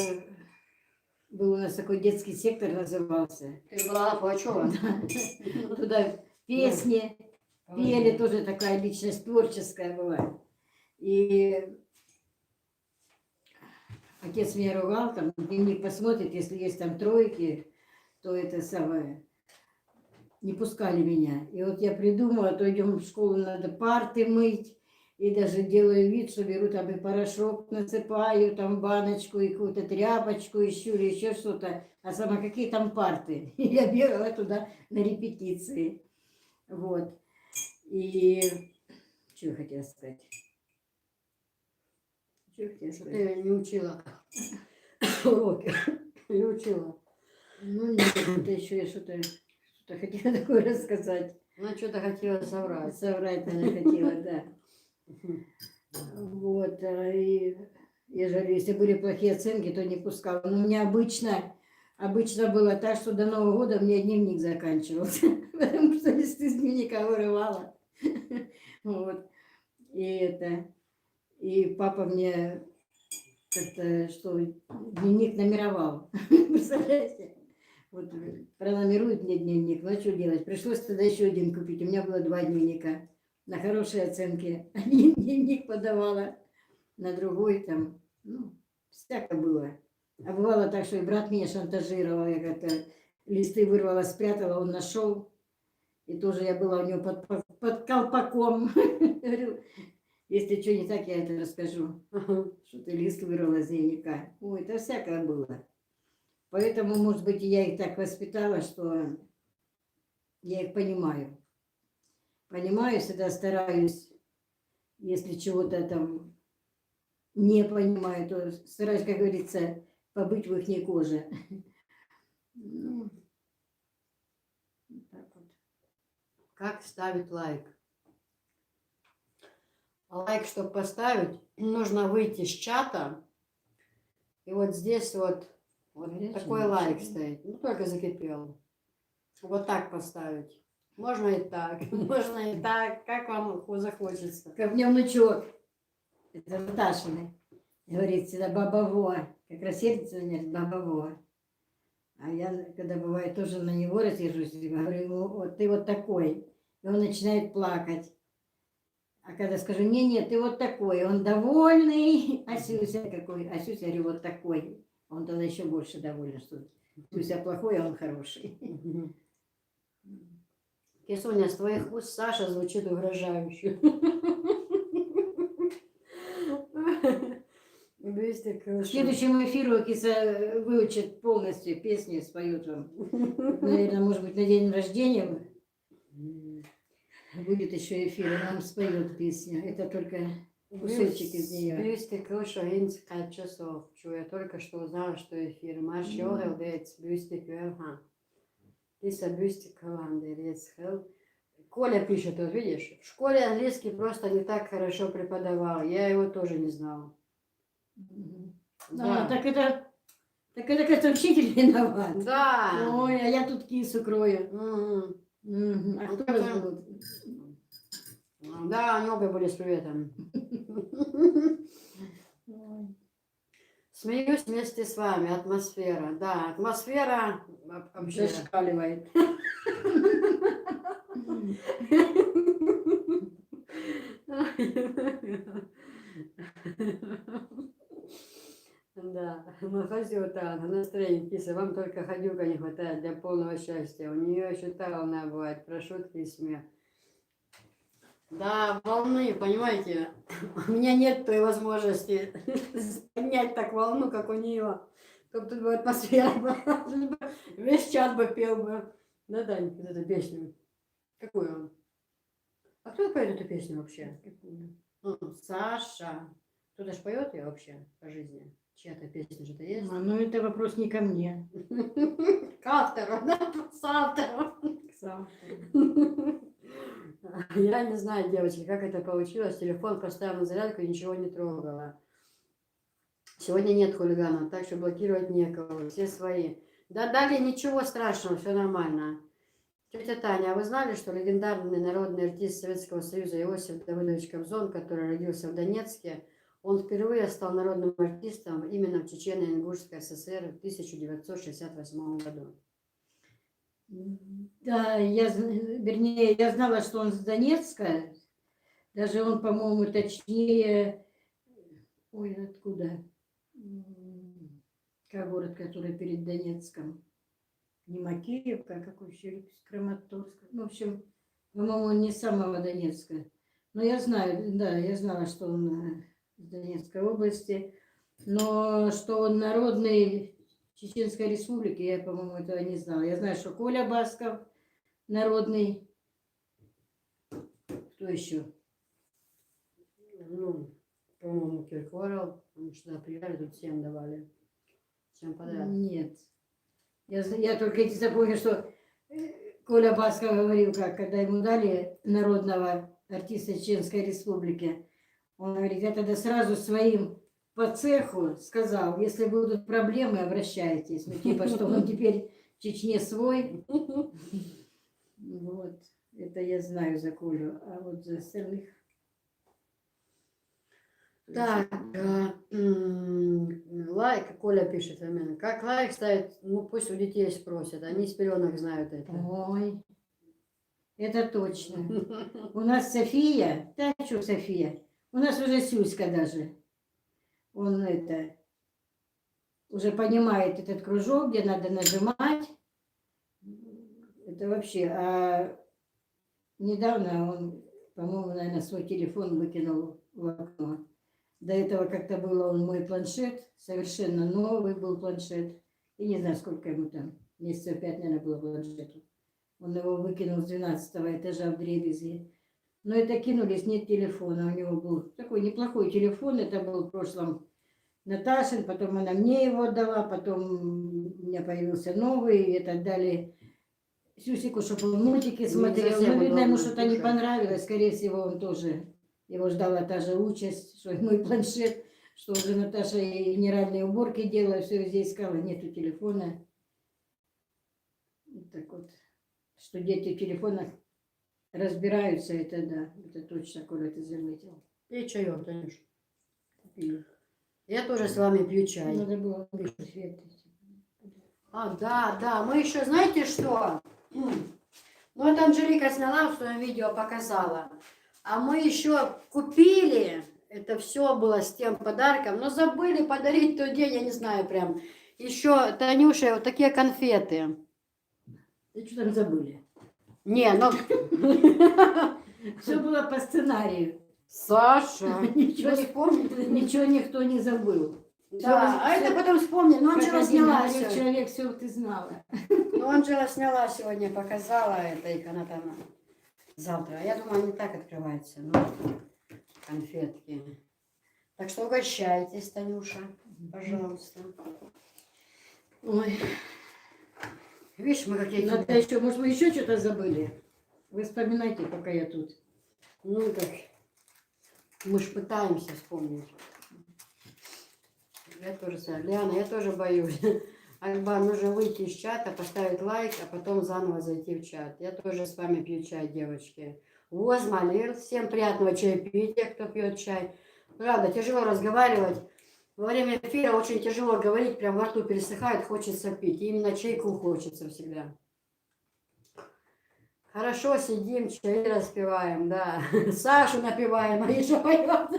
[SPEAKER 3] был у нас такой детский сектор назывался.
[SPEAKER 2] Ты была Плачева?
[SPEAKER 3] Туда песни пели, тоже такая личность творческая была. И отец меня ругал, там дневник посмотрит, если есть там тройки, то это самое, не пускали меня. И вот я придумала, то идем в школу, надо парты мыть. И даже делаю вид, что беру там и порошок насыпаю, там баночку, и какую-то тряпочку ищу, или еще что-то. А сама какие там парты? И я бегала туда на репетиции. Вот. И что я хотела сказать? Что я хотела
[SPEAKER 2] Что
[SPEAKER 3] сказать?
[SPEAKER 2] ты не учила уроки. Не учила.
[SPEAKER 3] Ну нет, это еще я что-то хотела такое рассказать.
[SPEAKER 2] Ну, что-то хотела соврать.
[SPEAKER 3] Соврать, наверное, хотела, да. Вот, и я же говорю, если были плохие оценки, то не пускала. Но у меня обычно было так, что до Нового года у меня дневник заканчивался, потому что листы с дневника вырывала. Вот, и папа мне как-то, что дневник номеровал, представляете? Вот пронумерует мне дневник, ну что делать? Пришлось тогда еще один купить, у меня было 2 дневника. На хорошие оценки. Один дневник подавала, на другой там, ну, всяко было. А бывало так, что и брат меня шантажировал, я как-то листы вырвала, спрятала, он нашел. И тоже я была у него под колпаком. Говорю, если что не так, я это расскажу. Что ты лист вырвала из дневника. Ой, это всякое было. Поэтому, может быть, я их так воспитала, что я их понимаю. Понимаю, всегда стараюсь, если чего-то там не понимаю, то стараюсь, как говорится, побыть в их коже. Ну, так вот.
[SPEAKER 2] Как ставить лайк? Лайк, чтобы поставить, нужно выйти с чата. И вот здесь вот
[SPEAKER 3] Горячий
[SPEAKER 2] такой
[SPEAKER 3] чай.
[SPEAKER 2] лайк стоит. Ну, только закипел. Вот так поставить. Можно и так, можно и так, как вам захочется.
[SPEAKER 3] Как мне внучок, это Наташины, говорит всегда баба Во. Как раз сердце нет, баба Во. А я, когда бывает, тоже на него рассержусь, говорю ему, вот ты вот такой. И он начинает плакать. А когда скажу, не, ты вот такой, он довольный, а Сюся какой, а Сюся, говорю, вот такой. Он тогда еще больше доволен, что Сюся плохой, а он хороший.
[SPEAKER 2] Кисуня, с твоих уст Саша звучит угрожающе.
[SPEAKER 3] К следующему эфиру Киса выучит полностью песню, споет вам. Наверное, может быть, на день рождения будет еще эфир, и нам споет песню. Это только кусочек из нее.
[SPEAKER 2] Бюсти крыша 5 часов. Я только что узнала, что эфир. Маш йогел дец, бюсти кверха. Киса бюсти каланды, дец хел. Коля пишет, вот видишь, в школе английский просто не так хорошо преподавал. Я его тоже не знала.
[SPEAKER 3] Да. Так это как-то учитель виноват.
[SPEAKER 2] Да.
[SPEAKER 3] Ой, а я тут кису крою.
[SPEAKER 2] Мгм.
[SPEAKER 3] А кто вас будет?
[SPEAKER 2] Да, они обе были с приветом. Смеюсь вместе с вами. Атмосфера. Да, атмосфера вообще.
[SPEAKER 3] Зашкаливает.
[SPEAKER 2] Да, Махасюта, настроение киса, вам только ходюка не хватает для полного счастья. У нее еще та волна бывает, про шутки и смех. Да, волны, понимаете, у меня нет той возможности поднять так волну, как у нее. Только тут бы атмосфера была, весь чат бы пел бы. Да, Дань, вот эту песню. Какую он? А кто поет эту песню вообще? Саша. Кто-то ж поет ее вообще по жизни? Чья-то песня что-то есть?
[SPEAKER 3] Ну, это вопрос не ко мне.
[SPEAKER 2] К автору, да? С автором. Я не знаю, девочки, как это получилось. Телефон поставил на зарядку и ничего не трогала. Сегодня нет хулиганов, так что блокировать некого, все свои. Да далее ничего страшного, все нормально. Тетя Таня, а вы знали, что легендарный народный артист Советского Союза Иосиф Давыдович Кобзон, который родился в Донецке, он впервые стал народным артистом именно в Чечено-Ингушской ССР в 1968 году.
[SPEAKER 3] Да, вернее, я знала, что он с Донецка. Даже он, по-моему, точнее... Ой, откуда? Как город, который перед Донецком? Не Макеевка, а какой еще? Краматорск. Ну, в общем, по-моему, он не с самого Донецка. Но я знаю, да, я знала, что он из Донецкой области. Но что он народный Чеченской Республики, я, по-моему, этого не знала. Я знаю, что Коля Басков народный. Кто еще?
[SPEAKER 2] Ну, по-моему, Киркоров, они сюда приезжали, тут всем давали. Всем подряд.
[SPEAKER 3] Нет. Я только эти запомню, что Коля Басков говорил, как, когда ему дали народного артиста Чеченской Республики, он говорит, я тогда сразу своим по цеху сказал, если будут проблемы, обращайтесь. Ну, типа, что он теперь в Чечне свой. Вот. Это я знаю за Колю. А вот за остальных...
[SPEAKER 2] Так, лайк, Коля пишет, как лайк ставить, ну пусть у детей спросят, они с пеленок знают это.
[SPEAKER 3] Ой, это точно. У нас София, да что София, у нас уже Сюська даже. Он это, уже понимает этот кружок, где надо нажимать. Это вообще, а недавно он, по-моему, наверное, свой телефон выкинул в окно. До этого как-то было он мой планшет, совершенно новый был планшет. И не знаю, сколько ему там, месяцев 5, наверное, было планшету. Он его выкинул с 12-го этажа в дребезги. Но это кинулись, нет телефона. У него был такой неплохой телефон, это был в прошлом Наташин, потом она мне его отдала, потом у меня появился новый и так далее. Сюсику, чтобы он мультики смотрел. Ну, видно, ему что-то не понравилось, скорее всего, он тоже... Его ждала та же участь, что и мой планшет, что уже Наташа и генеральные уборки делала, все везде искала, нету телефона. Вот так вот, что дети в телефонах разбираются, это да, это точно, Коля, ты заметил.
[SPEAKER 2] Пей чаек, Танюш. Я тоже с вами пью чай.
[SPEAKER 3] Надо было выключить свет.
[SPEAKER 2] А, да, мы еще, знаете что? Ну, это Анжелика сняла, в своем видео показала. А мы еще купили, это все было с тем подарком, но забыли подарить в тот день, я не знаю прям. Еще, Танюша, вот такие конфеты.
[SPEAKER 3] И что там забыли?
[SPEAKER 2] Не, ну...
[SPEAKER 3] Все было по сценарию.
[SPEAKER 2] Саша,
[SPEAKER 3] Ничего
[SPEAKER 2] вы
[SPEAKER 3] не
[SPEAKER 2] вспомнили?
[SPEAKER 3] Ничего никто не забыл.
[SPEAKER 2] Да, а это потом вспомнили. Ну, Анжела сняла сегодня.
[SPEAKER 3] Человек, все ты знала.
[SPEAKER 2] Ну, Анжела сняла сегодня, показала это, и она там завтра. Я думаю, они так открываются. Ну, конфетки. Так что угощайтесь, Танюша, пожалуйста.
[SPEAKER 3] Ой,
[SPEAKER 2] Видишь, мы какие-то...
[SPEAKER 3] надо еще, может, мы еще что-то забыли? Вы вспоминайте, пока я тут.
[SPEAKER 2] Ну, так, мы ж пытаемся вспомнить. Я тоже, Лиана, я тоже боюсь. Альба, нужно выйти из чата, поставить лайк, а потом заново зайти в чат. Я тоже с вами пью чай, девочки. Возмалир, всем приятного чаепития, кто пьет чай. Правда, тяжело разговаривать. Во время эфира очень тяжело говорить, прям во рту пересыхает, хочется пить. И именно чайку хочется всегда. Хорошо сидим, чай распиваем, да. Сашу напиваем, а еще поет.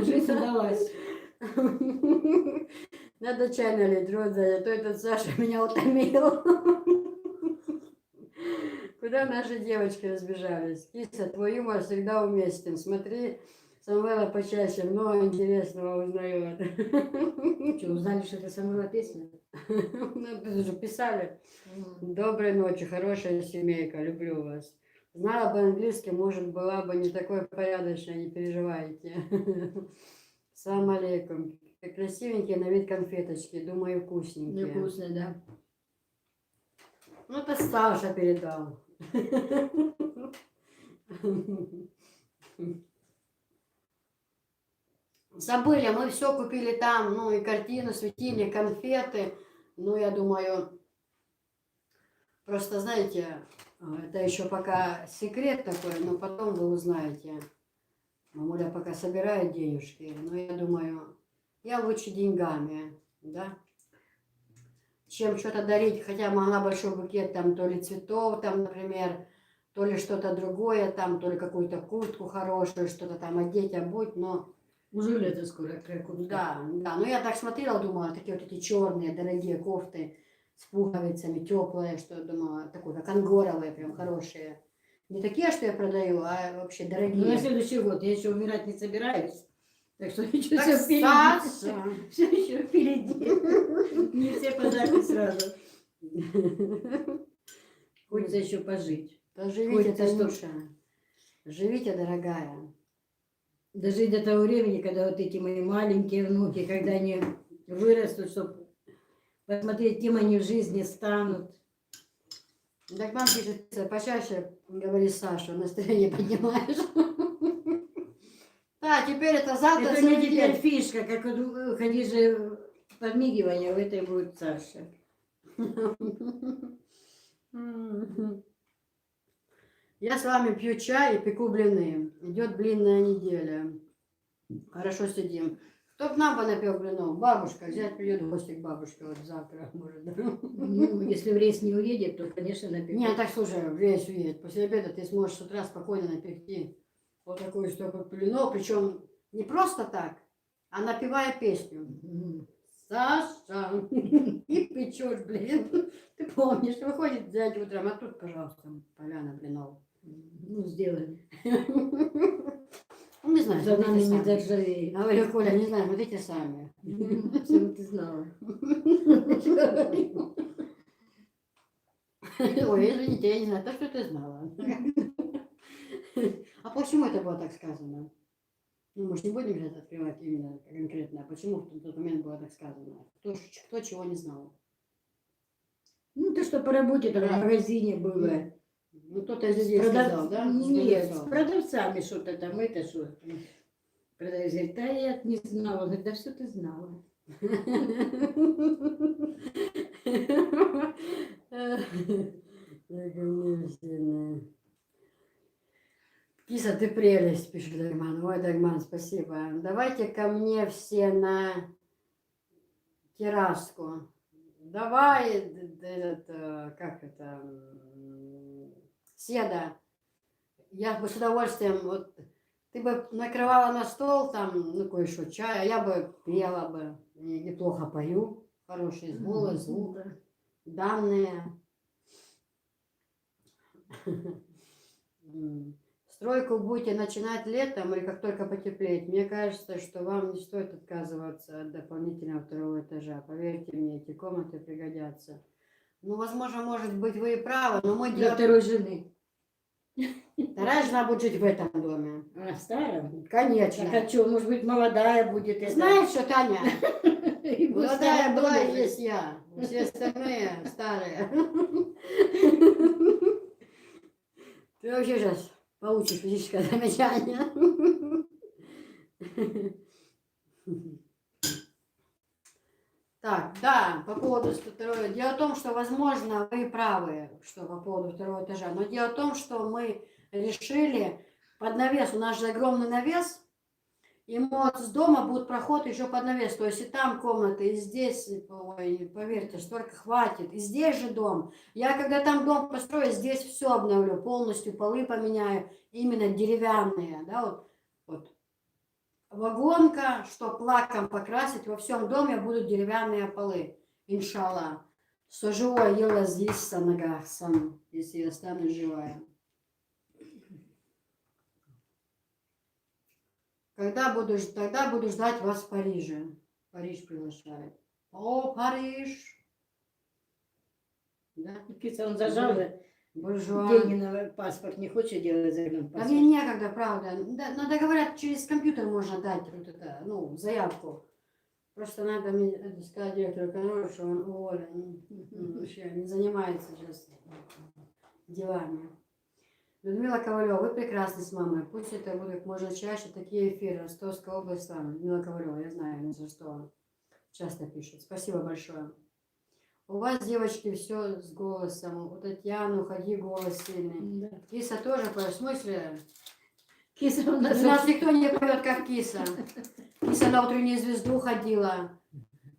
[SPEAKER 3] Жизнь удалась.
[SPEAKER 2] Надо чай налить, Роза, а то этот Саша меня утомил. Куда наши девочки разбежались? Киса, твой юмор всегда уместен. Смотри, Самвела почаще много интересного узнает.
[SPEAKER 3] Что, узнали, что это Самвела песня?
[SPEAKER 2] Ну, же писали. Доброй ночи, хорошая семейка, люблю вас. Знала бы английский, может, была бы не такой порядочной, не переживайте. Салам алейкум. Красивенькие на вид конфеточки, думаю, вкусненькие.
[SPEAKER 3] Невкусная, да.
[SPEAKER 2] Ну, это Саша передал. Забыли, мы все купили там, ну и картину, светильник, конфеты. Ну, я думаю, просто, знаете, это еще пока секрет такой, но потом вы узнаете. Мамуля пока собирает денежки, но я думаю, я лучше деньгами, да, чем что-то дарить, хотя могла большой букет, там, то ли цветов, там, например, то ли что-то другое, там, то ли какую-то куртку хорошую, что-то там одеть, обуть, но...
[SPEAKER 3] Уже лето скоро, какая куртка.
[SPEAKER 2] Да, да, но я так смотрела, думала, такие вот эти черные, дорогие кофты с пуговицами, теплые, что думала, такой, как ангоровые, прям хорошие. Не такие, что я продаю, а вообще
[SPEAKER 3] Ну, на
[SPEAKER 2] дорогие.
[SPEAKER 3] следующий год я еще умирать не собираюсь. Так что еще
[SPEAKER 2] Так,
[SPEAKER 3] все впереди.
[SPEAKER 2] Саша!
[SPEAKER 3] Все еще впереди. Не все подарки сразу. Хочется еще пожить.
[SPEAKER 2] Да живите,
[SPEAKER 3] Хочется, чтоб-
[SPEAKER 2] Танюша. Живите, дорогая.
[SPEAKER 3] Дожить до того времени, когда вот эти мои маленькие внуки, когда они вырастут, чтобы посмотреть, кем они в жизни станут.
[SPEAKER 2] Так вам пишет, почаще говори Саша, настроение поднимаешь. Да, теперь это завтра.
[SPEAKER 3] Это не теперь фишка, как у Хадижи подмигивание, в этой будет Саша.
[SPEAKER 2] Я с вами пью чай и пеку блины. Идет блинная неделя. Хорошо сидим. Кто к нам понапек блинов? Бабушка. Взять придет в гости к бабушке вот завтра, может.
[SPEAKER 3] Ну, если в рейс не уедет, то, конечно, напекут.
[SPEAKER 2] Не, так слушай, весь уедет. После обеда ты сможешь с утра спокойно напекти вот такую стопку блинов. Причем не просто так, а напевая песню.
[SPEAKER 3] Мгм.
[SPEAKER 2] Саша, и печешь, блин. Ты помнишь, выходит дядь утром, а тут, пожалуйста, поляна блинов.
[SPEAKER 3] Ну, сделаем.
[SPEAKER 2] Ну, не знаю,
[SPEAKER 3] За нами
[SPEAKER 2] смотрите
[SPEAKER 3] не
[SPEAKER 2] сами.
[SPEAKER 3] заржавеет.
[SPEAKER 2] Говорю, Коля, не знаю, смотрите сами.
[SPEAKER 3] Все ты знала.
[SPEAKER 2] Ой, извините, я не знаю, то, что ты знала. А почему это было так сказано? Ну, мы же не будем сейчас открывать именно конкретно, а почему в тот момент было так сказано? Кто чего не знал?
[SPEAKER 3] Ну, то, что по работе там в
[SPEAKER 2] Да.
[SPEAKER 3] магазине было.
[SPEAKER 2] Ну, кто-то из людей сказал, да?
[SPEAKER 3] Нет, с продавцами что-то там, это что? Продавец говорит, да я не знала. Он говорит, да все ты знала.
[SPEAKER 2] Киса, ты прелесть, пишет Дагман. Ой, Дагман, спасибо. Давайте ко мне все на терраску. Давай, как это, Седа, я бы с удовольствием, вот, ты бы накрывала на стол там, ну, кое-что чая, а я бы пела бы, неплохо пою, хороший голос, звук, данные. Стройку будете начинать летом или как только потеплеет. Мне кажется, что вам не стоит отказываться от дополнительного второго этажа. Поверьте мне, эти комнаты пригодятся. Ну, возможно, может быть, вы и правы, но мы
[SPEAKER 3] Для
[SPEAKER 2] делаем...
[SPEAKER 3] второй жены.
[SPEAKER 2] Вторая жена будет жить в этом доме.
[SPEAKER 3] А, в старом?
[SPEAKER 2] Конечно.
[SPEAKER 3] Так а что, может быть, молодая будет? это?
[SPEAKER 2] Знаешь что, Таня?
[SPEAKER 3] И будет
[SPEAKER 2] Молодая
[SPEAKER 3] старая
[SPEAKER 2] была
[SPEAKER 3] дома
[SPEAKER 2] и
[SPEAKER 3] жить.
[SPEAKER 2] есть я. Все остальные старые. Ты вообще сейчас получишь физическое замечание. Так, да, по поводу второго. Дело в том, что, возможно, вы правы, что по поводу второго этажа. Но дело в том, что мы решили под навес. У нас же огромный навес. И вот с дома будет проход еще под навес. То есть и там комнаты, и здесь, ой, поверьте, столько хватит. И здесь же дом. Я когда там дом построю, здесь все обновлю, полностью полы поменяю, именно деревянные, да, вот. Вагонка, чтоб лаком покрасить, во всем доме будут деревянные полы, иншалла. Что живое ела здесь на ногах сам, если я стану живая. Тогда буду ждать вас в Париже. Париж приглашает. О, Париж! Да?
[SPEAKER 3] Киса, он зажал же.
[SPEAKER 2] Буржуа.
[SPEAKER 3] Деньги на паспорт не хочет делать загран
[SPEAKER 2] Да
[SPEAKER 3] паспорт.
[SPEAKER 2] мне некогда, правда. Да, надо, говорят, через компьютер можно дать вот это, ну, заявку. Просто надо мне сказать директору контроль, что он уволен. Вообще не занимается сейчас делами. Людмила Ковалева, вы прекрасны с мамой. Пусть это будет как можно чаще такие эфиры. Ростовская область с вами. Людмила Ковалева, я знаю, из Ростова. Часто пишет. Спасибо большое. У вас, девочки, все с голосом. У Татьяны, уходи, голос сильный.
[SPEAKER 3] Да.
[SPEAKER 2] Киса тоже поет. В смысле?
[SPEAKER 3] Киса у
[SPEAKER 2] У
[SPEAKER 3] нас
[SPEAKER 2] нас никто не поет, как Киса. Киса на утреннюю звезду ходила.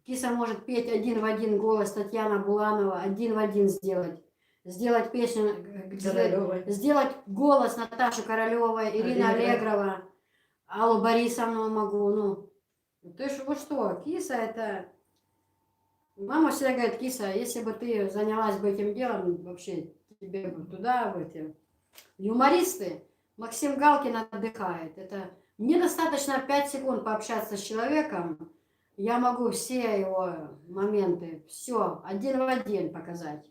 [SPEAKER 2] Киса может петь один в один голос Татьяна Буланова, один в один сделать. Сделать песню,
[SPEAKER 3] Королёва.
[SPEAKER 2] сделать голос Наташи Королевой, Ирина Аллегрова, Аллу Борисовну могу. Ну, ты ж вот что, Киса это... Мама всегда говорит, Киса, если бы ты занялась бы этим делом, вообще тебе бы туда, в эти... Юмористы. Максим Галкин отдыхает. Это... Мне достаточно 5 секунд пообщаться с человеком, я могу все его моменты, все, один в один показать.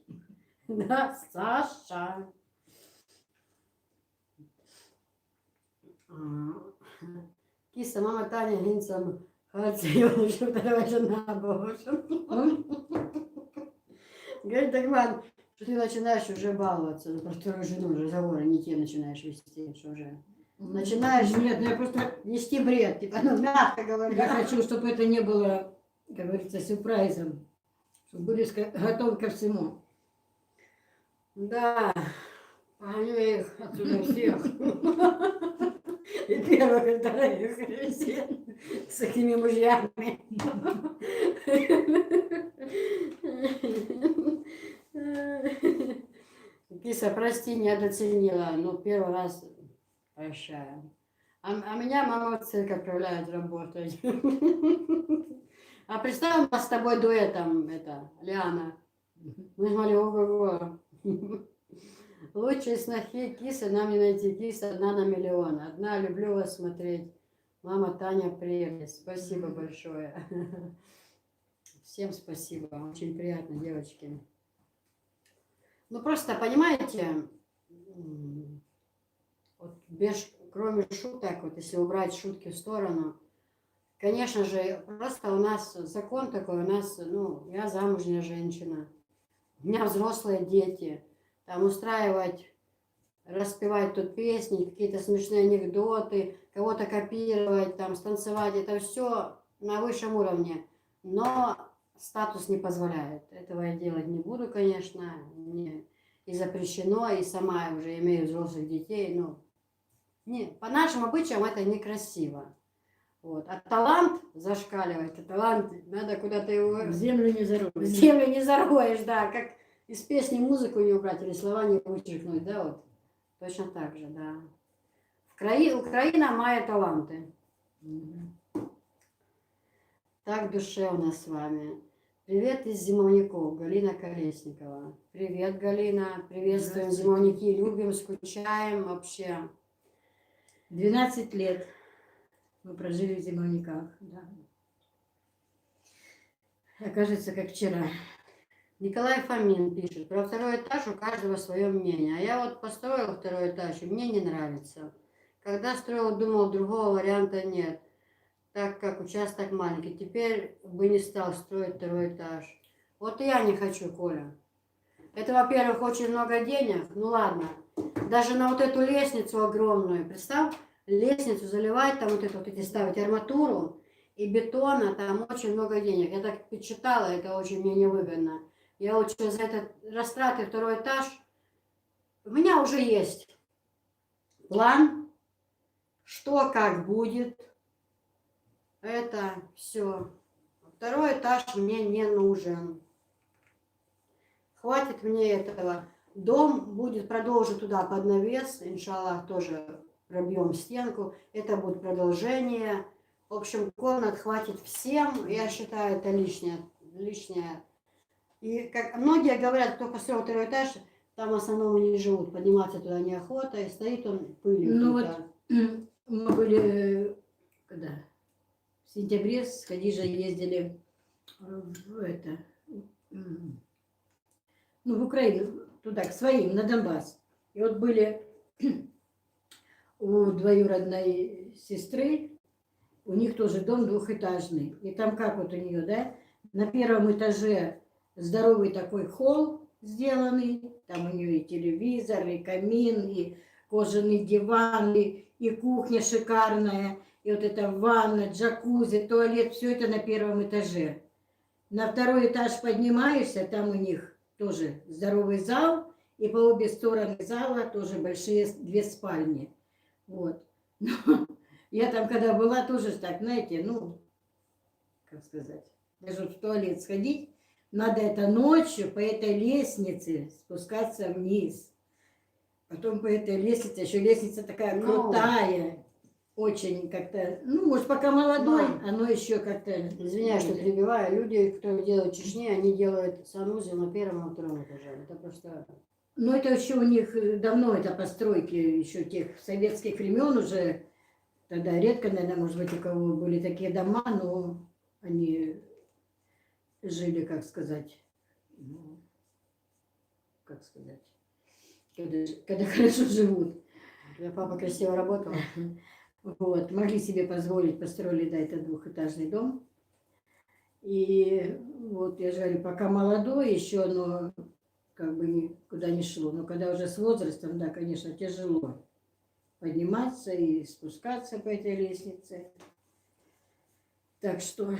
[SPEAKER 2] Да, Саша. Киса, мама Таня Гинцем, Хацеёна, что вторая жена была. Говорит, Дагман, что ты начинаешь уже баловаться, про вторую жену разговоры не те начинаешь вести, что уже начинаешь
[SPEAKER 3] Нет, я просто
[SPEAKER 2] вести бред, типа, ну, мягко говоря.
[SPEAKER 3] я хочу, чтобы это не было, как говорится, сюрпризом. Чтобы были готовы ко всему.
[SPEAKER 2] Да, погоню я их отсюда всех. И первых, и вторых, и всех с такими мужьями. Киса, прости, не недооценила, но первый раз прощаю. А меня мама в церковь отправляет работать. А представь, нас с тобой дуэтом, это, Лиана. Мы смотрели, ого-го. Лучшие снохи Кисы нам не найти. Киса одна на миллион. Одна, люблю вас смотреть. Мама Таня, прелесть. Спасибо большое. Всем спасибо. Очень приятно, девочки. Ну просто, понимаете, вот без, кроме шуток, вот если убрать шутки в сторону, конечно же, просто у нас закон такой, у нас, ну, я замужняя женщина, у меня взрослые дети, там устраивать, распевать тут песни, какие-то смешные анекдоты, кого-то копировать, там, станцевать, это все на высшем уровне, но статус не позволяет. Этого я делать не буду, конечно, мне и запрещено, и сама уже имею взрослых детей, но не, по нашим обычаям это некрасиво. Вот. А талант зашкаливает, а талант надо куда-то его...
[SPEAKER 3] В землю не
[SPEAKER 2] В
[SPEAKER 3] зароешь.
[SPEAKER 2] землю не зароешь, да, как из песни музыку не убрать или слова не вычеркнуть, да, вот. Точно так же, да. Украина має таланты. Так в душе у нас с вами. Привет из Зимовников, Галина Колесникова. Привет, Галина, приветствуем Зимовники, любим, скучаем вообще.
[SPEAKER 3] 12 лет мы прожили в Зимовниках. Да. Окажется, как вчера.
[SPEAKER 2] Николай Фомин пишет, про второй этаж у каждого свое мнение. А я вот построила второй этаж, и мне не нравится. Когда строила, думала, другого варианта нет, так как участок маленький. Теперь бы не стал строить второй этаж. Вот и я не хочу, Коля. Это, во-первых, очень много денег. Ну ладно, даже на вот эту лестницу огромную, представь, лестницу заливать, там вот это вот эти ставить арматуру и бетона, там очень много денег. Я так почитала, это очень мне невыгодно. Я лучше за этот растраты второй этаж. У меня уже есть план, что как будет. Это все. Второй этаж мне не нужен. Хватит мне этого. Дом будет продолжить туда под навес. Иншаллах, тоже пробьем стенку. Это будет продолжение. В общем, комнат хватит всем. Я считаю, это лишнее. И как многие говорят, кто построил второй этаж, там в основном не живут, подниматься туда неохота, и стоит он пылью.
[SPEAKER 3] Ну вот мы были, когда в сентябре с Хадижей ездили в это, ну в Украину, туда, к своим, на Донбасс. И вот были у двоюродной сестры, у них тоже дом двухэтажный. И там как вот у нее, да, на первом этаже здоровый такой холл сделанный, там у нее и телевизор, и камин, и кожаный диван, и кухня шикарная, и вот эта ванна, джакузи, туалет, все это на первом этаже. На второй этаж поднимаешься, там у них тоже здоровый зал, и по обе стороны зала тоже большие 2 спальни. Вот. Но я там, когда была, тоже так, знаете, ну, как сказать, даже в туалет сходить, надо это ночью по этой лестнице спускаться вниз. Потом по этой лестнице, еще лестница такая крутая, очень как-то, ну, может, пока молодой, оно еще как-то...
[SPEAKER 2] Извиняюсь, что перебиваю. Люди, кто делают в Чечне, они делают санузел на первом и втором этаже. Это просто...
[SPEAKER 3] Ну, это еще у них давно, это постройки еще тех советских времен уже. Тогда редко, наверное, может быть, у кого были такие дома, но они жили, как сказать, ну, как сказать, когда хорошо живут.
[SPEAKER 2] Я папа красиво работала.
[SPEAKER 3] Вот, могли себе позволить, построили, да, это двухэтажный дом. И вот, я же говорю, пока молодой еще, но как бы никуда не шло. Но когда уже с возрастом, да, конечно, тяжело подниматься и спускаться по этой лестнице. Так что,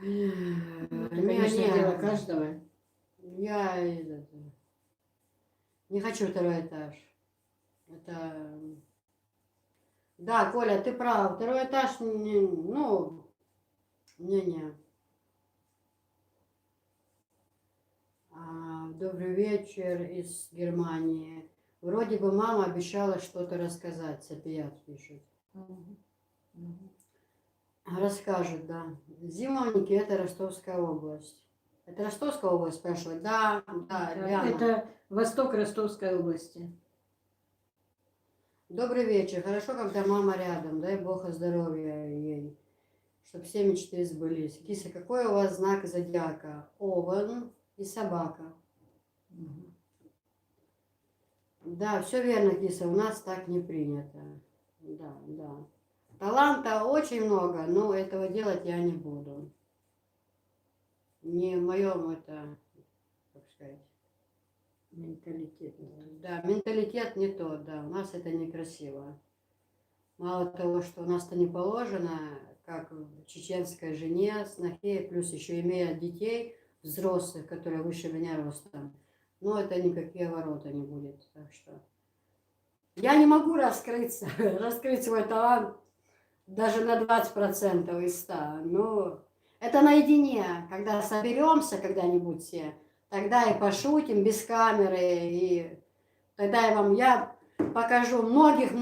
[SPEAKER 3] это, конечно, дело каждого.
[SPEAKER 2] Я не хочу второй этаж. Это... Да, Коля, ты прав. Второй этаж, ну, не. Добрый вечер из Германии. Вроде бы мама обещала что-то рассказать. Сапият пишет. Расскажет, да. Зимовники — это Ростовская область. Это Ростовская область, спрашивает? Да, Диана.
[SPEAKER 3] Это восток Ростовской области.
[SPEAKER 2] Добрый вечер. Хорошо, когда мама рядом. Дай Бог здоровья ей. Чтобы все мечты сбылись. Киса, какой у вас знак зодиака? Овен и собака. Да, все верно, Киса. У нас так не принято. Да. Таланта очень много, но этого делать я не буду. Не в моем это, как сказать,
[SPEAKER 3] Менталитет.
[SPEAKER 2] да, менталитет не тот, да, у нас это некрасиво. Мало того, что у нас-то не положено, как чеченской жене, снохе, плюс еще имея детей взрослых, которые выше меня ростом, но это никакие ворота не будет, так что... Я не могу раскрыть свой талант даже на 20% из 100, но это наедине, когда соберемся когда-нибудь все, тогда и пошутим без камеры, и тогда я покажу многих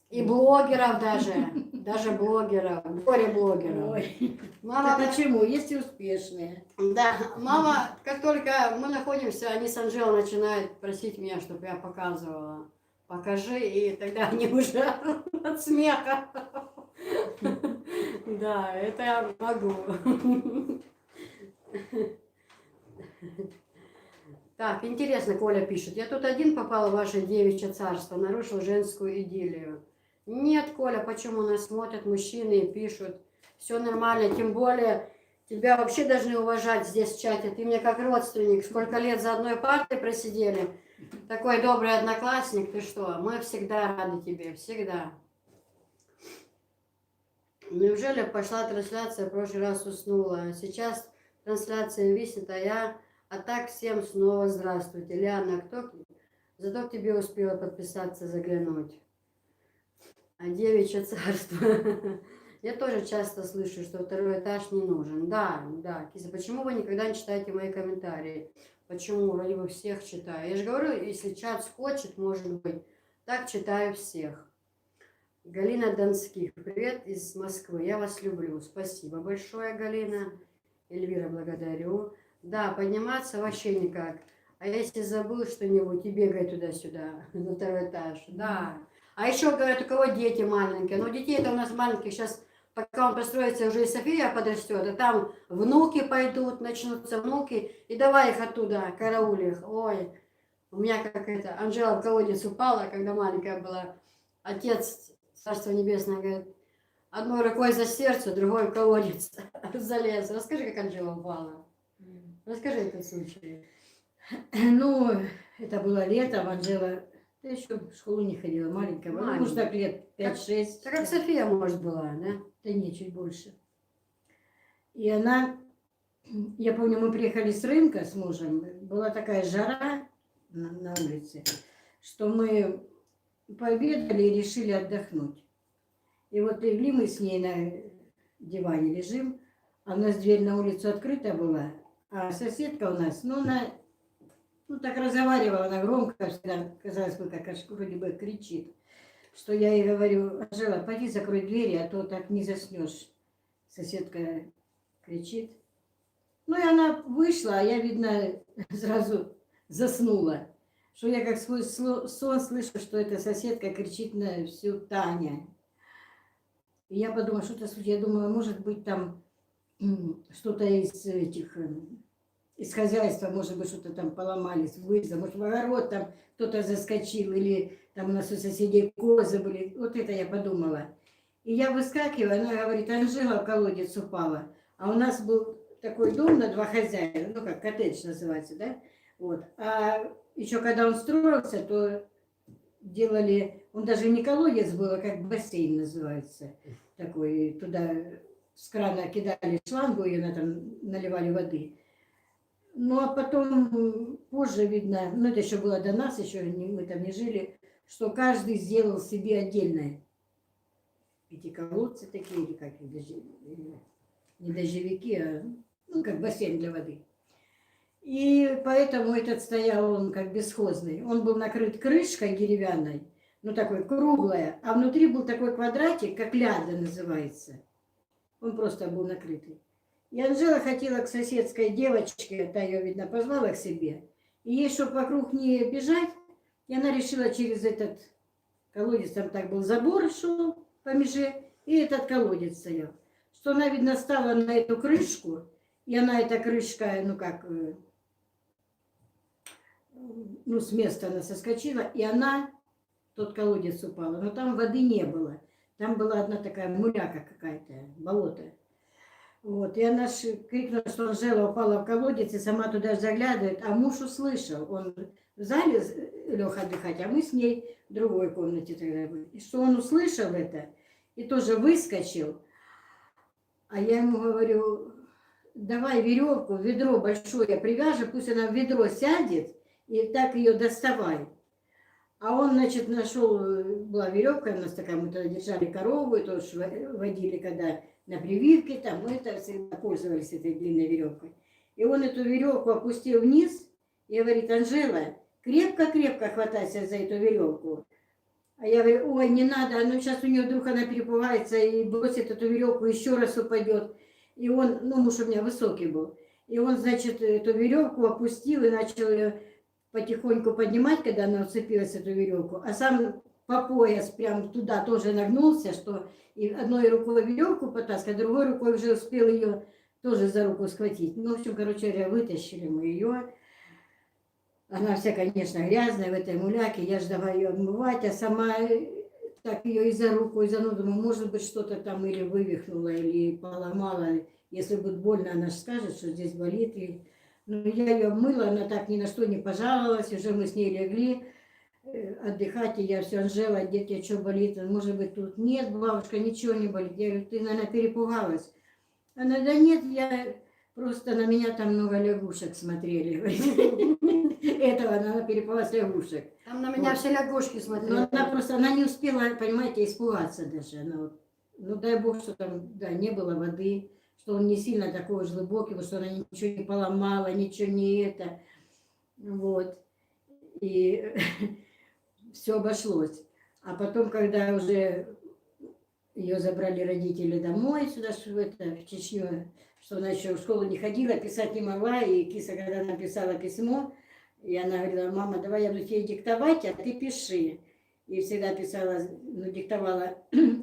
[SPEAKER 2] и блогеров даже блогеров, горе-блогеров.
[SPEAKER 3] Мама, почему? Есть и успешные.
[SPEAKER 2] Да, мама, как только мы находимся, они с Анжелой начинают просить меня, чтобы я показывала. Покажи, и тогда они уже от смеха. Да, это я могу. Так, интересно, Коля пишет. Я тут один попал в ваше девичье царство, нарушил женскую идиллию. Нет, Коля, почему нас смотрят мужчины и пишут? Все нормально, тем более тебя вообще должны уважать здесь в чате. Ты мне как родственник, сколько лет за одной партой просидели. Такой добрый одноклассник, ты что? Мы всегда рады тебе, всегда. Неужели пошла трансляция, в прошлый раз уснула? Сейчас трансляция висит, а так всем снова здравствуйте. Лиана, зато к тебе успела подписаться, заглянуть. А девичье царство. Я тоже часто слышу, что второй этаж не нужен. Да, Киса, почему вы никогда не читаете мои комментарии? Почему? Вроде бы всех читаю. Я же говорю, если чат хочет, может быть, так читаю всех. Галина Донских, привет из Москвы. Я вас люблю. Спасибо большое, Галина. Эльвира, благодарю. Да, подниматься вообще никак. А если забыл что-нибудь и бегай туда-сюда, на второй этаж. Да. А еще, говорят, у кого дети маленькие. Но детей-то у нас маленьких сейчас, пока он построится, уже и София подрастет, а там внуки пойдут, начнутся внуки, и давай их оттуда, карауль их. Ой, у меня как это, Анжела в колодец упала, когда маленькая была. Отец, Царство Небесное, говорит, одной рукой за сердце, другой в колодец залез. Расскажи, как Анжела упала. Расскажи этот случай.
[SPEAKER 3] Ну, это было лето, Анжела Да еще в школу не ходила, маленькая была. Ну,
[SPEAKER 2] Маленькая.
[SPEAKER 3] может, так лет 5-6.
[SPEAKER 2] Так как София, может, была, да?
[SPEAKER 3] Да не, чуть больше. И она, я помню, мы приехали с рынка с мужем, была такая жара на улице, что мы пообедали и решили отдохнуть. И вот легли мы с ней на диване, лежим, а у нас дверь на улицу открыта была, а соседка у нас, ну, она, ну, так разговаривала, она громко всегда, казалось бы, как аж вроде бы кричит, что я ей говорю: Анжела, пойди закрой двери, а то так не заснешь. Соседка кричит. Ну и она вышла, а я, видно, сразу заснула. Что я как сквозь сон слышу, что эта соседка кричит на всю Таня. И я подумала, что-то случилось. Я думала, может быть, там что-то из этих, из хозяйства, может быть, что-то там поломались, вылезло, может, в огород там кто-то заскочил, или там у нас у соседей козы были. Вот это я подумала. И я выскакиваю, она говорит: Анжела в колодец упала. А у нас был такой дом на 2 хозяина, ну как коттедж называется, да? Вот. А еще когда он строился, то делали, он даже не колодец был, а как бассейн называется. Такой, туда с крана кидали шлангу, и она там наливали воды. Ну а потом, позже видно, ну это еще было до нас, еще мы там не жили, что каждый сделал себе отдельное. Эти колодцы такие, или как, не дождевики, а ну, как бассейн для воды. И поэтому этот стоял он как бесхозный. Он был накрыт крышкой деревянной, ну такой круглая, а внутри был такой квадратик, как ляда называется. Он просто был накрытый. И Анжела хотела к соседской девочке, та ее, видно, позвала к себе. И ей, чтобы вокруг не бежать, и она решила через этот колодец, там так был забор шел по меже, и этот колодец стоял. Что она, видно, стала на эту крышку, и она, эта крышка, ну как, ну с места она соскочила, и она, тот колодец упала. Но там воды не было. Там была одна такая муляка какая-то, болото. Вот, и она крикнула, что Анжела упала в колодец, и сама туда заглядывает, а муж услышал. Он в зале лег отдыхать, а мы с ней в другой комнате тогда были. И что он услышал это, и тоже выскочил. А я ему говорю: давай веревку, ведро большое привяжем, пусть она в ведро сядет, и так ее доставай. А он, значит, нашел, была веревка, у нас такая, мы тогда держали корову, и тоже водили, когда на прививке, там, мы это всегда пользовались этой длинной веревкой. И он эту веревку опустил вниз и говорит: Анжела, крепко-крепко хватайся за эту веревку. А я говорю: ой, не надо, ну сейчас у нее вдруг она перепугается и бросит эту веревку, еще раз упадет. И он, ну муж у меня высокий был, и он, значит, эту веревку опустил и начал ее потихоньку поднимать, когда она уцепилась эту веревку, а сам по пояс прям туда тоже нагнулся, что и одной рукой веревку потаскать, другой рукой уже успел ее тоже за руку схватить. Ну, в общем, короче говоря, вытащили мы ее. Она вся, конечно, грязная в этой муляке, я же давай ее обмывать, а сама так ее и за руку, и за ногу, думаю, может быть, что-то там или вывихнула, или поломала. Если будет больно, она же скажет, что здесь болит. И... Ну, я ее обмыла, она так ни на что не пожаловалась, уже мы с ней легли отдыхать, и я все: Анжела, где тебе что болит? Может быть, тут? Нет, бабушка, ничего не болит. Я говорю: ты, наверное, перепугалась. Она: да нет, я просто, на меня там много лягушек смотрели. Этого она перепугалась, лягушек.
[SPEAKER 2] Там на меня все лягушки смотрели.
[SPEAKER 3] Но она просто, она не успела, понимаете, испугаться даже. Она вот, ну дай бог, что там, да, не было воды, что он не сильно такой уж глубокий, что она ничего не поломала, ничего не это. Вот. И все обошлось. А потом, когда уже ее забрали родители домой сюда, в Чечню, что она еще в школу не ходила, писать не могла, и киса, когда написала письмо, и она говорила: мама, давай я буду тебе диктовать, а ты пиши. И всегда писала, ну, диктовала: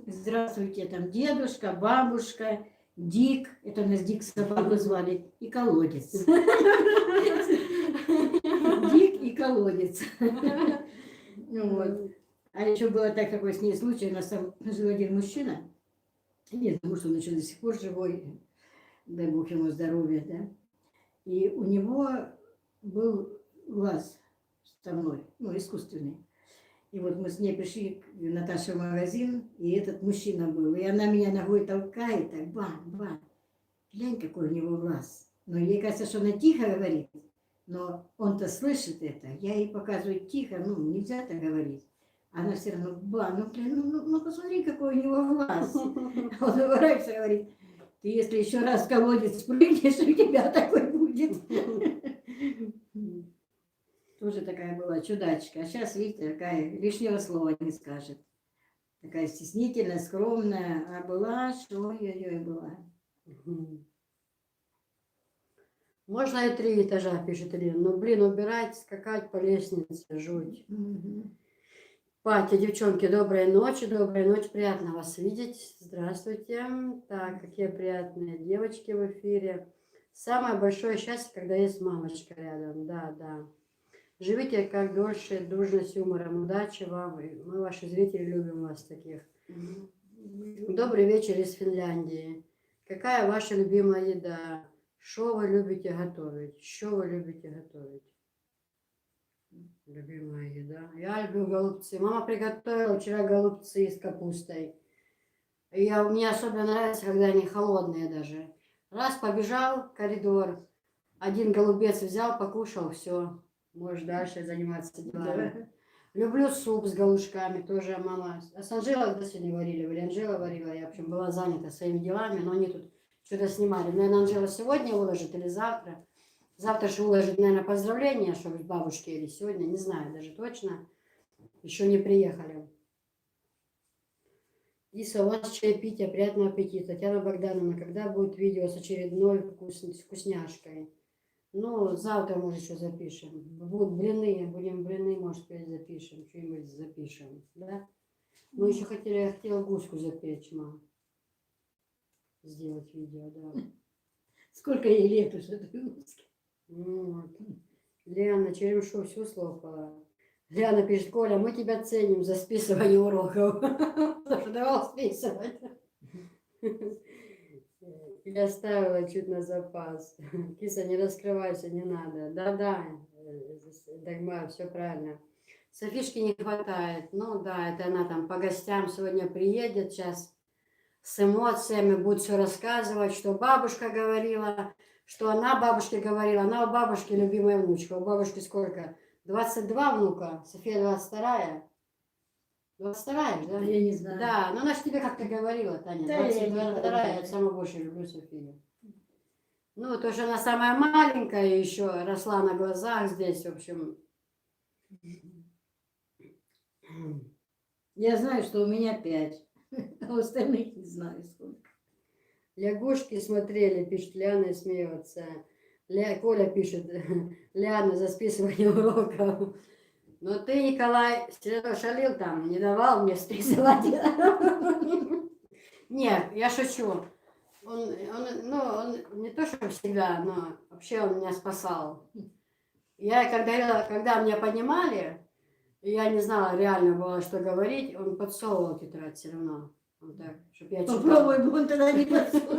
[SPEAKER 3] здравствуйте, там, дедушка, бабушка, Дик, это у нас Дик собаку звали, и колодец. Дик и колодец. Вот. А еще было такой с ней случай, у нас там жил один мужчина, я думаю, что он еще до сих пор живой, дай бог ему здоровья, да. И у него был глаз вставной, ну, искусственный. И вот мы с ней пришли, Наташа, в магазин, и этот мужчина был. И она меня ногой толкает, так, бам, бам. Глянь, какой у него глаз. Но ей кажется, что она тихо говорит. Но он-то слышит это. Я ей показываю тихо, ну, нельзя так говорить. Она все равно, бам, ну, блин, ну, посмотри, какой у него глаз. Он выворачивается и говорит, ты если еще раз в колодец прыгнешь, у тебя такой будет. Тоже такая была чудачка. А сейчас, видите, такая лишнего слова не скажет. Такая стеснительная, скромная. А была, что ой-ой-ой была.
[SPEAKER 2] Можно и 3 этажа, пишет Ирина. Ну, блин, убирать, скакать по лестнице, жуть. Патя, девчонки, доброй ночи, приятно вас видеть. Здравствуйте. Так, какие приятные девочки в эфире. Самое большое счастье, когда есть мамочка рядом, да. Живите как дольше, дружно, с юмором. Удачи вам. Мы, ваши зрители, любим вас таких. Добрый вечер из Финляндии. Какая ваша любимая еда? Что вы любите готовить? Любимая еда. Я люблю голубцы. Мама приготовила вчера голубцы с капустой. Мне особенно нравится, когда они холодные даже. Раз побежал в коридор, один голубец взял, покушал, все. Можешь дальше заниматься делами.
[SPEAKER 3] Да.
[SPEAKER 2] Люблю суп с галушками, тоже мама. А с Анжелой когда сегодня варили, или Анжела варила, я, в общем, была занята своими делами, но они тут что-то снимали. Наверное, Анжела сегодня уложит или завтра. Завтра же уложит, наверное, поздравления, чтобы бабушке или сегодня, не знаю даже точно. Еще не приехали. Иса, у вас чаепитие, приятного аппетита. Татьяна Богдановна, когда будет видео с очередной вкусняшкой? Ну, завтра, может, еще запишем. Будут будем блины, может, запишем, что-нибудь запишем, да? Мы еще я хотела гуску запечь, мам. Сделать видео, да.
[SPEAKER 3] Сколько ей лет уже этой гуске?
[SPEAKER 2] Вот. Лена Черемшов все слопала. Лена пишет, Коля, мы тебя ценим за списывание уроков. Потому что давал списывать. Я оставила чуть на запас. Киса, не раскрывайся, не надо. Да, Дагмар, все правильно. Софишки не хватает. Ну да, это она там по гостям сегодня приедет сейчас с эмоциями, будет все рассказывать, что бабушка говорила, что она бабушке говорила. Она у бабушки любимая внучка. У бабушки сколько? 22 внука, София 22-я. 22-я, да?
[SPEAKER 3] Я не знаю.
[SPEAKER 2] Да, но она же тебе как-то говорила, Таня.
[SPEAKER 3] Да, я не
[SPEAKER 2] 22-я, я самое больше люблю Софию. Ну, то, что она самая маленькая еще, росла на глазах здесь, в общем.
[SPEAKER 3] Я знаю, что у меня 5, а у остальных не знаю сколько.
[SPEAKER 2] Лягушки смотрели, пишет Ляна и смеется. Коля пишет, Ляна за списывание уроков. Но ты, Николай, шалил там, не давал мне списывать. Нет, я шучу. Он не то, что всегда, но вообще он меня спасал. Когда меня поднимали, и я не знала, реально было, что говорить, он подсовывал тетрадь все равно. Вот так, чтобы я читала.
[SPEAKER 3] Попробуй, бы он тогда не подсунул.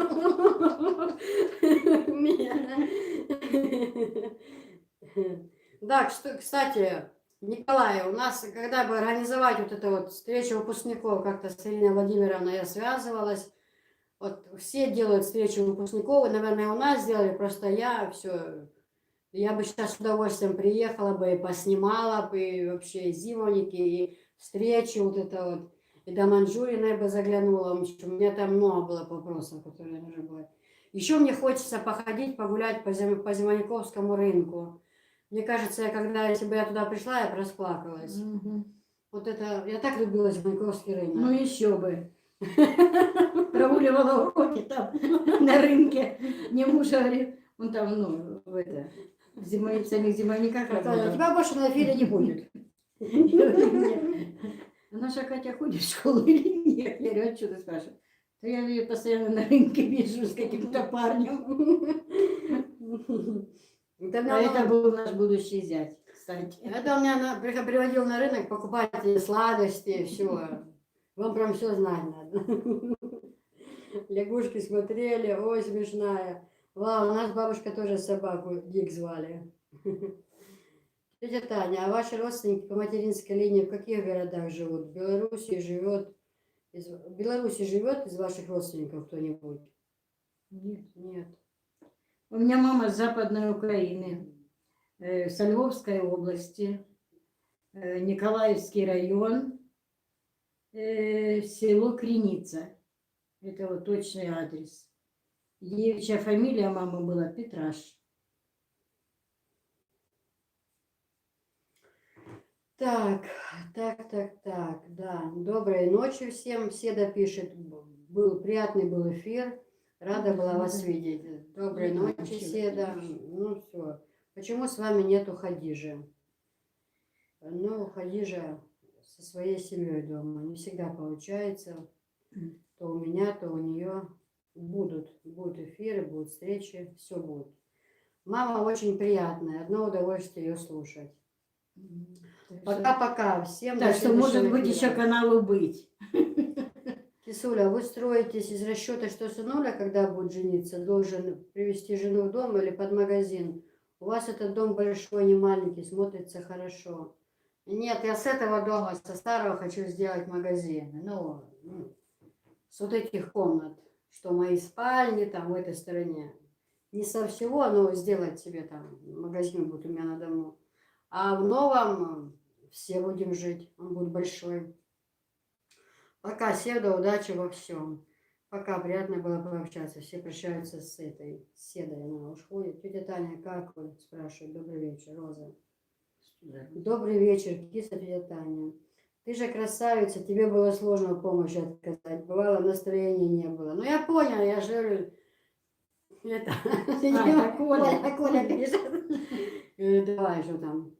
[SPEAKER 2] Да, кстати, Николай, у нас, когда бы организовать вот эту вот встречу выпускников, как-то с Ириной Владимировной я связывалась, вот все делают встречу выпускников, и, наверное, у нас сделали, просто я бы сейчас с удовольствием приехала бы и поснимала бы, и вообще и зимовники, и встречи вот это вот, и до Манчжуриной бы заглянула, у меня там много было вопросов, которые нужно было. Еще мне хочется походить, погулять по Зимовниковскому рынку. Мне кажется, если бы я туда пришла, я бы расплакалась. Вот это, я так любила Зимовниковский рынок.
[SPEAKER 3] Ну еще бы. Прогуливала уроки там на рынке. Мне муж говорит, он там, ну, в самих зимовниках работал.
[SPEAKER 2] Тебя больше на эфире не будет.
[SPEAKER 3] А наша Катя ходит в школу или нет? Я говорю, а что ты спрашиваешь? Да я ее постоянно на рынке вижу с каким-то парнем. А это был наш будущий зять, кстати.
[SPEAKER 2] Это он меня приводил на рынок покупать сладости, все. Вам прям все знать надо. Лягушки смотрели, ой, смешная. Вау, у нас бабушка тоже собаку Дик звали. Тетя Таня, а ваши родственники по материнской линии в каких городах живут? В Беларуси живет из ваших родственников кто-нибудь?
[SPEAKER 3] Нет.
[SPEAKER 2] Нет.
[SPEAKER 3] У меня мама с Западной Украины, с Львовской области, Николаевский район, село Креница. Это вот точный адрес. Девичья фамилия мамы была Петраш.
[SPEAKER 2] Так, да. Доброй ночи всем. Седа пишет, приятный был эфир. Рада была вас видеть. Доброй ночи, Седа. Ну все. Почему с вами нету Хадижи? Ну, Хадижа со своей семьей дома. Не всегда получается. То у меня, то у нее будут эфиры, будут встречи, все будет. Мама очень приятная. Одно удовольствие ее слушать. Пока-пока. Всем
[SPEAKER 3] Так
[SPEAKER 2] до
[SPEAKER 3] что, может
[SPEAKER 2] следующего
[SPEAKER 3] быть, еще
[SPEAKER 2] эфира.
[SPEAKER 3] каналу быть.
[SPEAKER 2] Кисуля, вы строитесь из расчета, что сынуля, когда будет жениться, должен привести жену в дом или под магазин. У вас этот дом большой, не маленький, смотрится хорошо. Нет, я с этого дома, со старого хочу сделать магазин. Ну, с вот этих комнат, что мои спальни там в этой стороне. Не со всего, но сделать себе там магазин будет у меня на дому. А в новом все будем жить, он будет большой. Пока, Седа, удачи во всем. Пока, приятно было пообщаться. Все прощаются с этой Седой, она уж ходит. Тетя Таня, как вы? Спрашивает. Добрый вечер, Роза. Добрый вечер, киса тетя Таня. Ты же красавица, тебе было сложно помощь отказать. Бывало, настроения не было. Ну, я понял, я же говорю, это... Коля пишет. Давай, что там?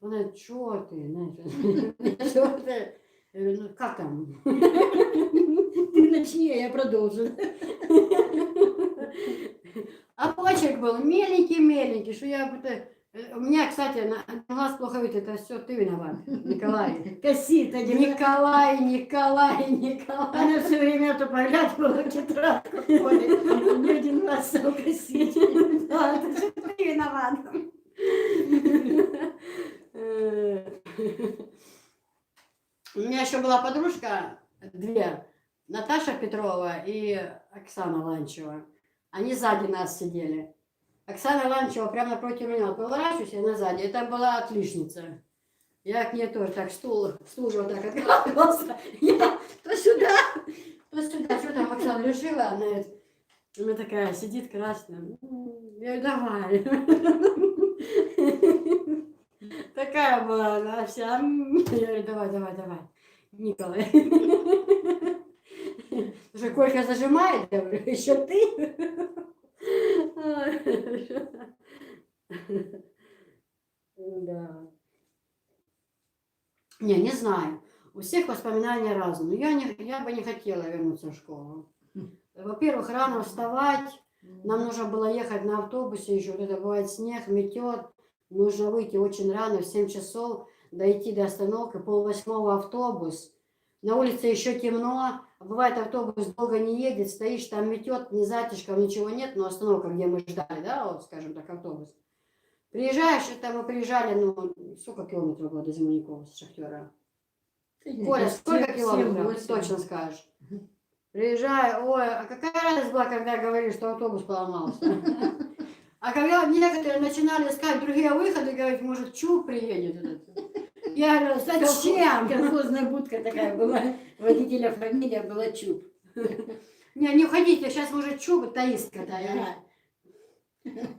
[SPEAKER 2] Она, что ты? Что ты? Я говорю, ну как там?
[SPEAKER 3] Ты начни, а я продолжу.
[SPEAKER 2] А почерк был меленький, что я... У меня, кстати, на глаз плохо видит, это все ты виноват, Николай.
[SPEAKER 3] Косит один.
[SPEAKER 2] Николай.
[SPEAKER 3] Она все время то поглядывала в тетрадку. Ни один раз стал косить.
[SPEAKER 2] Да, это все ты виноват. У меня еще была подружка, две, Наташа Петрова и Оксана Ланчева. Они сзади нас сидели. Оксана Ланчева прямо напротив меня. Поворачиваюсь, и она сзади. Это была отличница. Я к ней тоже так стул же вот так откладывался. Я то сюда. Что там Оксана решила? Она такая сидит красная. Я говорю, давай. Такая была она вся. Я говорю, давай. Николай. Уже Колька зажимает, я говорю, еще ты? Да. Не знаю. У всех воспоминания разные. Я бы не хотела вернуться в школу. Во-первых, рано вставать. Нам нужно было ехать на автобусе еще. Вот это бывает снег, метет. Нужно выйти очень рано, в 7 часов, дойти до остановки, 7:30 автобус. На улице еще темно. Бывает, автобус долго не едет, стоишь, там метет, ни затишков, ничего нет, но остановка, где мы ждали, да, вот, скажем так, автобус. Приезжаешь, это мы приезжали, ну, сколько километров было до Зимникова с Шахтера? Коля, сколько километров, точно скажешь? Приезжаю, ой, а какая радость была, когда говорили, что автобус поломался. А когда некоторые начинали искать другие выходы, говорить, может, Чуб приедет. Я говорю, зачем?
[SPEAKER 3] Колхозная будка такая была. Водителя фамилия была Чуб.
[SPEAKER 2] Не уходите, сейчас может Чуб таистка такая.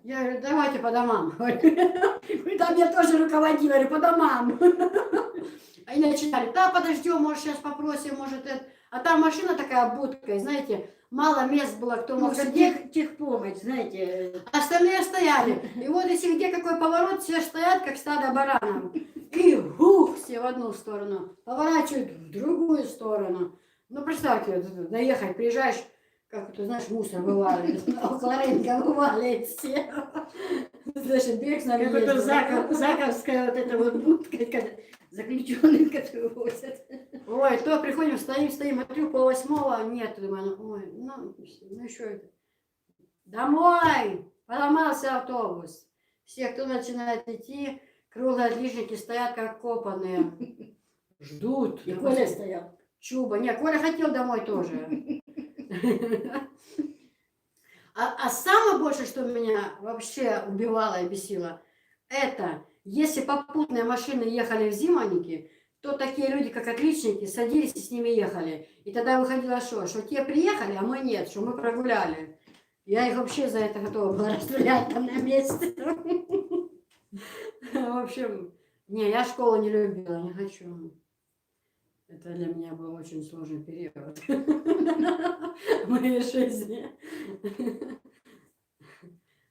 [SPEAKER 2] Я говорю, давайте по домам. Там я тоже руководила, говорю, по домам. Они начинали, да, подождем, может, сейчас попросим, может, это. А там машина такая будка, знаете, мало мест было, кто мог сидеть.
[SPEAKER 3] Техпомощь, знаете.
[SPEAKER 2] Остальные стояли. И вот если где какой поворот, все стоят, как стадо баранов. И все в одну сторону, поворачивают в другую сторону. Ну, представьте, доехать, приезжаешь, как ты знаешь, мусор вываливает, около рынка вываливает все. Значит, бег с нами
[SPEAKER 3] Как это заковская вот эта вот будка, заключенных, которые возят.
[SPEAKER 2] Ой, то приходим, стоим, смотрю, 7:30, нет, думаю, ой, ну еще это. Домой! Поломался автобус. Все, кто начинает идти, Круглые отличники стоят как копанные. Ждут.
[SPEAKER 3] И Коля стоял.
[SPEAKER 2] Чуба. Нет, Коля хотел домой тоже. А самое больше, что меня вообще убивало и бесило, это если попутные машины ехали в Зиманники, то такие люди, как отличники, садились и с ними ехали. И тогда выходило что те приехали, а мы нет, что мы прогуляли. Я их вообще за это готова была расстрелять там на месте. В общем, не, я школу не любила, не хочу. Это для меня был очень сложный период в моей жизни.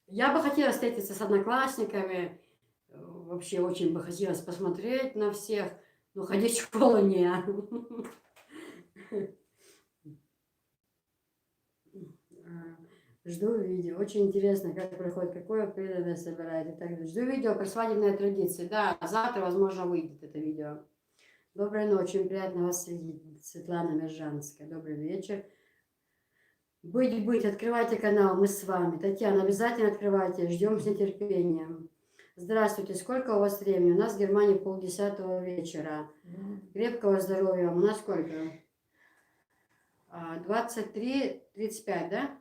[SPEAKER 2] Я бы хотела встретиться с одноклассниками. Вообще очень бы хотелось посмотреть на всех. Но ходить в школу не. Жду видео. Очень интересно, как проходит, какое преданное собирает и так далее. Жду видео про свадебные традиции. Да, завтра, возможно, выйдет это видео. Доброй ночи, очень приятно вас видеть. Светлана Мержанская. Добрый вечер. Быть, открывайте канал, мы с вами. Татьяна, обязательно открывайте, ждем с нетерпением. Здравствуйте, сколько у вас времени? У нас в Германии 9:30 вечера. Крепкого здоровья. У нас сколько? 23:35, да?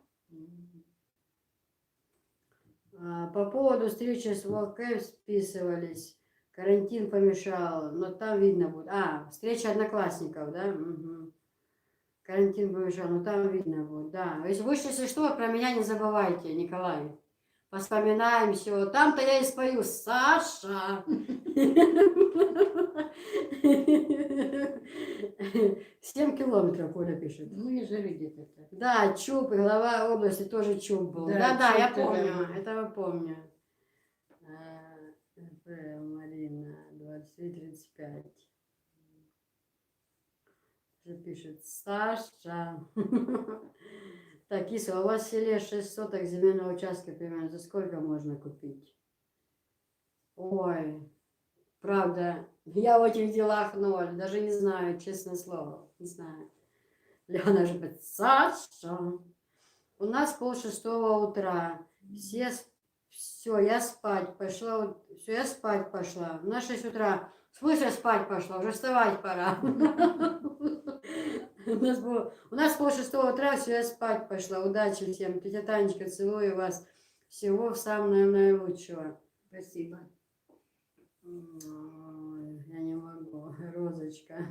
[SPEAKER 2] По поводу встречи с ВК списывались. Карантин помешал, но там видно будет. Встреча одноклассников, да? Угу. Карантин помешал, но там видно будет, да. Если что, про меня не забывайте, Николай. Вспоминаем все. Там-то я и спою. Саша. 7 километров, Коля пишет.
[SPEAKER 3] Ну, я же видит это.
[SPEAKER 2] Да, Чуб, глава области тоже Чуб был. Да, я помню, этого помню. Марина, 23:35. Пишет Саша. Так, Киса, у вас в селе 6 соток земельного участка примерно. За сколько можно купить? Ой, правда, я в этих делах ноль. Даже не знаю, честное слово. Не знаю. Лена же говорит, Саша, у нас 5:30 утра. Все, я спать пошла. Все, я спать пошла. У нас 6 утра. В смысле спать пошла? Уже вставать пора. У нас 5:30 утра, все, я спать пошла. Удачи всем. Тетя Танечка, целую вас. Всего самого наилучшего.
[SPEAKER 3] Спасибо.
[SPEAKER 2] Ой, я не могу. Розочка.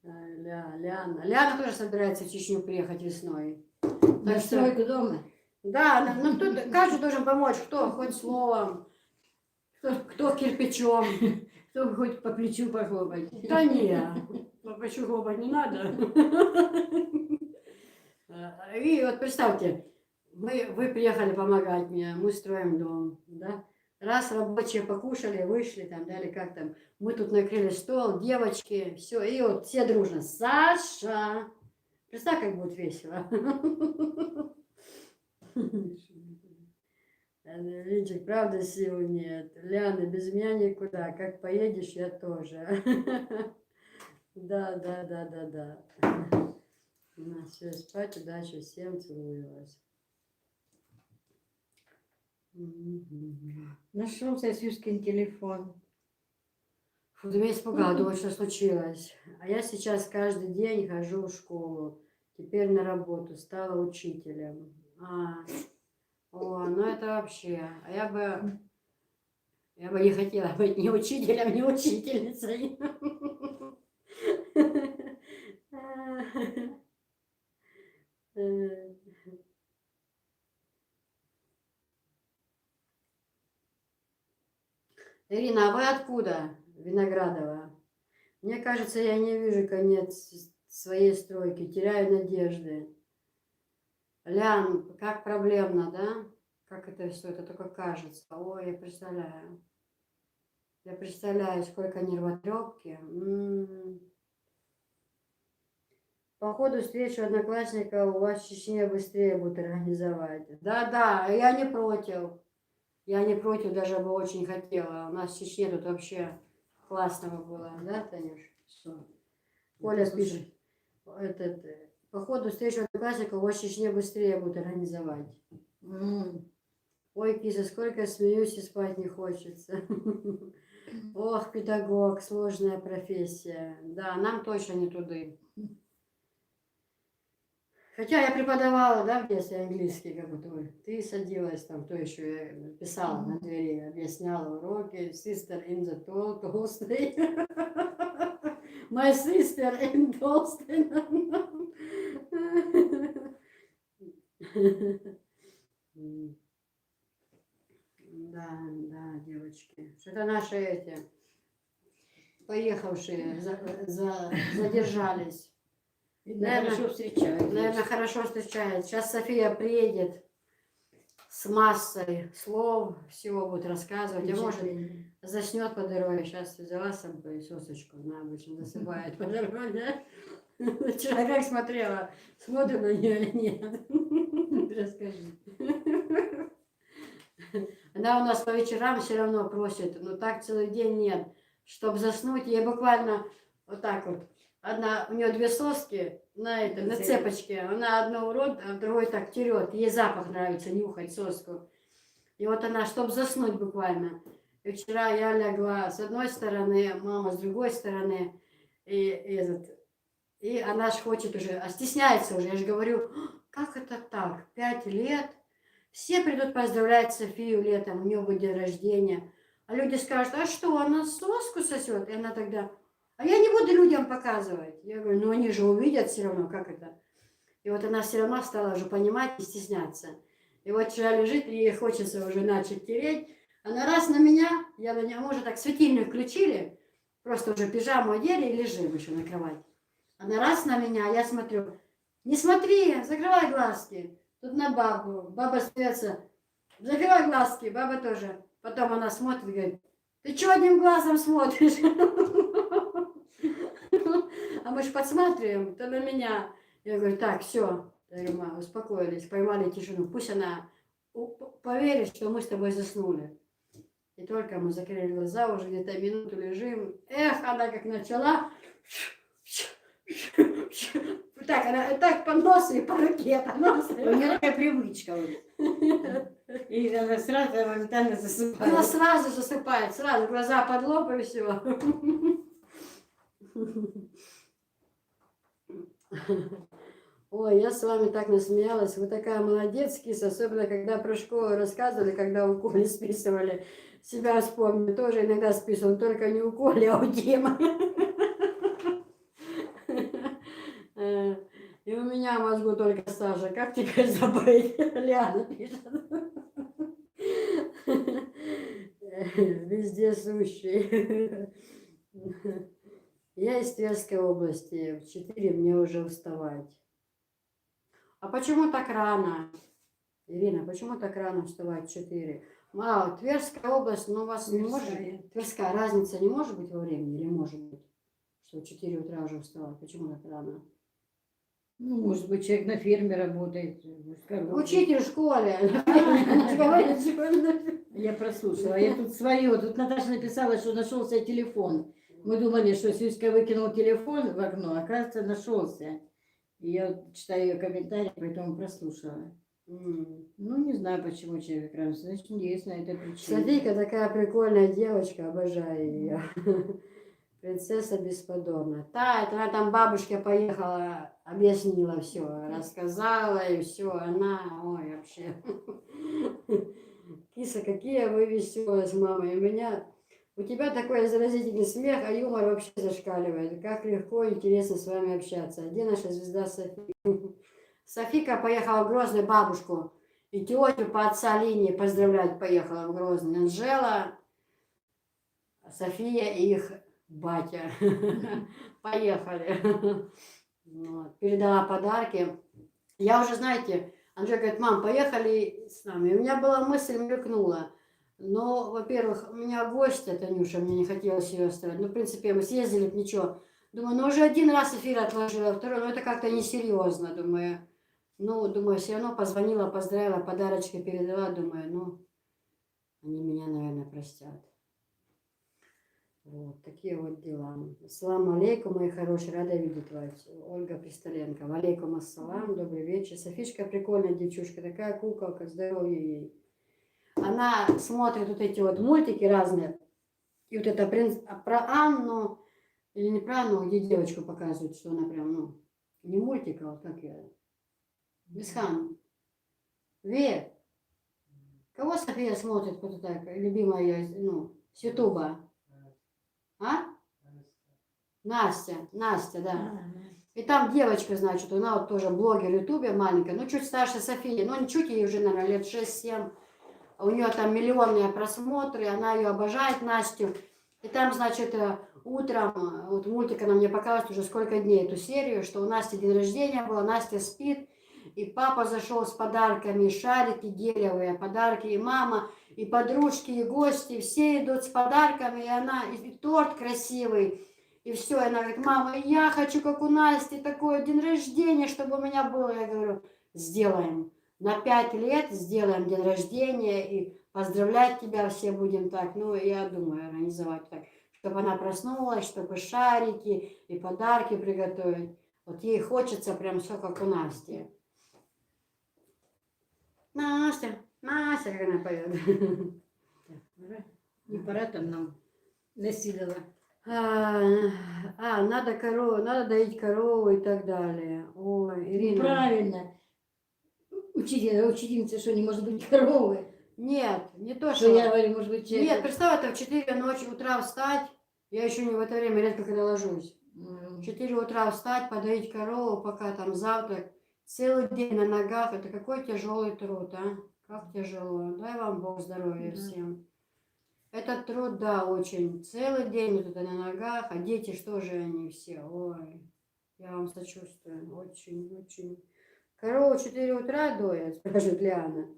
[SPEAKER 2] Ляна тоже собирается в Чечню приехать весной.
[SPEAKER 3] На стройку дома?
[SPEAKER 2] Да, ну каждый должен помочь. Кто хоть словом, кто кирпичом.
[SPEAKER 3] Кто хоть по плечу похлопать?
[SPEAKER 2] Да не, по плечу хлопать не надо. И вот представьте, вы приехали помогать мне, мы строим дом, да? Раз рабочие покушали, вышли там, дали как там, мы тут накрыли стол, девочки, все, и вот все дружно, Саша, представь, как будет весело. Винчик, правда, сил нет. Ляна, без меня никуда. Как поедешь, я тоже. Да. Все, спать, удачи всем, целую вас.
[SPEAKER 3] Нашелся Сюшкин телефон.
[SPEAKER 2] Фу, ты меня испугала, думаю, что случилось. А я сейчас каждый день хожу в школу. Теперь на работу, стала учителем. Ну это вообще. А я бы не хотела быть ни учителем, ни учительницей. Ирина, а вы откуда? Виноградова. Мне кажется, я не вижу конец своей стройки, теряю надежды. Лян, как проблемно, да? Как это все, это только кажется. Ой, я представляю. Я представляю, сколько нервотрепки. По ходу встречи одноклассников у вас в Чечне быстрее будут организовать. Да, я не против. Я не против, даже бы очень хотела. У нас в Чечне тут вообще классно бы было. Да, Танюш?
[SPEAKER 3] Что?
[SPEAKER 2] Коля пишет. По ходу встречи одноклассников у вас в Чечне быстрее будут организовать. Ой, киса, сколько смеюсь и спать не хочется. Ох, педагог, сложная профессия. Да, нам точно не туды. Хотя я преподавала, да, в детстве английский, как вот ты садилась там, кто еще писала на двери, объясняла уроки. Sister in the Tolstoy. My sister in Tolstoy. Да, да, девочки. Что-то наши эти поехавшие задержались.
[SPEAKER 3] Видно,
[SPEAKER 2] Наверно,
[SPEAKER 3] хорошо встречают.
[SPEAKER 2] Наверное, хорошо встречает. Сейчас София приедет с массой слов, всего будет рассказывать. А может, заснет по дороге. Сейчас взяла с собой сосочку. Она обычно засыпает по дороге. Вчера как смотрела, смотрю на нее или нет. Расскажи. Она у нас по вечерам все равно просит, но так целый день нет. Чтобы заснуть, ей буквально вот так вот. Одна, у нее две соски на цепочке. Она одну урод, а другой так терет. Ей запах нравится, нюхать соску. И вот она, чтобы заснуть буквально. И вчера я легла с одной стороны, мама с другой стороны. И она ж хочет уже, а стесняется уже. Я же говорю, как это так? 5 лет. Все придут поздравлять Софию летом, у нее будет день рождения. А люди скажут, а что, она соску сосет? И она тогда, а я не буду людям показывать. Я говорю, ну они же увидят все равно, как это. И вот она все равно стала уже понимать и стесняться. И вот вчера лежит, и ей хочется уже начать тереть. Она раз на меня, я на нее, мы уже так светильник включили, просто уже пижаму одели и лежим еще на кровати. Она раз на меня, я смотрю, не смотри, закрывай глазки. Тут на бабу. Баба смеется, закрывай глазки, баба тоже. Потом она смотрит и говорит, ты что одним глазом смотришь? А мы же подсматриваем, то на меня. Я говорю, так, все, успокоились, поймали тишину. Пусть она поверит, что мы с тобой заснули. И только мы закрыли глаза, уже где-то минуту лежим. Эх, она как начала. Так, она так по носу и по руке, по носу.
[SPEAKER 3] У нее такая привычка. Вот. И она сразу моментально засыпает.
[SPEAKER 2] Она сразу засыпает, сразу глаза под лоб и все. Ой, я с вами так насмеялась. Вы такая молодец, киса, особенно когда про школу рассказывали, когда у Коли списывали. Себя вспомню, тоже иногда списывал, только не у Коли, а у Димы. И у меня в мозгу только Саша. Как теперь забыть? Лиана пишет. Везде сущий. Я из Тверской области. В 4 мне уже вставать. А почему так рано? Ирина, почему так рано вставать в 4? Мало, Тверская область, но у вас не может... Тверская разница не может быть во времени? Или может быть? Что в 4 утра уже вставать? Почему так рано?
[SPEAKER 3] Ну, может быть, человек на ферме работает.
[SPEAKER 2] Учитель в школе.
[SPEAKER 3] Я прослушала. Я тут свое. Тут Наташа написала, что нашелся телефон. Мы думали, что Сюська выкинул телефон в окно, оказывается, нашелся. И я читаю ее комментарии, поэтому прослушала. Ну, не знаю, почему человек рано. Значит, есть на это причина.
[SPEAKER 2] Софийка такая прикольная девочка, обожаю ее. Принцесса бесподобная. Да, это она там бабушка поехала, объяснила все, рассказала и все. Она, ой, вообще. Киса, какие вы веселые с мамой. У тебя такой заразительный смех, а юмор вообще зашкаливает. Как легко и интересно с вами общаться. Где наша звезда София? Софика поехала в Грозный бабушку и тетю по отца линии поздравлять поехала в Грозный. Анжела, София и их батя. Поехали. Вот. Передала подарки. Я уже, знаете, Анжела говорит, мам, поехали с нами. И у меня была мысль, мелькнула. Но, во-первых, у меня гостья, Танюша, мне не хотелось ее оставить. Ну, в принципе, мы съездили, ничего. Думаю, ну уже один раз эфир отложила, второй, ну это как-то несерьезно, думаю. Ну, думаю, все равно позвонила, поздравила, подарочки передала, думаю, ну, они меня, наверное, простят. Вот, такие вот дела. Ассаламу алейкум, мои хорошие, рада видеть вас. Ольга Пристоленко. Алейкум ассалам, добрый вечер. Софишка прикольная девчушка, такая куколка, здоровья ей. она смотрит вот эти вот мультики разные. И вот это про Анну, или не про Анну, где девочку показывают, что она прям, ну, не мультик, а вот как я. Бесхан. Ве. Кого София смотрит, кто так, любимая ее, ну, с Ютуба? А? Настя, да. И там девочка, значит, она вот тоже блогер в Ютубе маленькая, ну, чуть старше Софии, ну, не чуть, ей уже, наверное, лет 6-7. У нее там миллионные просмотры, она ее обожает, Настю. И там, значит, утром, вот мультик она мне показывает уже сколько дней эту серию, что у Насти день рождения было, Настя спит, и папа зашел с подарками, шарики гелевые, подарки, и мама, и подружки, и гости, все идут с подарками, и она, и торт красивый, и все, и она говорит, мама, я хочу, как у Насти, такой день рождения, чтобы у меня было. Я говорю, сделаем. На 5 лет сделаем день рождения, и поздравлять тебя все будем так. Ну, я думаю, организовать так, чтобы она проснулась, чтобы шарики и подарки приготовить. Вот ей хочется прям все, как у Насти. Настя, Настя, как она поет.
[SPEAKER 3] Не пора там нам насилила.
[SPEAKER 2] Надо корову, надо доить корову и так далее. Ой, Ирина.
[SPEAKER 3] Правильно. Учительница, что не может быть коровы?
[SPEAKER 2] Нет, не то,
[SPEAKER 3] Что я говорю, может быть, человек...
[SPEAKER 2] Нет, представь, это в 4 ночи утра встать. Я еще не в это время редко когда ложусь. В 4 утра встать, подоить корову, пока там завтрак. Целый день на ногах. Это какой тяжелый труд, а? Как тяжело. Дай вам Бог здоровья всем. Этот труд, да, очень. Целый день вот это на ногах. А дети, что же они все? Ой, я вам сочувствую. Очень, очень. Корову в 4 утра доят, спрашивает Лиана.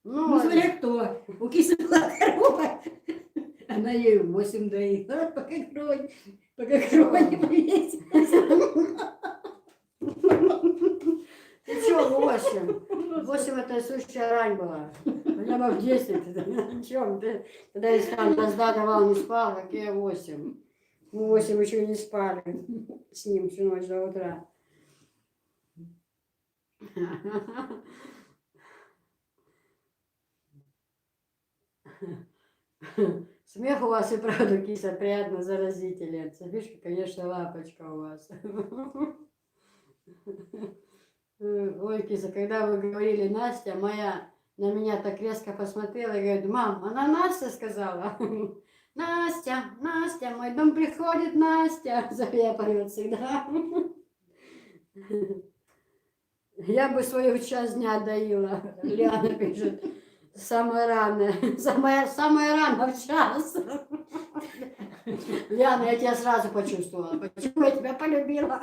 [SPEAKER 3] Ну, смотря кто. У кисы была корова. Она ей в 8 доила, пока корова не повесилась.
[SPEAKER 2] Ты что, 8? 8 это сущая рань была. Я бы в 10. О чем ты? Тогда если там Дозда давал, не спал, какие 8? Мы 8 еще не спали с ним всю ночь до утра. Смех у вас и правда, киса, приятно заразителен. Софишка, конечно, лапочка у вас. Ой, киса, когда вы говорили Настя, моя на меня так резко посмотрела и говорит, мам, она Настя сказала? Настя, Настя, мой дом приходит, Настя. София поет всегда. Я бы свою часть дня доила. Лиана пишет. Самое раннее. Самое рано в час. Лиана, я тебя сразу почувствовала. Почему я тебя полюбила?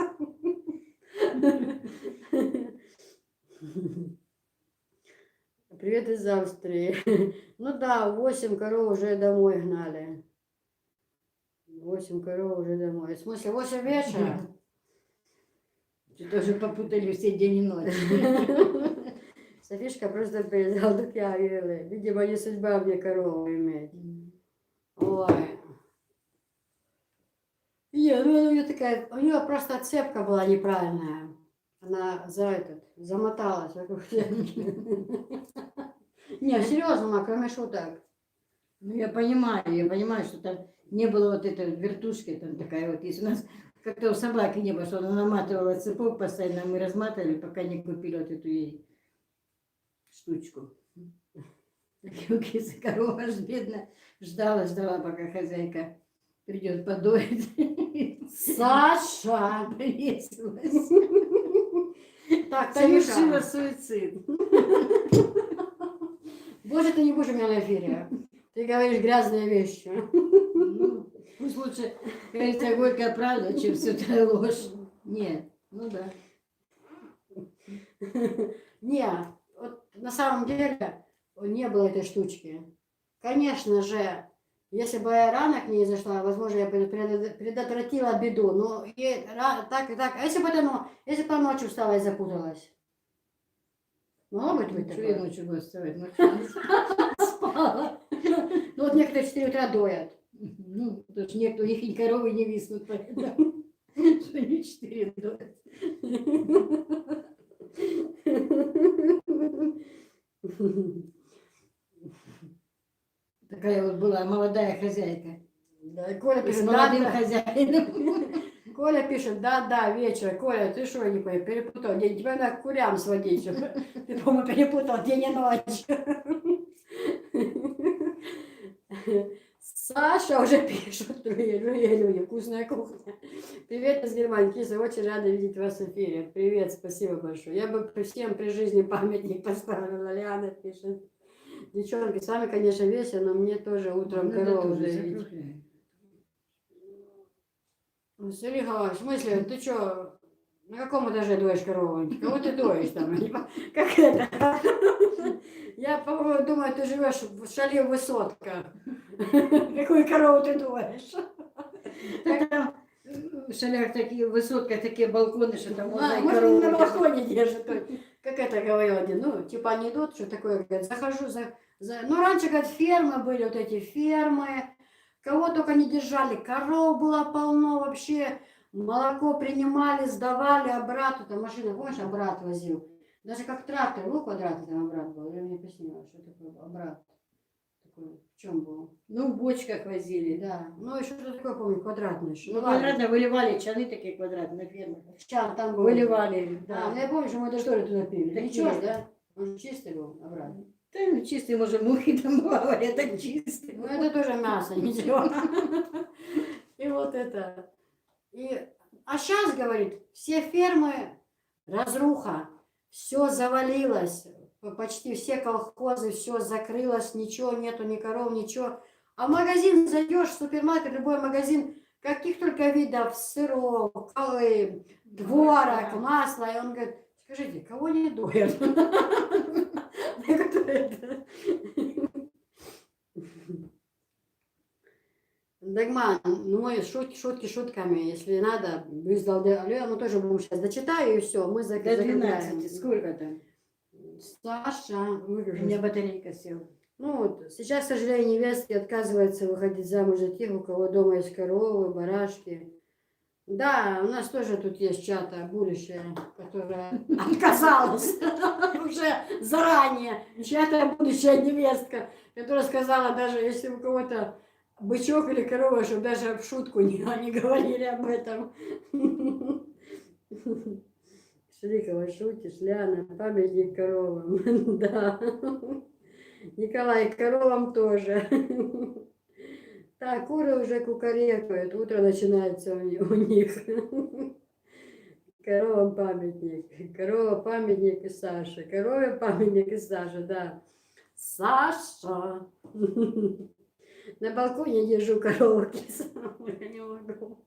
[SPEAKER 2] Привет из Австрии. Ну да, 8 коров уже домой гнали. 8 коров уже домой. В смысле, 8 вечера?
[SPEAKER 3] Ты тоже попутали все день и ночь.
[SPEAKER 2] Софишка просто передал, так я говорила. Видимо, не судьба мне корову иметь. Ой. Нет, ну у нее такая, у нее просто цепка была неправильная. Она замоталась вокруг цепки. Не, серьезно, кроме шуток.
[SPEAKER 3] Ну, я понимаю, что там не было вот этой вот вертушки, там такая вот есть. У нас как-то у собаки не было, что она наматывала цепок постоянно, мы разматывали, пока не купили вот эту ей штучку. Так у кисы корова аж бедно ждала, пока хозяйка придет подоить.
[SPEAKER 2] Саша!
[SPEAKER 3] Повесилась.
[SPEAKER 2] Так,
[SPEAKER 3] Совершила
[SPEAKER 2] Танюша.
[SPEAKER 3] суицид.
[SPEAKER 2] Боже, ты не будешь у меня на эфире. Ты говоришь грязные вещи.
[SPEAKER 3] Ну, пусть лучше, как говорится, горькая правда, чем все это ложь. Нет, ну да.
[SPEAKER 2] Не, вот на самом деле не было этой штучки. Конечно же, если бы я рано к ней зашла, возможно, я бы предотвратила беду. Но так и так. А если бы если бы ночью встала и запуталась? Могло быть
[SPEAKER 3] Ничего я
[SPEAKER 2] такое?
[SPEAKER 3] ночью буду вставать, ночью не спала.
[SPEAKER 2] Ну вот некоторые в 4 утра доят.
[SPEAKER 3] Ну, потому что некоторые, у них и коровы не виснут, поэтому что они 4 доят. Такая вот была молодая хозяйка.
[SPEAKER 2] Да, и Коля
[SPEAKER 3] С
[SPEAKER 2] пишет,
[SPEAKER 3] молодым
[SPEAKER 2] да,
[SPEAKER 3] хозяином.
[SPEAKER 2] Коля пишет, да, вечер. Коля, ты что, не понял, перепутал день? Тебя надо к курям сводить. Чтобы... Ты, по-моему, перепутал день и ночь. Саша уже пишет, другие люди, вкусная кухня. Привет из Германии, Киса, очень рада видеть вас в эфире. Привет, спасибо большое. Я бы всем при жизни памятник поставила, Лиана пишет. Девчонки, с вами, конечно, весело, но мне тоже утром корову завидеть. Сергей Николаевич, в смысле, ты что, на каком этаже доишь корову? Кого ты доишь там? Как это? Я, по-моему, думаю, ты живешь в шале высотка. Какую корову ты доишь?
[SPEAKER 3] Так там в шалях такие, в высотках такие балконы, что там можно и
[SPEAKER 2] Может,
[SPEAKER 3] корову
[SPEAKER 2] на
[SPEAKER 3] держать.
[SPEAKER 2] балконе держит. Как это говорил один, ну, типа анекдот, что такое, говорит, захожу Ну, раньше, говорит, фермы были, вот эти фермы, кого только не держали, коров было полно вообще, молоко принимали, сдавали, обратно, там машина, помнишь, обрат возил, даже как трактор, был квадратный там обрат был, я мне пояснила, что такое обрат, такой, в чем был,
[SPEAKER 3] Ну, в бочках возили.
[SPEAKER 2] да, ну, и что-то такое, помню, квадратное еще,
[SPEAKER 3] Ну, квадратно выливали, чаны такие квадратные на фермах.
[SPEAKER 2] Чан там был.
[SPEAKER 3] Выливали,
[SPEAKER 2] Да, ну
[SPEAKER 3] да.
[SPEAKER 2] я помню, что мы даже тоже туда пили.
[SPEAKER 3] Такие,
[SPEAKER 2] Ничего, да? Он чистый был, обратно.
[SPEAKER 3] Да, ну, чистые, может, мухи там плавали, а так чистые.
[SPEAKER 2] Ну это тоже мясо, ничего. И вот это. А сейчас, говорит, все фермы разруха, все завалилось, почти все колхозы, все закрылось, ничего нету, ни коров, ничего. А в магазин зайдешь, в супермаркет, любой магазин, каких только видов сыров, творог, масла. И он говорит, скажите, кого не доят? Кто это? Дагман, ну мы шутки шутками, если надо, мы тоже будем сейчас дочитаю и все, мы
[SPEAKER 3] До
[SPEAKER 2] закрепляем.
[SPEAKER 3] 12, сколько там?
[SPEAKER 2] Саша,
[SPEAKER 3] У меня батарейка села.
[SPEAKER 2] ну вот, сейчас, к сожалению, невестки отказываются выходить замуж за тех, у кого дома есть коровы, барашки. Да, у нас тоже тут есть чата будущее, которая отказалась уже заранее. Чья-то будущая невестка, которая сказала, даже если у кого-то бычок или корова, чтобы даже в шутку не говорили об этом. Шрикова, шутишь, Ляна, памятник коровам. Да. Николай, коровам тоже. Так, куры уже кукарекают, утро начинается у них. Коровам памятник. Корова памятник и Саша. Корове памятник и Саша, да. Саша. На балконе держу корову, киса. Я не могу.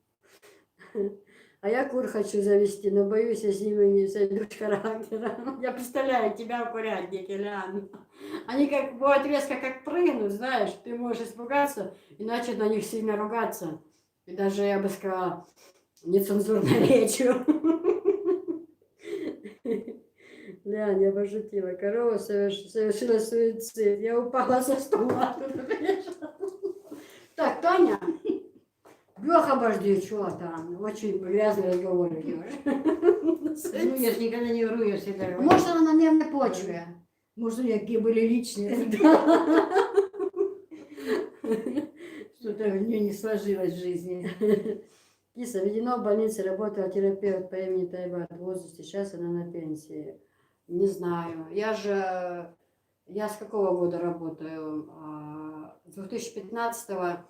[SPEAKER 2] А я кур хочу завести, но боюсь, я с ними не сойдусь характером. Я представляю тебя в курятнике, Лян. Они как бывают резко как прыгнут, знаешь, ты можешь испугаться и начать на них сильно ругаться. И даже, я бы сказала, нецензурной речью. Лянь, я пошутила. Корова совершила суицид. Я упала со стула. Так, Таня. Бёх, обожди, что там? Очень грязный разговор идешь.
[SPEAKER 3] Ну, я же никогда не вру, я всегда говорю.
[SPEAKER 2] Может, она на нервной почве.
[SPEAKER 3] Может, у меня какие были личные. Что-то у нее не сложилось в жизни.
[SPEAKER 2] Киса, введено в больнице, работала терапевт по имени Тайбат в возрасте, сейчас она на пенсии. Не знаю. Я с какого года работаю? С 2015-го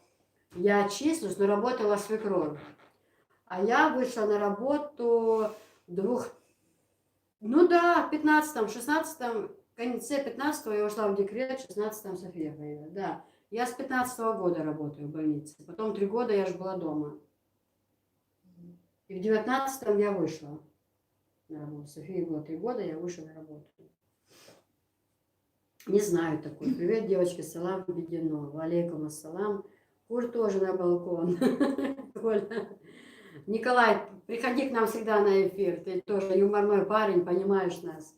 [SPEAKER 2] я числюсь, но работала свекровь. А я вышла на работу в 15-м, 16-м, в конце 15-го я ушла в декрет, в 16-м София появилась. Да. Я с 15-го года работаю в больнице. Потом 3 года я же была дома. И в 19-м я вышла на работу. Софии было 3 года, я вышла на работу. Не знаю такой. Привет, девочки, салам введено. Валейкум ассалам. Кур тоже на балкон. Николай, приходи к нам всегда на эфир. Ты тоже юморной парень, понимаешь нас.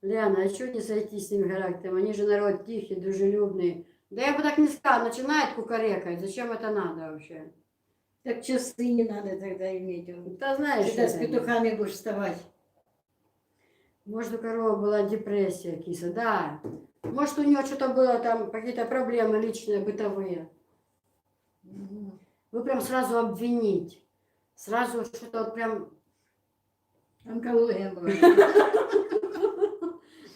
[SPEAKER 2] Ляна, а что не сойти с ним характером? Они же народ тихий, дружелюбный. Да я бы так не сказала, начинает кукарекать. Зачем это надо вообще?
[SPEAKER 3] Так часы не надо тогда иметь.
[SPEAKER 2] Да знаешь,
[SPEAKER 3] Когда с
[SPEAKER 2] это-
[SPEAKER 3] петухами будешь вставать.
[SPEAKER 2] Может, у коровы была депрессия, киса, да. Может, у нее что-то было там, какие-то проблемы личные, бытовые. Вы прям сразу обвинить. Сразу что-то вот прям...
[SPEAKER 3] Онкология была.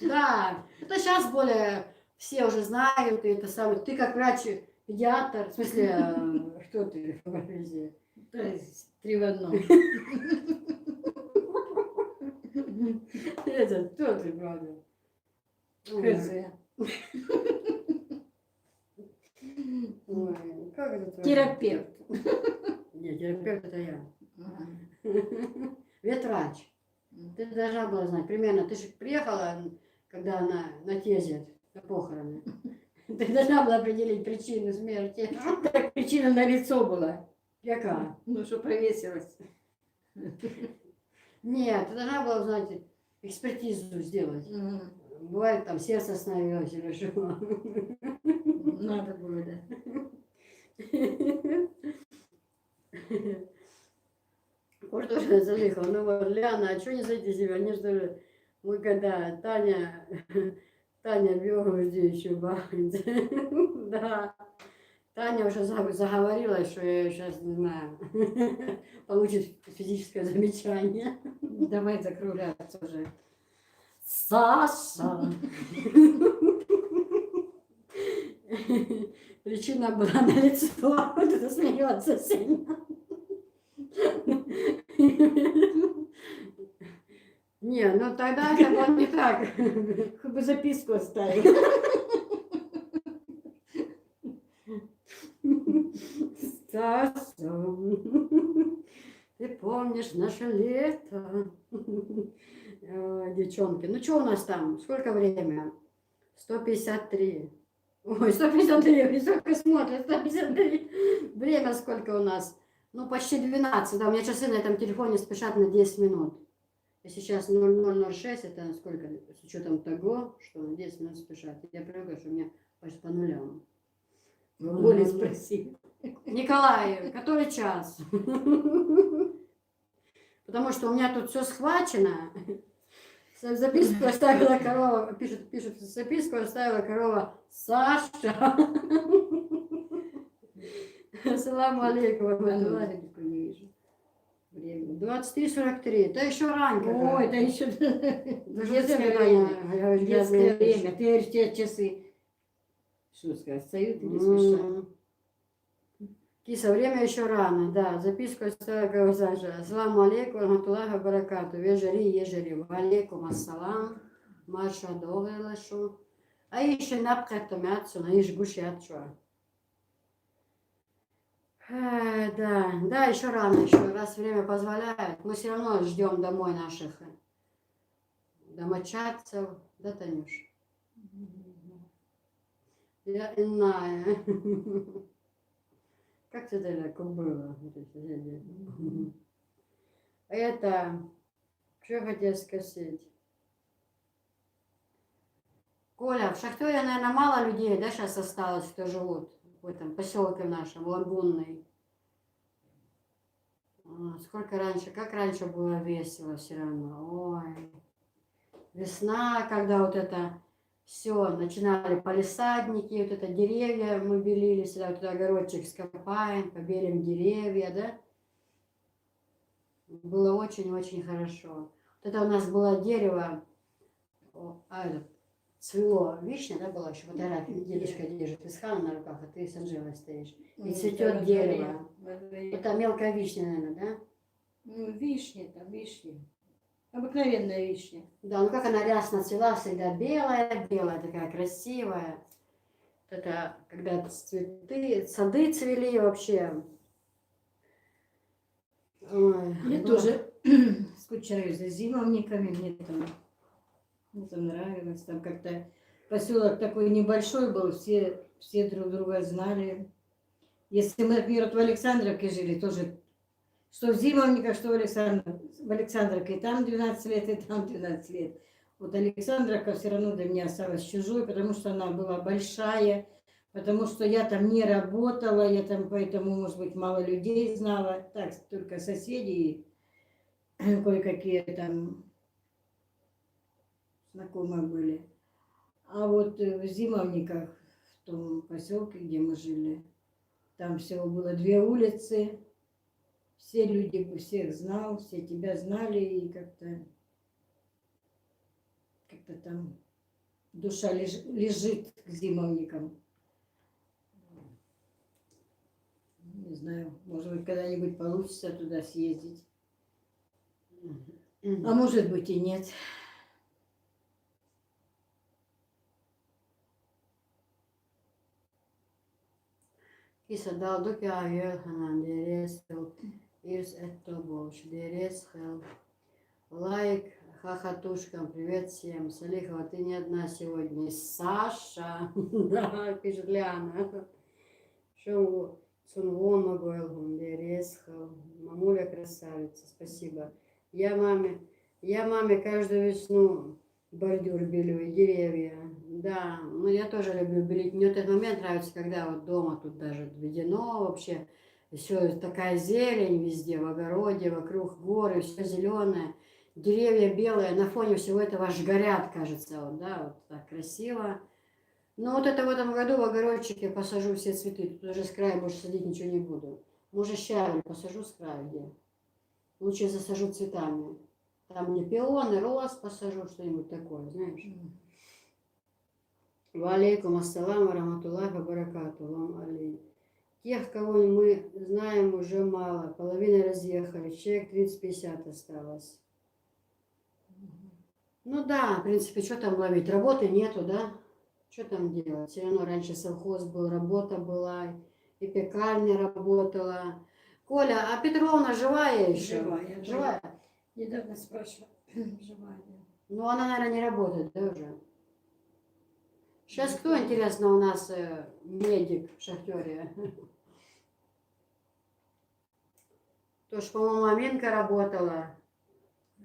[SPEAKER 2] Да, это сейчас более все уже знают, и это самое. Ты как врач-педиатр, в смысле, кто ты по профессии?
[SPEAKER 3] То есть 3 в одном.
[SPEAKER 2] Это кто ты, правда?
[SPEAKER 3] Хз.
[SPEAKER 2] Ой, как это твоё?
[SPEAKER 3] Терапевт.
[SPEAKER 2] Нет, терапевт это я.
[SPEAKER 3] Ага.
[SPEAKER 2] Ветврач. Ты должна была знать, примерно, ты же приехала, когда на тезе, на похороны. Ты должна была определить причину смерти.
[SPEAKER 3] Так причина на лицо была.
[SPEAKER 2] Какая?
[SPEAKER 3] Ну, что повесилась.
[SPEAKER 2] Нет, ты должна была узнать, экспертизу сделать.
[SPEAKER 3] Мгм.
[SPEAKER 2] Бывает, там сердце остановилось или что.
[SPEAKER 3] Надо было, да.
[SPEAKER 2] Вот уже залихал. Ну вот, Ляна, а что не зайти себя? Они что ли, мы когда Таня бегала здесь еще бахнет. Да. Таня уже заговорила, что я сейчас, не знаю, получит физическое замечание.
[SPEAKER 3] Давай закругляться уже.
[SPEAKER 2] Саша! Причина была на лицо. Вот это смеется сильно. Не, ну тогда это было не так.
[SPEAKER 3] Хоть бы записку оставил.
[SPEAKER 2] Саша, ты помнишь наше лето? Ой, девчонки, ну что у нас там? Сколько время? 153. Ой, 153, сколько смотрят, 153. Время сколько у нас? Ну, почти 12. Да, у меня часы на этом телефоне спешат на 10 минут. И сейчас 0006, это сколько? С учетом того, что на 10 минут спешат. Я привыкла, что у меня почти по нулям.
[SPEAKER 3] Боли спроси.
[SPEAKER 2] Николай, который час? Потому что у меня тут все схвачено. Записку оставила корова, пишет записку оставила корова Саша. Ассаламу алейкум.
[SPEAKER 3] Ладненько не вижу. Время.
[SPEAKER 2] 23:43. Да еще раньше.
[SPEAKER 3] Ой, да еще
[SPEAKER 2] Детское время.
[SPEAKER 3] Детское время. Ты говоришь, тебе часы. Что сказать, встают или спешат?
[SPEAKER 2] Киса, время еще рано, да. Записку оставила корова Саша. Ассаламу алейкум, рахматуллахи ва баракату. Вежери, ежери. Валейкум ассалам. Марша догэлашу. А еще напкатомятсу, на иш гушятчуа. Да, еще рано, еще раз время позволяет. Мы все равно ждем домой наших домочадцев, да, Танюш? Я иная. Как это так было? Это, что я хотела сказать? Коля, в Шахтере, наверное, мало людей, да, сейчас осталось, кто живут в этом поселке нашем, Лагунный. Сколько раньше, как раньше было весело все равно. Ой. Весна, когда вот это все, начинали палисадники, вот это деревья мы белили, сюда вот этот огородчик скопаем, побелим деревья, да. Было очень-очень хорошо. Вот это у нас было дерево, цвело, вишня, да, была еще фотография, дедушка держит Исхана на руках, а ты с Анжелой стоишь. И цветет дерево. Это мелкая вишня, наверное, да?
[SPEAKER 3] Ну, вишня там, вишня. Обыкновенная вишня.
[SPEAKER 2] Да, ну как она рясно цвела, всегда белая, такая красивая. Вот это, когда цветы, сады цвели вообще. Ой,
[SPEAKER 3] Я
[SPEAKER 2] было-
[SPEAKER 3] тоже скучаю за зимовниками, мне там нравилось, там как-то поселок такой небольшой был, все друг друга знали. Если мы, например, вот в Александровке жили, тоже, что в Зимовниках, что в Александровке, и там 12 лет, и там 12 лет. Вот Александровка все равно для меня осталась чужой, потому что она была большая, потому что я там не работала, я там поэтому, может быть, мало людей знала, так, только соседи, кое-какие там знакомые были. А вот в Зимовниках, в том поселке, где мы жили, там всего было 2 улицы. Все люди всех знал, все тебя знали, и как-то там душа лежит к Зимовникам. Не знаю, может быть, когда-нибудь получится туда съездить. А может быть и нет.
[SPEAKER 2] Kisa dalduki ajöhanan deresel irs etтоболш дересхел. Лайк хахатушкам, привет всем. Салихова, ты не одна сегодня. Саша, да, пишет Ляна. Шо Сунвома Гойлгун дересхел. Мамуля красавица, спасибо. Я маме каждую весну бордюр белю и деревья. Да, ну я тоже люблю белить. Мне вот этот момент нравится, когда вот дома тут даже введено вообще. Все такая зелень везде, в огороде, вокруг горы, все зеленое. Деревья белые, на фоне всего этого аж горят, кажется, вот, да, вот так красиво. Но вот это в этом году в огородчике посажу все цветы. Тут уже с края больше садить ничего не буду. Может, щавель посажу с края где. Лучше засажу цветами. Там где пионы, роз посажу, что-нибудь такое, знаешь. Валейкум ассалам, раматуллахи ва баракату, лам алей. Тех, кого мы знаем, уже мало. Половина разъехали. Человек 30-50 осталось. Ну да, в принципе, что там ловить? Работы нету, да? Что там делать? Все равно раньше совхоз был, работа была, и пекарня работала. Коля, а Петровна живая еще?
[SPEAKER 3] Живая.
[SPEAKER 2] Живая?
[SPEAKER 3] Недавно спрашивала. Живая.
[SPEAKER 2] Ну, она, наверное, не работает, да, уже? Сейчас кто, интересно, у нас медик в шахтере? Тоже, по-моему, Аминка работала.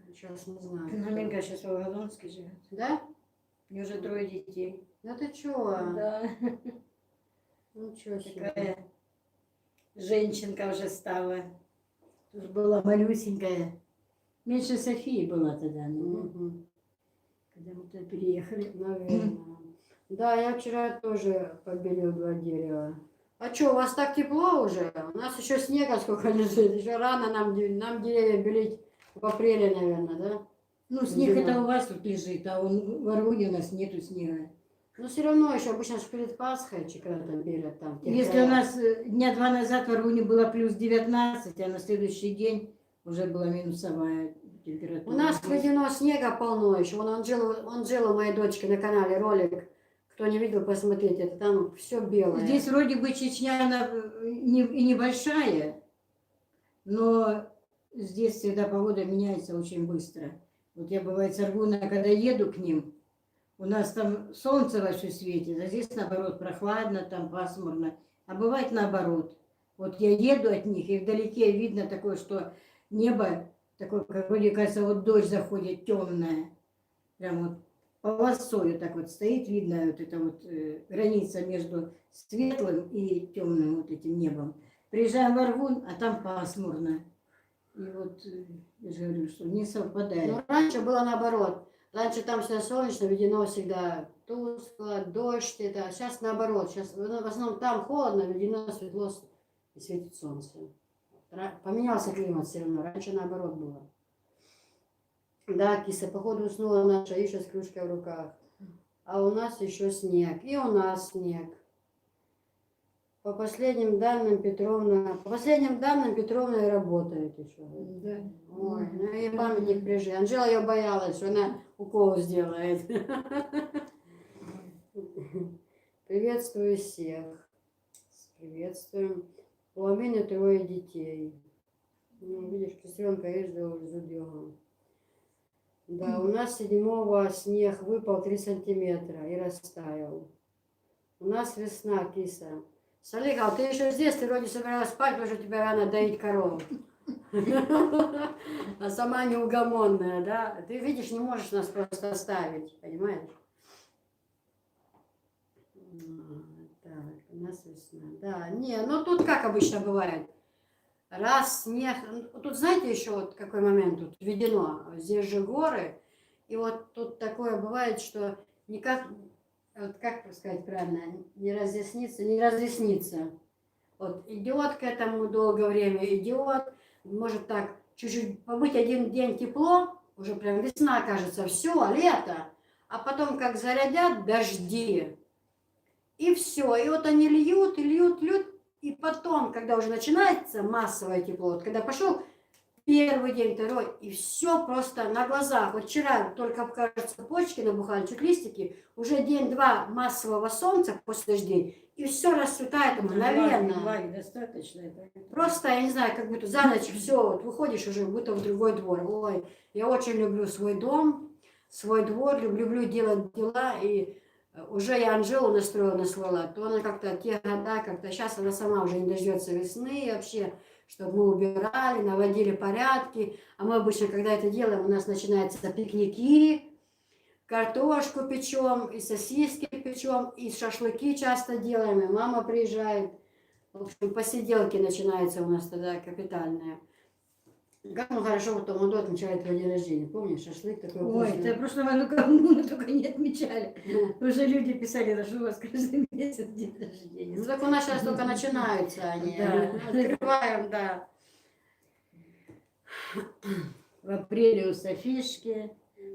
[SPEAKER 2] Сейчас не знаю.
[SPEAKER 3] Маменька сейчас в Волгодонске живет.
[SPEAKER 2] Да?
[SPEAKER 3] У нее уже 3 детей.
[SPEAKER 2] Да ты чего?
[SPEAKER 3] Да.
[SPEAKER 2] Ничего себе.
[SPEAKER 3] Такая женщинка уже стала. Тоже была малюсенькая. Меньше Софии была тогда,
[SPEAKER 2] Мгм.
[SPEAKER 3] когда мы туда переехали.
[SPEAKER 2] Наверное. Да, я вчера тоже побелил 2 дерева. А что, у вас так тепло уже? У нас еще снега сколько лежит. Еще рано нам деревья белить в апреле, наверное, да?
[SPEAKER 3] Ну, снег
[SPEAKER 2] Да.
[SPEAKER 3] это у вас тут лежит, а он в Аргуне у нас нету снега.
[SPEAKER 2] Но все равно еще обычно ж перед Пасхой, когда там белят там. в тех
[SPEAKER 3] Если у
[SPEAKER 2] краях.
[SPEAKER 3] нас дня 2 назад в Аргуне было плюс 19, а на следующий день уже была минусовая температура.
[SPEAKER 2] У нас водяного снега полно еще. Он жил у моей дочки на канале ролик. Кто не видел, посмотрите. Это там все белое.
[SPEAKER 3] Здесь вроде бы Чечня она и небольшая, но здесь всегда погода меняется очень быстро. Вот я, бывает, с Аргуна, когда еду к ним, у нас там солнце вовсю светит, а здесь, наоборот, прохладно, там пасмурно. А бывает наоборот. Вот я еду от них, и вдалеке видно такое, что небо такое, как вроде, кажется, вот дождь заходит, темное. Прям вот полосою так вот стоит, видно вот эта вот граница между светлым и темным вот этим небом. Приезжаем в Аргун, а там пасмурно. И вот я же говорю, что не совпадает.
[SPEAKER 2] Но раньше было наоборот. Раньше там всегда солнечно, водяно всегда тускло, дождь это. А сейчас наоборот. Сейчас в основном там холодно, водяно, светло и светит солнце. Поменялся климат все равно. Раньше наоборот было. Да, киса, походу уснула наша Иша с кружкой в руках. А у нас еще снег. И у нас снег. По последним данным Петровна и работает еще.
[SPEAKER 3] Да.
[SPEAKER 2] Ой, ну и памятник прижи. Анжела ее боялась, что она укол сделает. Приветствую всех. Приветствуем. У Амины 3 детей. Ну, видишь, сестренка ездила в Зубьёва. Да, у нас 7-го снег выпал 3 сантиметра и растаял. У нас весна, киса. Салиха, ты еще здесь, ты вроде собиралась спать, потому что тебе рано доить корову. А сама неугомонная, да? Ты видишь, не можешь нас просто оставить, понимаешь? Так, у нас весна. Да, не, ну тут как обычно бывает. Раз снег, тут знаете еще вот какой момент тут введено, здесь же горы, и вот тут такое бывает, что никак вот как сказать правильно, не разъяснится, не разъяснится. Вот идет к этому долгое время, идет, может так чуть-чуть побыть один день тепло, уже прям весна кажется, все, лето, а потом как зарядят дожди, и все, и вот они льют, и льют, льют, и потом, когда уже начинается массовое тепло, вот когда пошел первый день, второй, и все просто на глазах. Вот вчера только, кажется, почки набухали, чуть листики, уже день-два массового солнца после дождей, и все расцветает мгновенно.
[SPEAKER 3] Влаги достаточно. Это...
[SPEAKER 2] Просто, я не знаю, как будто за ночь все, вот выходишь уже будто в другой двор. Ой, я очень люблю свой дом, свой двор, люблю делать дела, и уже я Анжелу настроила на свой лад, то она как-то те года, как-то сейчас она сама уже не дождется весны вообще, чтобы мы убирали, наводили порядки. А мы обычно, когда это делаем, у нас начинаются пикники, картошку печем, и сосиски печем, и шашлыки часто делаем, и мама приезжает. В общем, посиделки начинаются у нас тогда капитальные. Как мы хорошо в том году отмечали твой день рождения. Помнишь, шашлык такой
[SPEAKER 3] Ой,
[SPEAKER 2] вкусный.
[SPEAKER 3] это прошлого году мы только не отмечали. Уже люди писали, что у вас каждый месяц день рождения.
[SPEAKER 2] Ну так у нас сейчас только начинаются они.
[SPEAKER 3] Да.
[SPEAKER 2] Открываем, да.
[SPEAKER 3] В апреле у Софишки,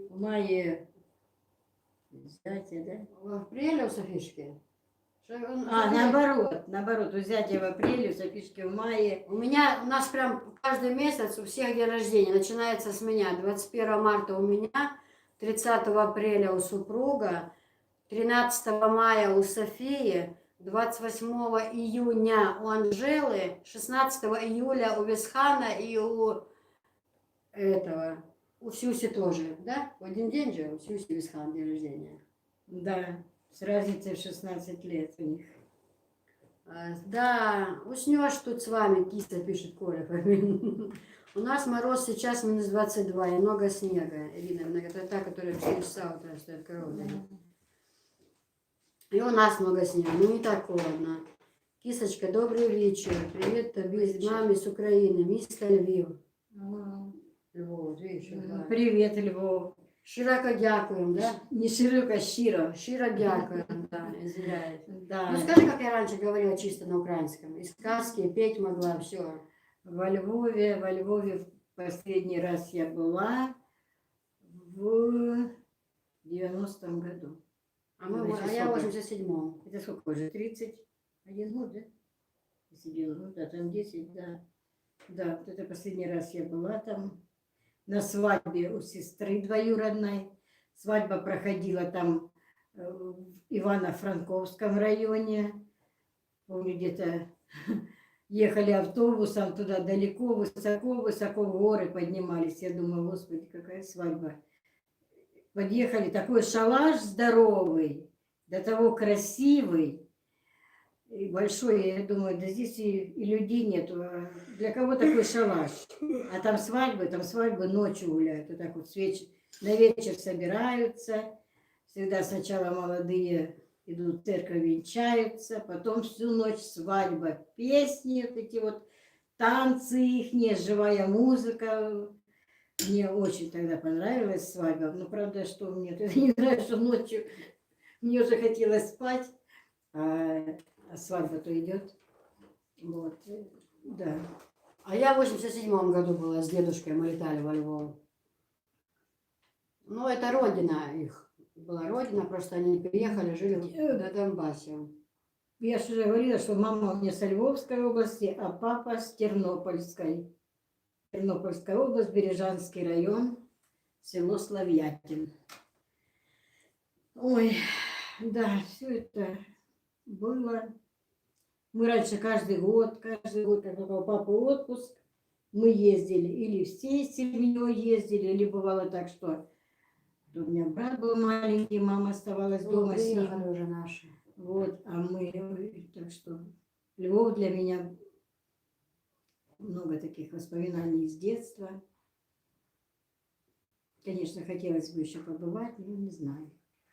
[SPEAKER 3] в мае зятя, да?
[SPEAKER 2] В апреле у Софишки.
[SPEAKER 3] Наоборот, у зятя в апреле, у Софишки в мае.
[SPEAKER 2] У нас прям каждый месяц у всех день рождения начинается с меня. 21 марта у меня, 30 апреля у супруга, 13 мая у Софии, 28 июня у Анжелы, 16 июля у Весхана и у этого, у Сюси тоже, да? В один день же у Сюси Весхан день рождения.
[SPEAKER 3] Да, с разницей в 16 лет у них.
[SPEAKER 2] Да, уснешь тут с вами, киса, пишет Коля. У нас мороз сейчас минус 22 и много снега. Ирина, это та, которая в 4 часа утра стоит коровой. И у нас много снега, ну не так холодно. Кисочка, добрый вечер. Привет тебе, маме с Украины, місто Львів. Львов, видишь,
[SPEAKER 3] Привет, Львов.
[SPEAKER 2] Широко дякуємо, да?
[SPEAKER 3] Не широко, щиро.
[SPEAKER 2] Щиро дякуємо, да, извиняюсь.
[SPEAKER 3] Да.
[SPEAKER 2] Ну скажи, как я раньше говорила чисто на украинском. И сказки, петь могла, все.
[SPEAKER 3] Во Львове в последний раз я была в 90-м году.
[SPEAKER 2] А я в 87-м.
[SPEAKER 3] Это сколько уже? 31 год, да? 31 год, а там 10, да. Да, вот это последний раз я была там на свадьбе у сестры двоюродной. Свадьба проходила там в Ивано-Франковском районе. Помню, где-то ехали автобусом туда далеко, высоко в горы поднимались. Я думаю, господи, какая свадьба. Подъехали, такой шалаш здоровый, до того красивый и большой. Я думаю, да здесь и людей нету. Для кого такой шалаш? А там свадьбы ночью гуляют. Вот так вот на вечер собираются. Всегда сначала молодые идут в церковь, венчаются, потом всю ночь свадьба. Песни, вот эти вот танцы их, живая музыка. Мне очень тогда понравилась свадьба. Но правда, что мне это не нравится, что ночью мне уже хотелось спать, а свадьба-то идет. Вот, да.
[SPEAKER 2] А я в 87-м году была с дедушкой, мы летали во Львов. Ну, это родина их. Была родина, просто они переехали, жили на Донбассе.
[SPEAKER 3] Я же уже говорила, что мама у меня с Львовской области, а папа с Тернопольской. Тернопольская область, Бережанский район, село Славятин. Ой, да, все это было. Мы раньше каждый год, как у папы отпуск, мы ездили. Или всей семьей ездили, или бывало так, что у меня брат был маленький, мама оставалась дома с ним.
[SPEAKER 2] Уже наши.
[SPEAKER 3] Вот, а мы, так что Львов для меня много таких воспоминаний из детства. Конечно, хотелось бы еще побывать, но не знаю.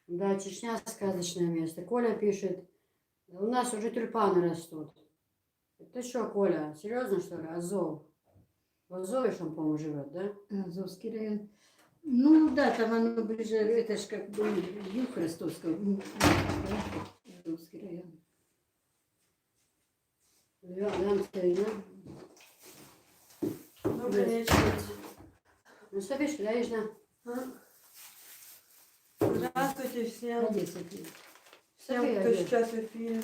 [SPEAKER 2] Да, Чечня сказочное место. Коля пишет, у нас уже тюльпаны растут. Ты что, Коля, серьезно что ли? Азов. В Азове, что он, по-моему, живет, да?
[SPEAKER 3] Азовский район. Ну да, там оно ближе, это ж как бы юг Ростовского, Ростовский район.
[SPEAKER 2] Рядом стоит, да?
[SPEAKER 4] Добрый вечер.
[SPEAKER 2] Ну, что пишешь, Ляжна?
[SPEAKER 4] Здравствуйте всем.
[SPEAKER 3] На 10 лет.
[SPEAKER 4] Всем,
[SPEAKER 2] Ты
[SPEAKER 4] кто
[SPEAKER 2] одет.
[SPEAKER 4] сейчас в эфире.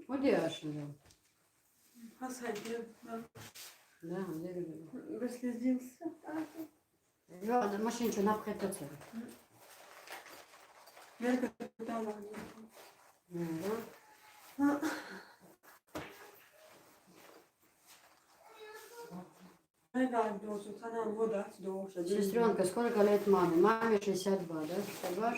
[SPEAKER 2] Одяшна, да.
[SPEAKER 4] Посадил. Да.
[SPEAKER 2] Да, где люблю.
[SPEAKER 4] Прослезился.
[SPEAKER 2] Я на машине что, напхать то цель.
[SPEAKER 4] Верка там.
[SPEAKER 2] Да.
[SPEAKER 4] Да, должен. Она вода должен.
[SPEAKER 2] Сестренка, сколько лет маме? Маме 62, да? 62?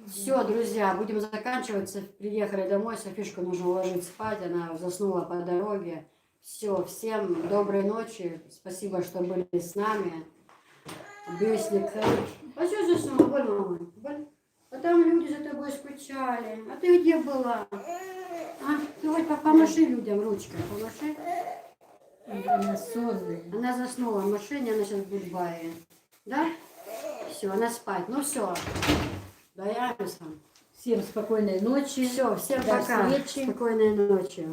[SPEAKER 2] Все, друзья, будем заканчиваться. Приехали домой, Софишку нужно уложить спать, она заснула по дороге. Все, всем доброй ночи. Спасибо, что были с нами. Беслик. А что заснула? Боль, мама? Боль? А там люди за тобой скучали. А ты где была? А? Ты хоть помаши людям ручкой, помаши.
[SPEAKER 3] Она сонная.
[SPEAKER 2] Она заснула в машине, она сейчас будет в баре. Да? Все, она спать. Ну все. Да я сам.
[SPEAKER 3] Всем спокойной ночи.
[SPEAKER 2] Все, всем
[SPEAKER 3] До
[SPEAKER 2] пока.
[SPEAKER 3] встречи.
[SPEAKER 2] Спокойной ночи.